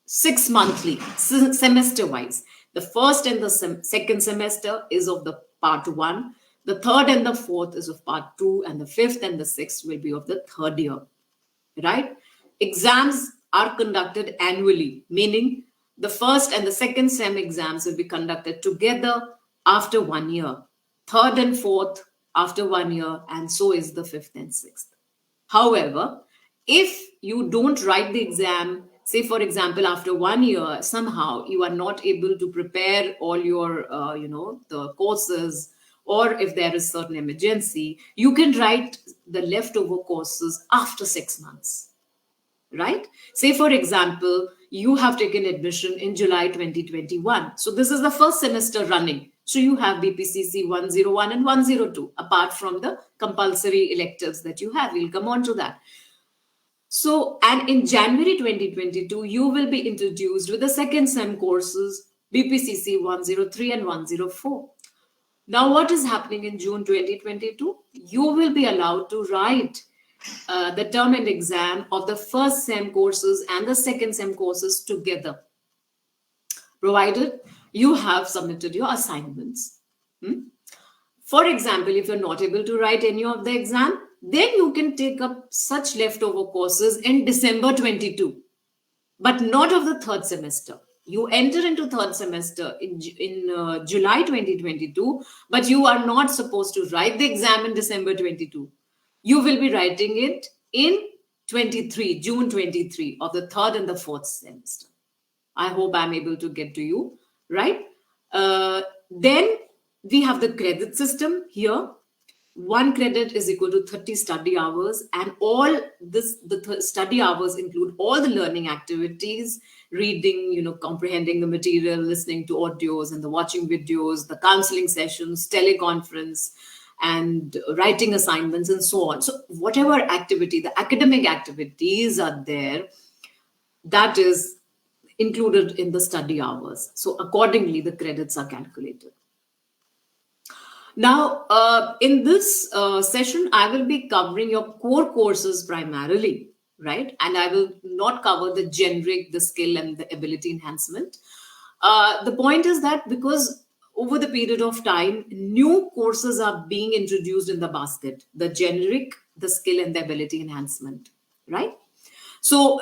6 monthly, semester-wise. The first and the second semester is of the part 1. The third and the fourth is of part 2. And the fifth and the sixth will be of the third year, right? Exams are conducted annually, meaning the first and the second sem exams will be conducted together after 1 year. Third and fourth after 1 year, and so is the fifth and sixth. However, if you don't write the exam, say, for example, after 1 year, somehow you are not able to prepare all your, the courses, or if there is certain emergency, you can write the leftover courses after 6 months, right? Say, for example, you have taken admission in July 2021. So this is the first semester running. So you have BPCC 101 and 102, apart from the compulsory electives that you have. We'll come on to that. So, and in January 2022, you will be introduced with the second SEM courses, BPCC 103 and 104. Now, what is happening in June 2022? You will be allowed to write the term and exam of the first SEM courses and the second SEM courses together, provided you have submitted your assignments. For example, if you're not able to write any of the exam, then you can take up such leftover courses in December 22, but not of the third semester. You enter into third semester in July 2022, but you are not supposed to write the exam in December 22. You will be writing it in June 23 of the third and the fourth semester. I hope I'm able to get to you, right? Then we have the credit system here. 1 credit is equal to 30 study hours, and all this, study hours include all the learning activities, reading, comprehending the material, listening to audios and the watching videos, the counseling sessions, teleconference, and writing assignments, and so on. So whatever activity, the academic activities are there, that is included in the study hours. So accordingly, the credits are calculated. Now, in this session, I will be covering your core courses primarily, right? And I will not cover the generic, the skill, and the ability enhancement. The point is that because over the period of time, new courses are being introduced in the basket, the generic, the skill, and the ability enhancement, right? So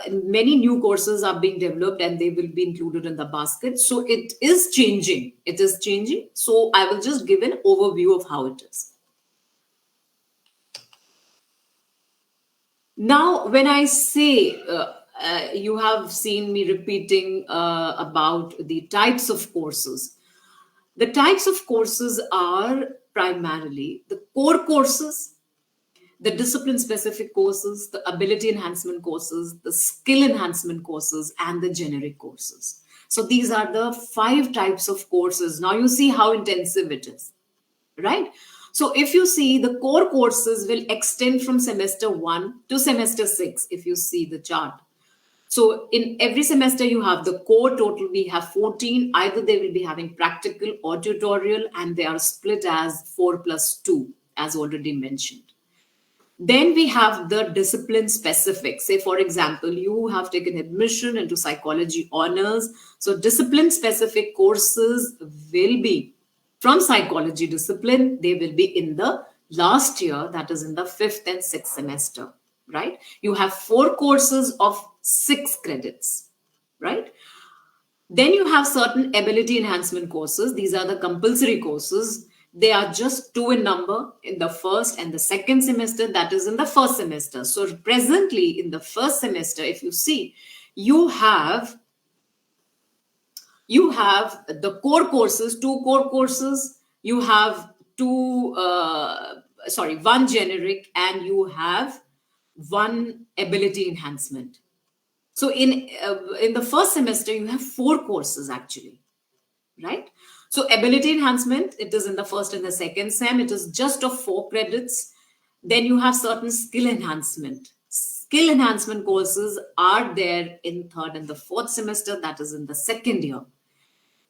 many new courses are being developed and they will be included in the basket. So it is changing. It is changing. So I will just give an overview of how it is. Now, when I say, you have seen me repeating about the types of courses. The types of courses are primarily the core courses, the discipline-specific courses, the ability enhancement courses, the skill enhancement courses, and the generic courses. So these are the 5 types of courses. Now you see how intensive it is, right? So if you see, the core courses will extend from semester 1 to semester 6, if you see the chart. So in every semester, you have the core. Total, we have 14. Either they will be having practical or tutorial, and they are split as 4+2, as already mentioned. Then we have the discipline specific. Say, for example, you have taken admission into psychology honors. So discipline specific courses will be from psychology discipline. They will be in the last year, that is in the 5th and 6th semester, right? You have 4 courses of 6 credits, right? Then you have certain ability enhancement courses. These are the compulsory courses. They are just 2 in number in the first and the second semester, that is in the first semester. So presently in the first semester, if you see, you have the core courses, 2 core courses, you have 1 generic, and you have 1 ability enhancement. So in the first semester, you have 4 courses actually, right? So ability enhancement, it is in the first and the second sem. It is just of 4 credits. Then you have certain skill enhancement. Skill enhancement courses are there in third and the fourth semester, that is in the second year.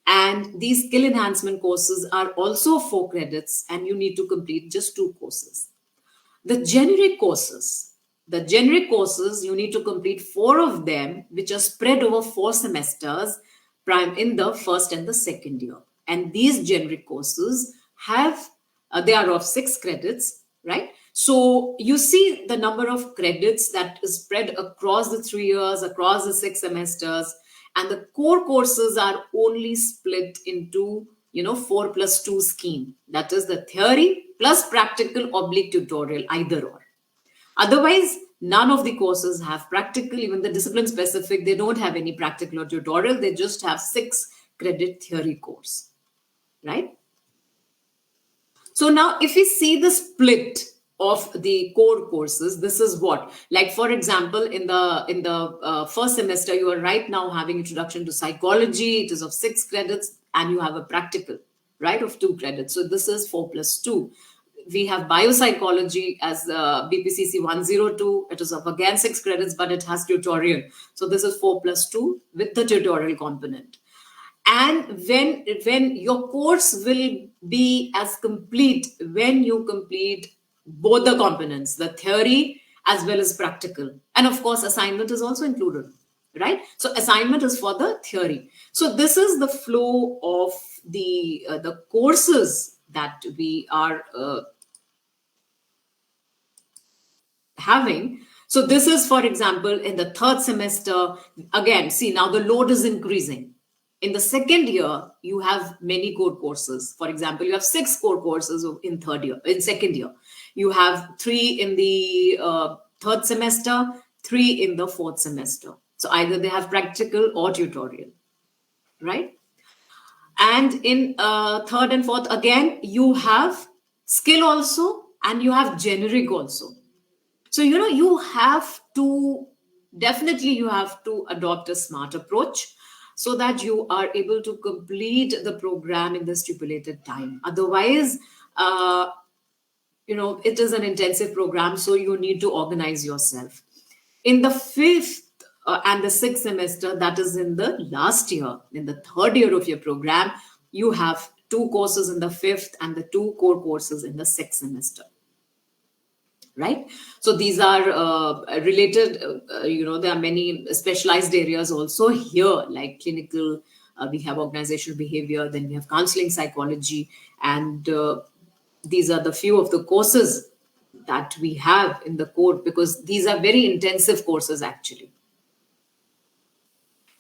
And these skill enhancement courses are also 4 credits, and you need to complete just 2 courses. The generic courses, you need to complete 4 of them, which are spread over 4 semesters, in the first and the second year. And these generic courses they are of 6 credits, right? So you see the number of credits that is spread across the 3 years, across the 6 semesters, and the core courses are only split into, 4+2 scheme. That is the theory plus practical / tutorial, either or. Otherwise, none of the courses have practical. Even the discipline specific, they don't have any practical or tutorial. They just have 6 credit theory course, right? So now if we see the split of the core courses, this is what, like for example, in the first semester, you are right now having introduction to psychology. It is of 6 credits, and you have a practical, right, of 2 credits. So this is 4 plus 2. We have biopsychology as BPCC 102. It is of again 6 credits, but it has tutorial. So this is 4 plus 2 with the tutorial component. And when your course will be as complete when you complete both the components, the theory as well as practical. And of course, assignment is also included, right? So assignment is for the theory. So this is the flow of the courses that we are having. So this is, for example, in the 3rd semester, again, see, now the load is increasing. In the 2nd year, you have many core courses. For example, you have 6 core courses in 2nd year. You have 3 in the 3rd semester, 3 in the 4th semester. So either they have practical or tutorial, right? And in 3rd and 4th, again, you have skill also, and you have generic also. So, you have to adopt a smart approach so that you are able to complete the program in the stipulated time. Otherwise, it is an intensive program, so you need to organize yourself. In the 5th and the 6th semester, that is in the last year, in the 3rd year of your program, you have 2 courses in the 5th and the 2 core courses in the 6th semester. Right? So these are related, there are many specialized areas also here, like clinical, we have organizational behavior, then we have counseling psychology, and these are the few of the courses that we have in the core, because these are very intensive courses actually.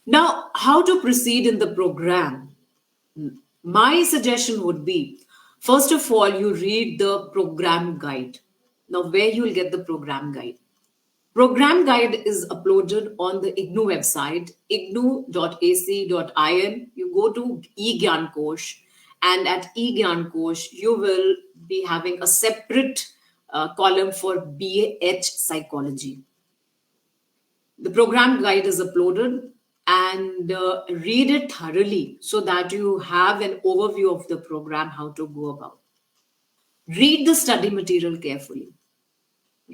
Now, how to proceed in the program? My suggestion would be, first of all, you read the program guide. Now, where you will get the program guide? Program guide is uploaded on the IGNOU website, ignou.ac.in. You go to eGyanKosh, and at eGyanKosh, you will be having a separate column for BAH psychology. The program guide is uploaded, and read it thoroughly so that you have an overview of the program, how to go about. Read the study material carefully,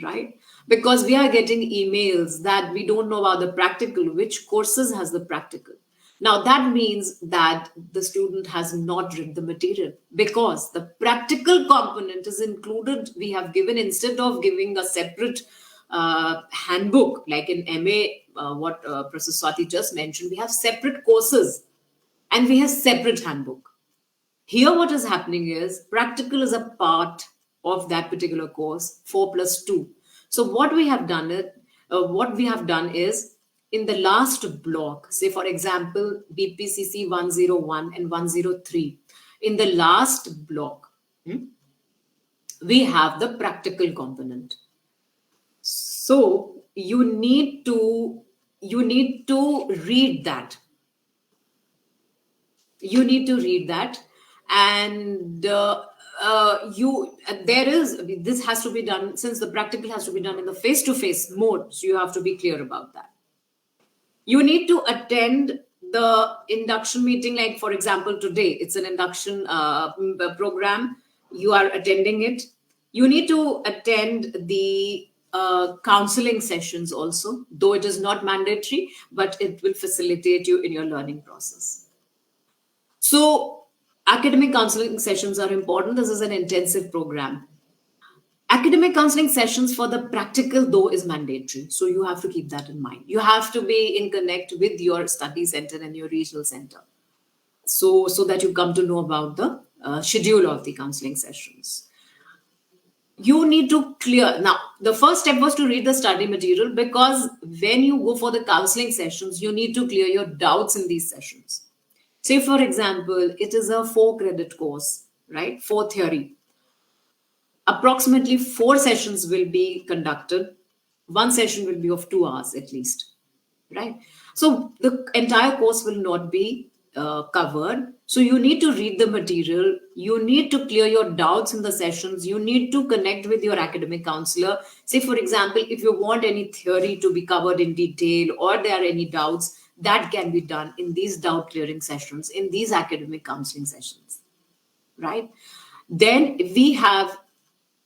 right? Because we are getting emails that we don't know about the practical, which courses has the practical. Now that means that the student has not read the material, because the practical component is included. We have given, instead of giving a separate handbook, like in MA, what Professor Swati just mentioned, we have separate courses and we have separate handbook. Here, what is happening is practical is a part of that particular course, 4 plus 2. So what we have done is in the last block, say for example, BPCC 101 and 103, in the last block, we have the practical component. So you need to read that. You need to read that. And this has to be done, since the practical has to be done in the face-to-face mode, so you have to be clear about that. You need to attend the induction meeting, like for example today it's an induction program, you are attending it. You need to attend the counseling sessions also, though it is not mandatory, but it will facilitate you in your learning process. So academic counseling sessions are important. This is an intensive program. Academic counseling sessions for the practical, though, is mandatory. So you have to keep that in mind. You have to be in connect with your study center and your regional center, so that you come to know about the schedule of the counseling sessions. You need to clear. Now, the first step was to read the study material, because when you go for the counseling sessions, you need to clear your doubts in these sessions. Say, for example, it is a 4-credit course, right? 4 theory. Approximately 4 sessions will be conducted. 1 session will be of 2 hours at least, right? So the entire course will not be covered. So you need to read the material, you need to clear your doubts in the sessions, you need to connect with your academic counselor. Say, for example, if you want any theory to be covered in detail or there are any doubts, that can be done in these doubt clearing sessions, in these academic counseling sessions, right? Then we have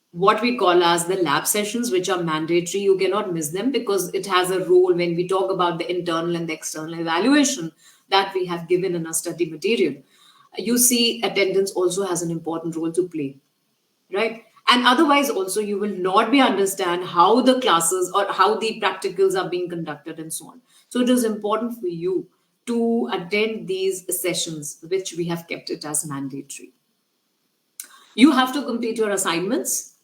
what we call as the lab sessions, which are mandatory. You cannot miss them because it has a role when we talk about the internal and the external evaluation that we have given in our study material. You see, attendance also has an important role to play, right? And otherwise also you will not be understand how the classes or how the practicals are being conducted and so on. So it is important for you to attend these sessions, which we have kept it as mandatory. You have to complete your assignments.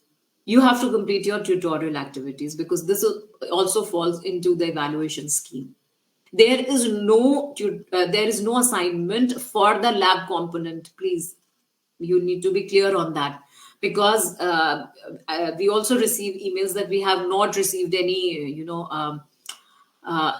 You have to complete your tutorial activities because this also falls into the evaluation scheme. There is no assignment for the lab component. Please, you need to be clear on that, because we also receive emails that we have not received any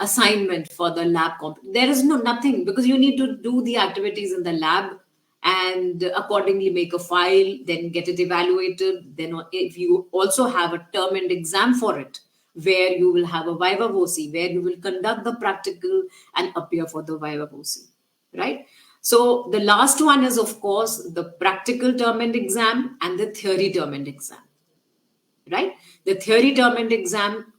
assignment for the lab component. There is nothing, because you need to do the activities in the lab and accordingly make a file, then get it evaluated. Then if you also have a term and exam for it, where you will have a viva voce, where you will conduct the practical and appear for the viva voce, right? So the last one is, of course, the practical term and exam and the theory term and exam, right? The theory term and exam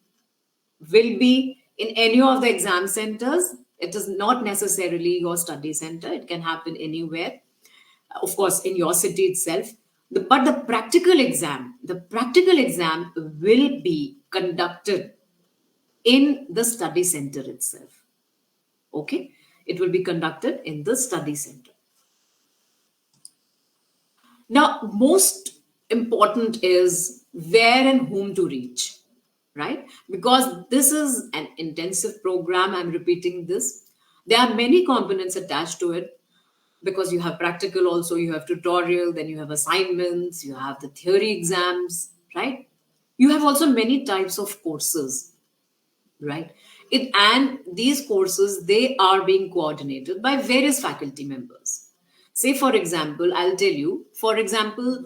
will be in any of the exam centers. It is not necessarily your study center. It can happen anywhere, of course, in your city itself. But the practical exam will be conducted in the study center itself. Okay, it will be conducted in the study center. Now, most important is where and whom to reach, right? Because this is an intensive program. I'm repeating this. There are many components attached to it, because you have practical also, you have tutorial, then you have assignments, you have the theory exams, right? You have also many types of courses, right? And these courses, they are being coordinated by various faculty members. Say, for example, I'll tell you, for example,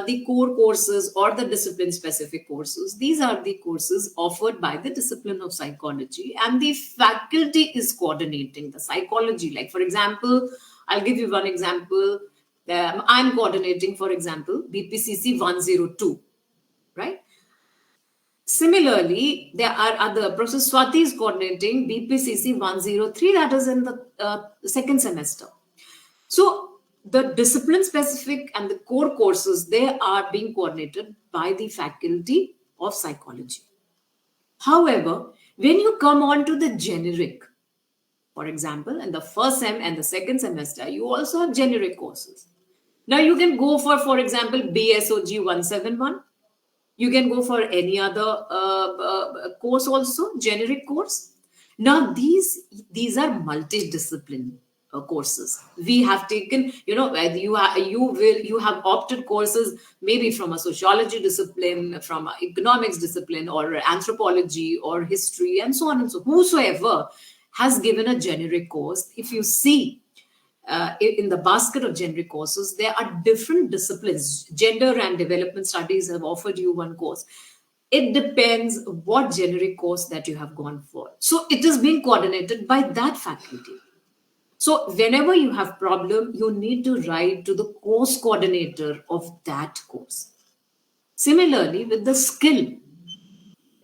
the core courses or the discipline specific courses, these are the courses offered by the discipline of psychology, and the faculty is coordinating the psychology. Like, for example, I'll give you one example. I'm coordinating, for example, BPCC 102, right? Similarly, there are other Professor Swati is coordinating BPCC 103, that is in the second semester. So the discipline specific and the core courses, they are being coordinated by the faculty of psychology. However, when you come on to the generic, for example, in the first sem and the second semester, you also have generic courses. Now you can go for example, BSOG 171. You can go for any other course also, generic course. Now these are multidiscipline courses. We have taken, you have opted courses maybe from a sociology discipline, from an economics discipline, or anthropology, or history, and so on and so. Whosoever has given a generic course, if you see in the basket of generic courses, there are different disciplines. Gender and development studies have offered you one course. It depends what generic course that you have gone for. So it is being coordinated by that faculty. So whenever you have problem, you need to write to the course coordinator of that course. Similarly, with the skill,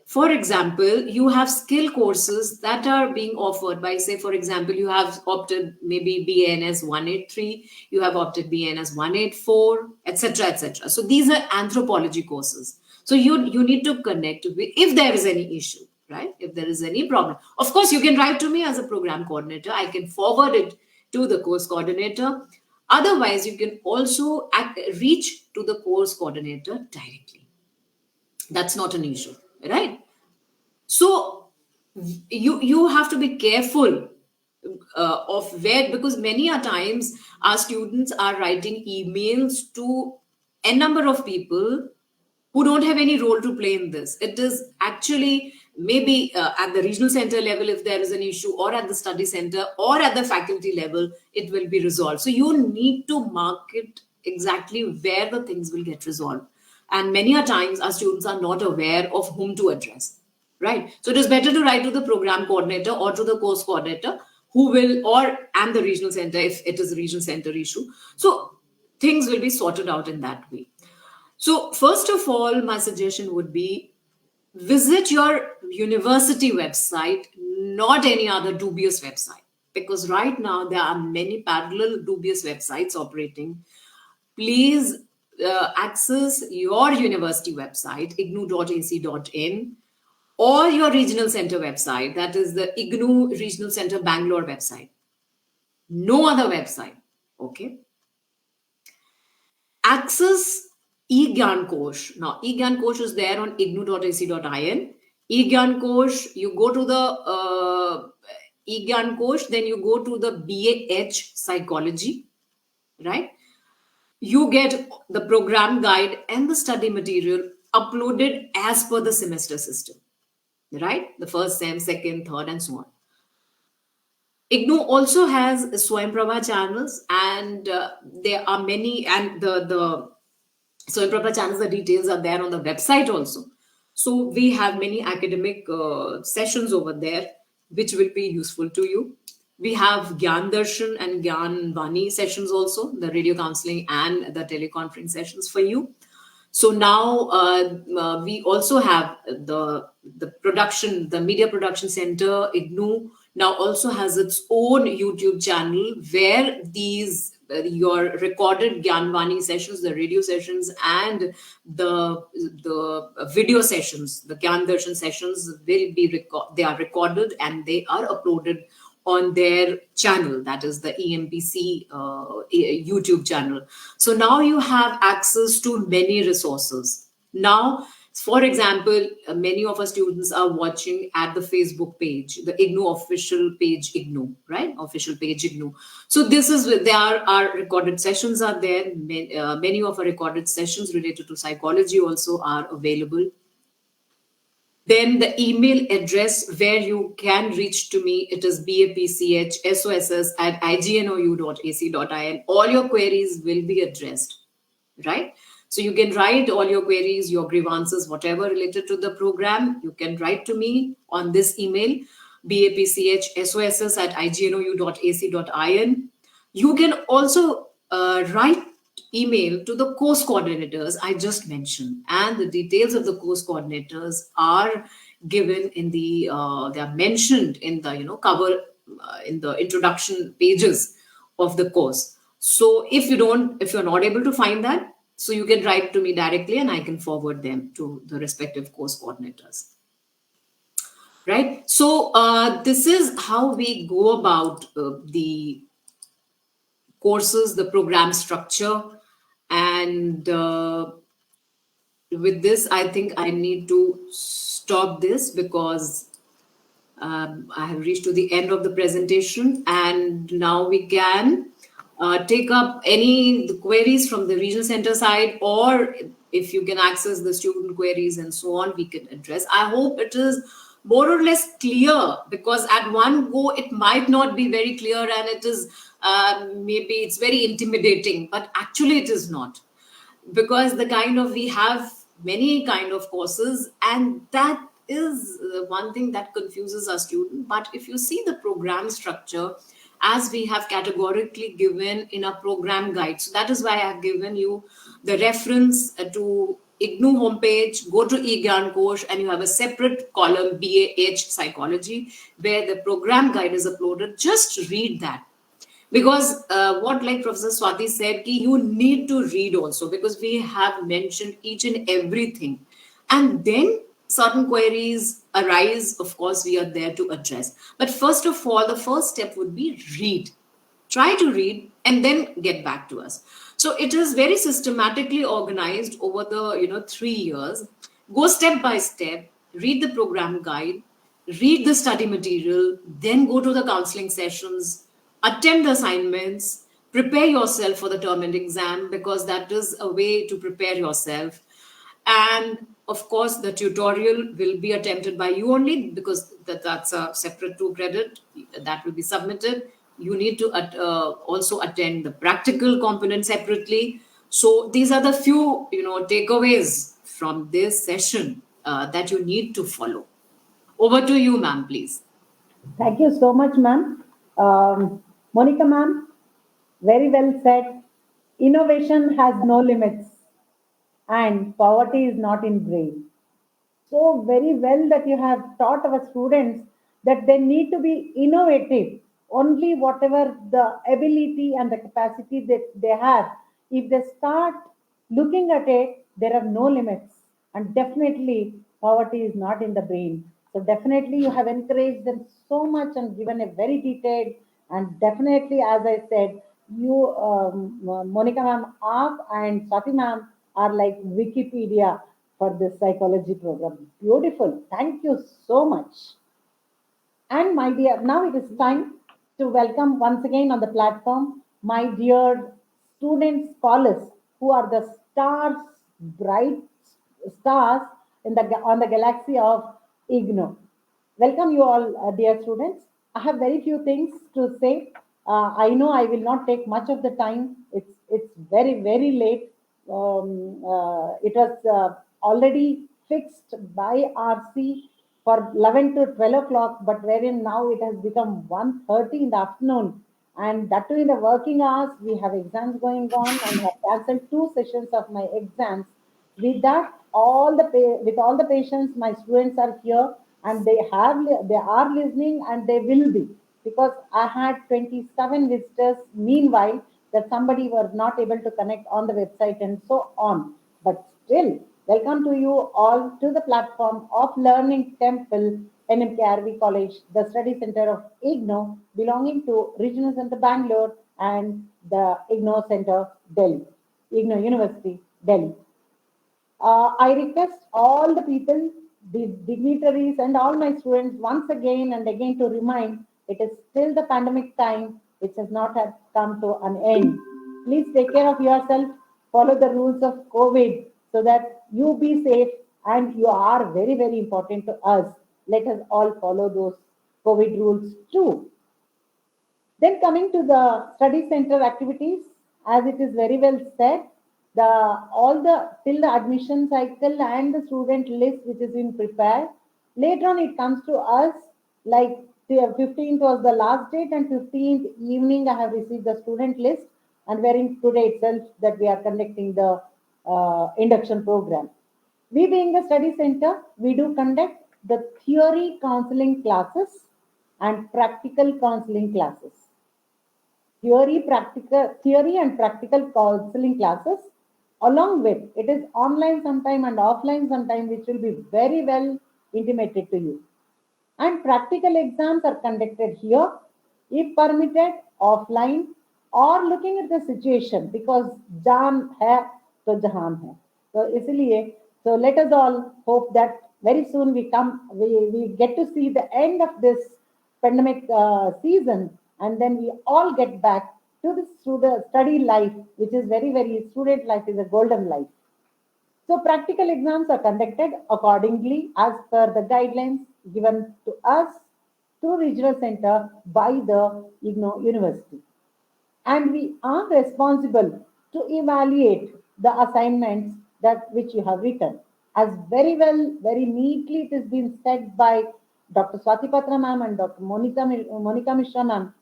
for example, you have skill courses that are being offered by, say, for example, you have opted maybe BNS 183, you have opted BNS 184, etc., etc. So these are anthropology courses. So you need to connect with, if there is any issue, right? If there is any problem, of course, you can write to me as a program coordinator. I can forward it to the course coordinator. Otherwise, you can also reach to the course coordinator directly. That's not an issue, right? So you have to be careful of where, because many a times our students are writing emails to a number of people who don't have any role to play in this. It is actually maybe at the regional center level, if there is an issue, or at the study center, or at the faculty level, it will be resolved. So you need to mark it exactly where the things will get resolved. And many a times our students are not aware of whom to address, right? So it is better to write to the program coordinator or to the course coordinator, who will, and the regional center if it is a regional center issue. So things will be sorted out in that way. So first of all, my suggestion would be visit your university website, not any other dubious website, because right now there are many parallel dubious websites operating. Please access your university website, ignou.ac.in, or your regional center website, that is the IGNOU Regional Center Bangalore website. No other website. Okay. Access eGyan-Kosh. Now, eGyan-Kosh is there on ignou.ac.in. eGyan-Kosh, you go to the eGyan-Kosh, then you go to the BAPCH psychology, right? You get the program guide and the study material uploaded as per the semester system, right? The first sem, second, third, and so on. IGNOU also has Swayamprabha channels, and there are many, and the Swayamprabha channels, the details are there on the website also. So we have many academic sessions over there, which will be useful to you. We have Gyan Darshan and Gyan Vani sessions also, the radio counseling and the teleconference sessions for you. So now we also have the production, the media production center, IGNOU, now also has its own YouTube channel where these your recorded Gyanvani sessions, the radio sessions, and the video sessions, the Gyan Darshan sessions will be they are recorded and they are uploaded on their channel, that is the EMPC YouTube channel. So now you have access to many resources. Now, for example, many of our students are watching at the Facebook page, the IGNOU official page, IGNOU, right? Official page IGNOU. So this is where there are recorded sessions are there. Many of our recorded sessions related to psychology also are available. Then the email address where you can reach to me, it is bapchsoss@ignou.ac.in. All your queries will be addressed, right? So you can write all your queries, your grievances, whatever related to the program, you can write to me on this email, bapchsoss@ignou.ac.in. You can also write email to the course coordinators I just mentioned, and the details of the course coordinators are given in the they are mentioned in the cover in the introduction pages of the course. So if you're not able to find that, so you can write to me directly and I can forward them to the respective course coordinators, right? So this is how we go about the courses, the program structure. And with this, I think I need to stop this because I have reached to the end of the presentation, and now we can take up any queries from the regional center side, or if you can access the student queries and so on, we can address. I hope it is more or less clear, because at one go it might not be very clear, and it is maybe it's very intimidating, but actually it is not, because we have many kind of courses, and that is one thing that confuses our student. But if you see the program structure, as we have categorically given in our program guide, so that is why I have given you the reference to IGNOU homepage. Go to eGyan-Kosh and you have a separate column, BAPCH psychology, where the program guide is uploaded. Just read that, because what like Professor Swati said, you need to read also, because we have mentioned each and everything, and then certain queries arise, of course we are there to address. But first of all, the first step would be read. Try to read and then get back to us. So it is very systematically organized over the 3 years. Go step by step, read the program guide, read the study material, then go to the counseling sessions, attempt the assignments, prepare yourself for the term end exam, because that is a way to prepare yourself. And Of course, the tutorial will be attempted by you only, because that's a separate 2 credit that will be submitted. You need to also attend the practical component separately. So these are the few, takeaways from this session that you need to follow. Over to you, ma'am, please. Thank you so much, ma'am. Monica, ma'am, very well said. Innovation has no limits, and poverty is not in brain. So very well that you have taught our students that they need to be innovative. Only whatever the ability and the capacity that they have, if they start looking at it, there are no limits. And definitely poverty is not in the brain. So definitely you have encouraged them so much and given a very detailed, and definitely, as I said, you, Monica ma'am, and Swati ma'am are like Wikipedia for this psychology program. Beautiful. Thank you so much. And my dear, now it is time to welcome once again on the platform my dear student scholars who are the stars, bright stars in the on the galaxy of IGNOU. Welcome you all, dear students. I have very few things to say. I know I will not take much of the time. It's very late. It was already fixed by RC for 11 to 12 o'clock, but wherein now it has become 1:30 in the afternoon, and that too in the working hours. We have exams going on, and have cancelled 2 sessions of my exams. With that, with all the patients, my students are here, and they are listening, and they will be, because I had 27 visitors meanwhile, that somebody was not able to connect on the website and so on. But still, welcome to you all to the platform of Learning Temple, NMKRV College, the study center of IGNOU, belonging to Regional Center Bangalore and the IGNOU Center, Delhi, IGNOU University, Delhi. I request all the people, the dignitaries, and all my students once again and again to remind it is still the pandemic time, which has not had come to an end. Please take care of yourself, follow the rules of COVID so that you be safe, and you are very important to us. Let us all follow those COVID rules too. Then coming to the study center activities, as it is very well said, all the till the admission cycle and the student list which is being prepared. Later on, it comes to us like the 15th was the last date, and 15th evening I have received the student list, and wherein today itself that we are conducting the induction program. We being the study center, we do conduct the theory counseling classes and practical counseling classes. Theory and practical counseling classes, along with it is online sometime and offline sometime, which will be very well intimated to you. And practical exams are conducted here, if permitted, offline, or looking at the situation, because jaan hai to jahan hai. So isliye, so let us all hope that very soon we get to see the end of this pandemic season, and then we all get back to the study life, which is very student life is a golden life. So practical exams are conducted accordingly as per the guidelines given to us through regional center by the IGNOU University. And we are responsible to evaluate the assignments that which you have written. As very well, very neatly it has been said by Dr. Swati Patra ma'am and Dr. Monica Mishra ma'am,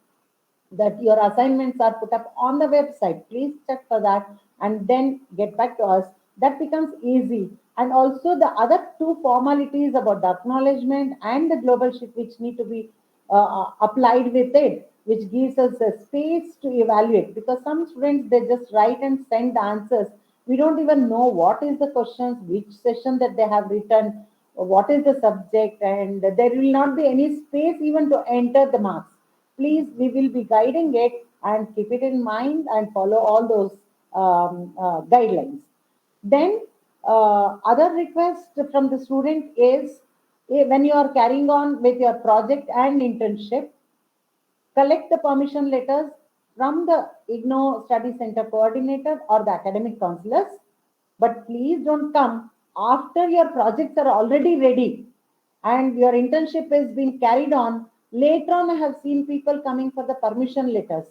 that your assignments are put up on the website. Please check for that and then get back to us. That becomes easy. And also the other 2 formalities about the acknowledgement and the global shift which need to be applied with it, which gives us a space to evaluate, because some students, they just write and send the answers. We don't even know what is the questions, which session that they have written, what is the subject, and there will not be any space even to enter the marks. Please, we will be guiding it, and keep it in mind and follow all those guidelines. Then other request from the student is, when you are carrying on with your project and internship, collect the permission letters from the IGNOU Study Center coordinator or the academic counselors, but please don't come after your projects are already ready and your internship is being carried on, later on I have seen people coming for the permission letters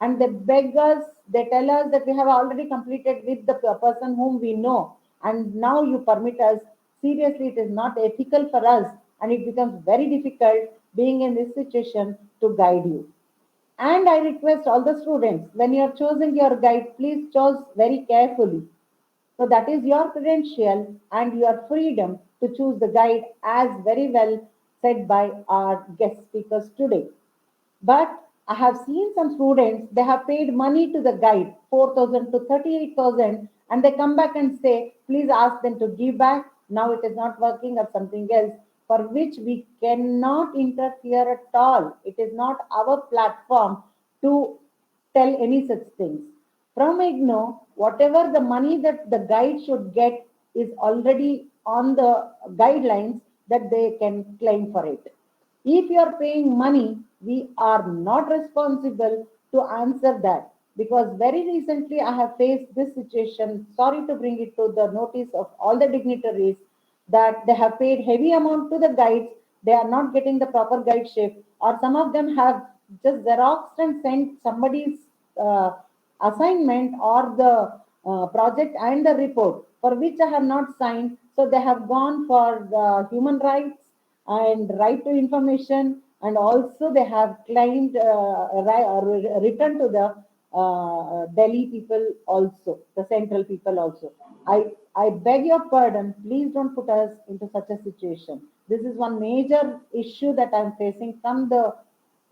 and they beg us, they tell us that we have already completed with the person whom we know and now you permit us. Seriously, it is not ethical for us and it becomes very difficult being in this situation to guide you. And I request all the students, when you are choosing your guide, please choose very carefully. So that is your credential and your freedom to choose the guide as very well said by our guest speakers today. But I have seen some students, they have paid money to the guide, 4,000 to 38,000, and they come back and say, please ask them to give back. Now it is not working or something else, for which we cannot interfere at all. It is not our platform to tell any such things. From IGNOU, whatever the money that the guide should get is already on the guidelines that they can claim for it. If you are paying money, we are not responsible to answer that because very recently I have faced this situation. Sorry to bring it to the notice of all the dignitaries that they have paid heavy amount to the guides. They are not getting the proper guideship, or some of them have just xeroxed and sent somebody's uh, assignment or the project and the report for which I have not signed. So they have gone for the human rights and right to information, and also they have claimed return to the Delhi people also, the central people also. I beg your pardon, please don't put us into such a situation. This is one major issue that I'm facing from the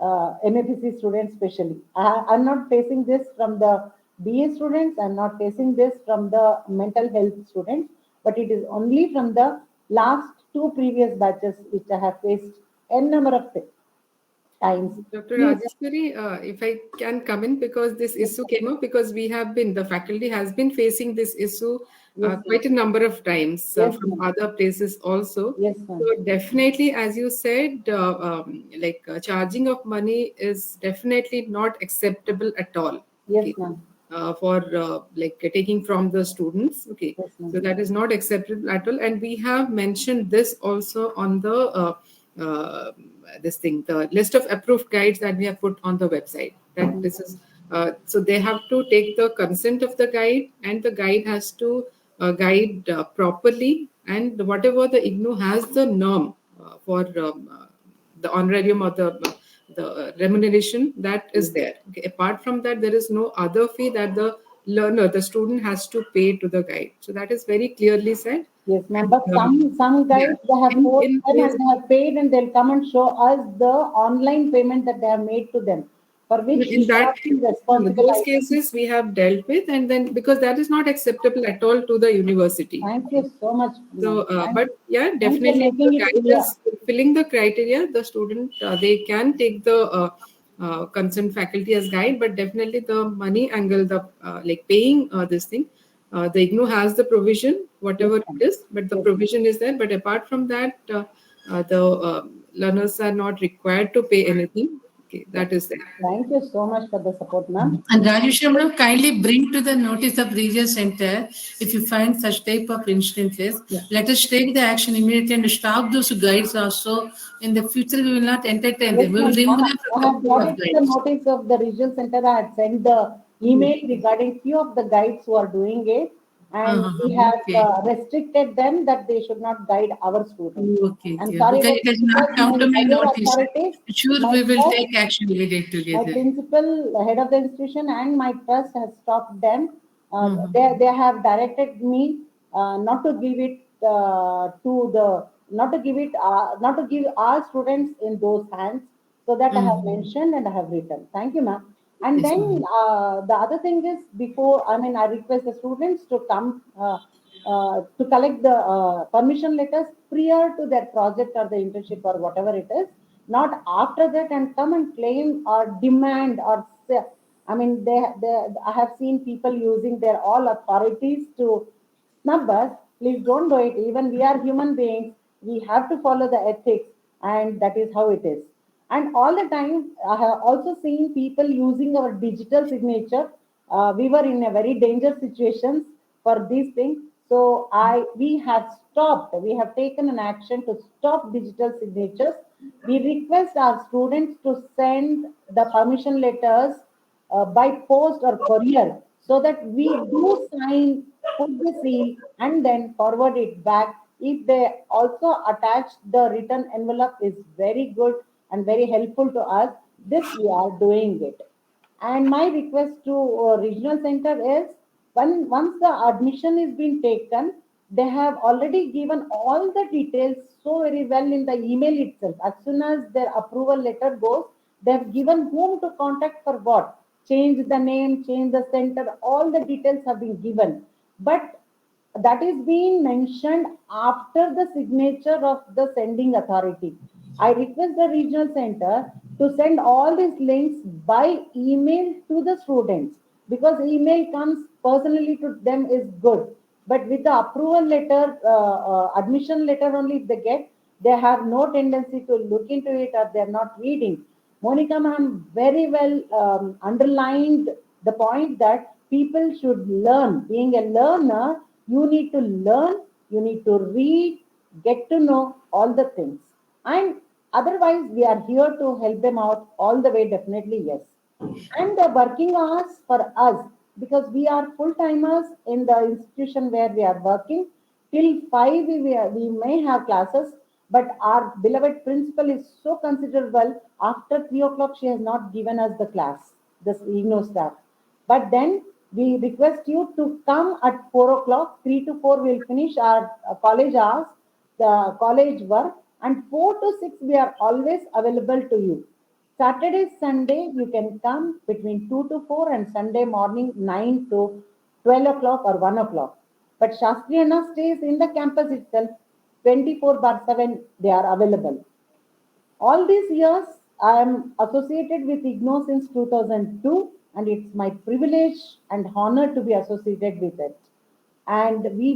MAPC students especially. I'm not facing this from the BA students, I'm not facing this from the mental health students, but it is only from the last two previous batches which I have faced n number of times. Dr. Please. Rajeshwari, if I can come in, because this issue came up, because the faculty has been facing this issue quite a number of times from other places also. Yes, so definitely, as you said, charging of money is definitely not acceptable at all. Yes, ma'am. For taking from the students. Okay, yes, so that is not acceptable at all, and we have mentioned this also on the the list of approved guides that we have put on the website. That this is so they have to take the consent of the guide, and the guide has to guide properly, and whatever the IGNOU has the norm for the honorarium or the remuneration that is there. Okay. Apart from that, there is no other fee that the learner, the student, has to pay to the guide. So that is very clearly said. Yes, ma'am. But some guys, they have and they have paid, and they'll come and show us the online payment that they have made to them, for which in those cases we have dealt with, and then because that is not acceptable at all to the university. Thank you so much. So, but yeah, definitely, if the guide is fulfilling the criteria, the student they can take the consent faculty as guide, but definitely the money angle, the paying this thing, the IGNOU has the provision, whatever it is, but the provision is there. But apart from that, the learners are not required to pay anything. Okay, that is there. Thank you so much for the support, ma'am. And Rajeshwari, madam, kindly bring to the notice of regional center if you find such type of instances. Let us take the action immediately and stop those guides also. In the future, we will not entertain them. We will remove them from I have brought it to the notice of the regional center. I had sent the email regarding few of the guides who are doing it. And we have restricted them that they should not guide our students. Okay. I'm sorry, because it has not come to my notice. Sure, we will take action immediately together. My principal, head of the institution, and my trust has stopped them. They have directed me not to give it not to give our students in those hands. So that I have mentioned and I have written. Thank you, ma'am. And then the other thing is, I request the students to come to collect the permission letters prior to their project or the internship or whatever it is, not after that, and come and claim or demand or say. I have seen people using their all authorities to snub us. Please don't do it. Even we are human beings. We have to follow the ethics, and that is how it is. And all the time, I have also seen people using our digital signature. We were in a very dangerous situations for these things. So we have taken an action to stop digital signatures. We request our students to send the permission letters by post or courier, so that we do sign, put the seal, and then forward it back. If they also attach the written envelope, is very good and very helpful to us. This we are doing it. And my request to regional center is, once the admission is being taken, they have already given all the details so very well in the email itself. As soon as their approval letter goes, they have given whom to contact for what. Change the name, change the center, all the details have been given. But that is being mentioned after the signature of the sending authority. I request the regional center to send all these links by email to the students, because email comes personally to them is good. But with the approval letter, admission letter only if they get, they have no tendency to look into it, or they're not reading. Monica ma'am very well underlined the point that people should learn. Being a learner, you need to learn, you need to read, get to know all the things. And otherwise, we are here to help them out all the way, definitely, yes. And the working hours for us, because we are full timers in the institution where we are working, till 5 we may have classes, but our beloved principal is so considerable. After 3 o'clock, she has not given us the class, this IGNOU staff. But then we request you to come at 4 o'clock. 3 to 4 we'll finish our college hours, the college work, and 4 to 6 we are always available to you. Saturday, Sunday, you can come between 2 to 4, and Sunday morning 9 to 12 o'clock or 1 o'clock. But Shastriyana stays in the campus itself, 24/7 they are available. All these years, I am associated with IGNOU since 2002, and it's my privilege and honor to be associated with it. And we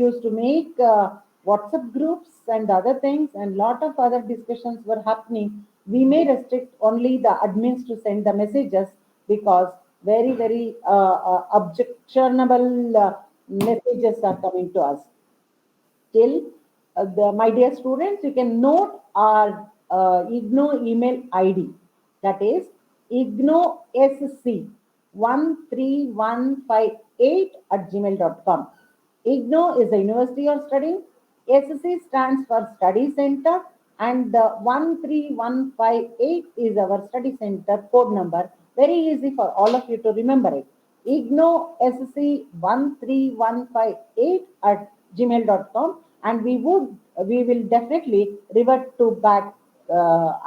used to make WhatsApp groups and other things, and lot of other discussions were happening. We may restrict only the admins to send the messages, because very, very objectionable messages are coming to us. Still, my dear students, you can note our IGNOU email ID. That is ignousc13158 @gmail.com. IGNOU is the university you're studying. SC stands for Study Center, and the 13158 is our study center code number. Very easy for all of you to remember it. IGNOU SC13158 @gmail.com, and we will definitely revert to back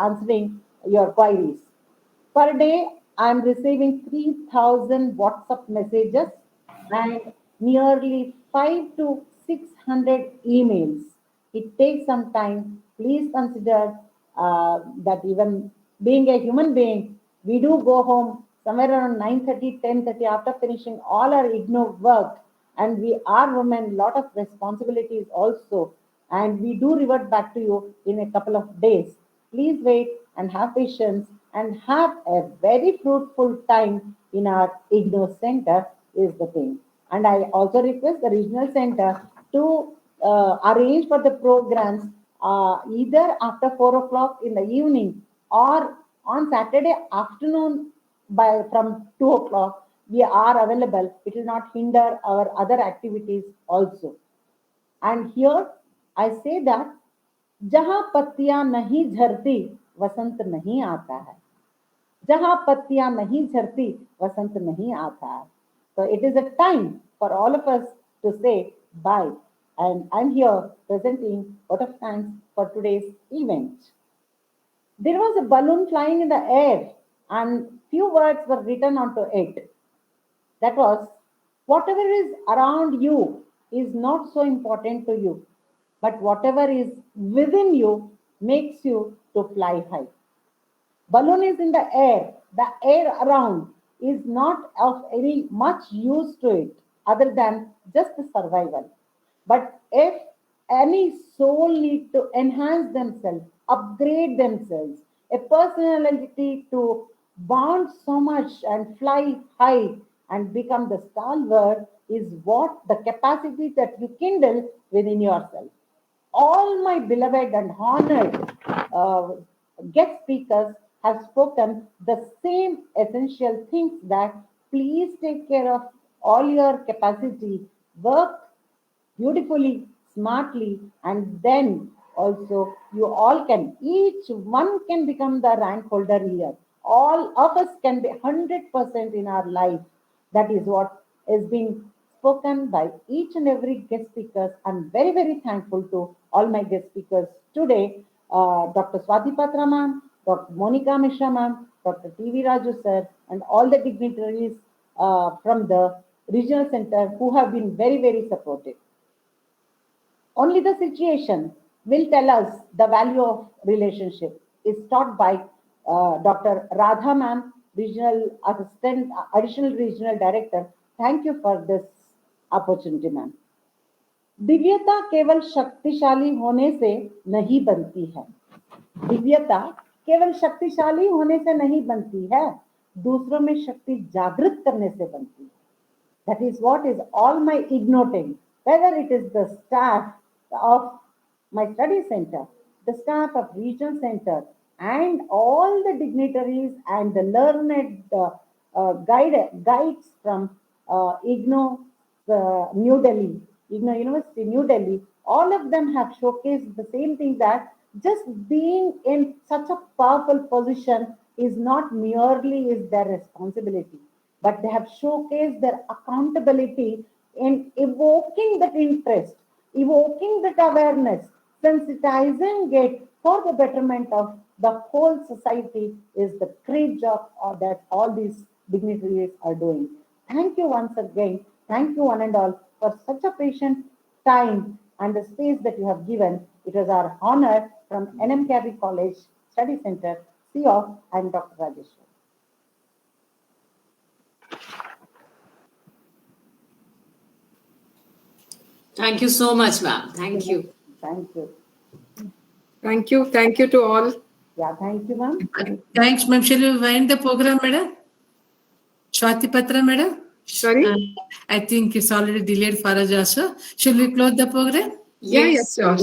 answering your queries. Per day, I am receiving 3,000 WhatsApp messages and nearly 5 to 600 emails. It takes some time. Please consider that even being a human being, we do go home somewhere around 9:30, 10:30 after finishing all our IGNOU work, and we are women, lot of responsibilities also, and we do revert back to you in a couple of days. Please wait and have patience and have a very fruitful time in our IGNOU center is the thing. And I also request the regional center to arrange for the programs either after 4 o'clock in the evening, or on Saturday afternoon from 2 o'clock. We are available. It will not hinder our other activities also. And here I say that जहां पत्तियां नहीं झरती वसंत नहीं आता है, जहां पत्तियां नहीं झरती वसंत नहीं आता है. So it is a time for all of us to say bye, and I'm here presenting vote of thanks for today's event. There was a balloon flying in the air, and few words were written onto it. That was, whatever is around you is not so important to you, but whatever is within you makes you to fly high. Balloon is in the air around is not of any much use to it other than just the survival. But if any soul need to enhance themselves, upgrade themselves, a personality to bond so much and fly high, and become the stalwart is what the capacity that you kindle within yourself. All my beloved and honored guest speakers have spoken the same essential things, that please take care of all your capacity, work beautifully, smartly, and then also you all can, each one can become the rank holder here. All of us can be 100% in our life. That is what is being spoken by each and every guest speakers. I'm very, very thankful to all my guest speakers today, Dr. Swati Patra ma'am, Dr. Monica Mishra ma'am, Dr. T.V. Raju sir, and all the dignitaries from the regional center who have been very, very supportive. Only the situation will tell us the value of relationship is taught by Dr. Radha ma'am, regional assistant, additional regional director. Thank you for this opportunity, ma'am. दिव्यता केवल शक्तिशाली होने से नहीं बनती है. दिव्यता केवल शक्तिशाली होने से नहीं बनती है, दूसरों में शक्ति जागृत करने से बनती है. That is what is all my ignoting, whether it is the staff of my study center, the staff of regional center, and all the dignitaries and the learned guides from IGNOU New Delhi, IGNOU University New Delhi, all of them have showcased the same thing, that just being in such a powerful position is not merely is their responsibility, but they have showcased their accountability in evoking that interest, evoking that awareness, sensitizing it for the betterment of the whole society is the great job that all these dignitaries are doing. Thank you once again. Thank you one and all for such a patient time and the space that you have given. It was our honor from NMKRB College Study Center, CEO, and Dr. Rajeshwari. Thank you so much, ma'am. Thank you. Thank you. Thank you. Thank you to all. Yeah, thank you, ma'am. Thanks, ma'am. Shall we wind the program, madam? Swati Patra, madam? Sorry? I think it's already delayed for us also. Shall we close the program? Yes, sure.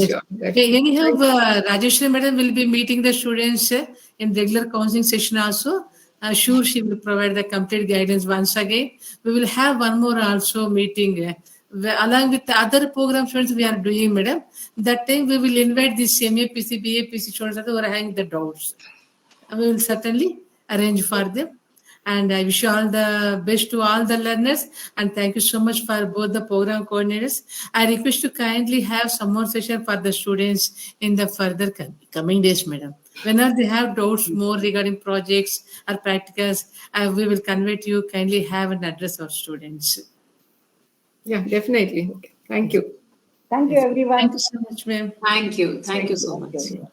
Okay, anyhow, Rajeshwari madam will be meeting the students in regular counseling session also. Sure, she will provide the complete guidance once again. We will have one more also meeting along with the other program students we are doing, madam. That time we will invite this MAPC, BAPC students who are having the doubts. We will certainly arrange for them. And I wish you all the best to all the learners. And thank you so much for both the program coordinators. I request to kindly have some more session for the students in the further coming days, madam. Whenever they have doubts more regarding projects or practicals, we will convey to you. Kindly have an address of students. Yeah, definitely. Okay. Thank you. Thank you, everyone. Thank you so much, ma'am. Thank you. Thank you so much. Thank you.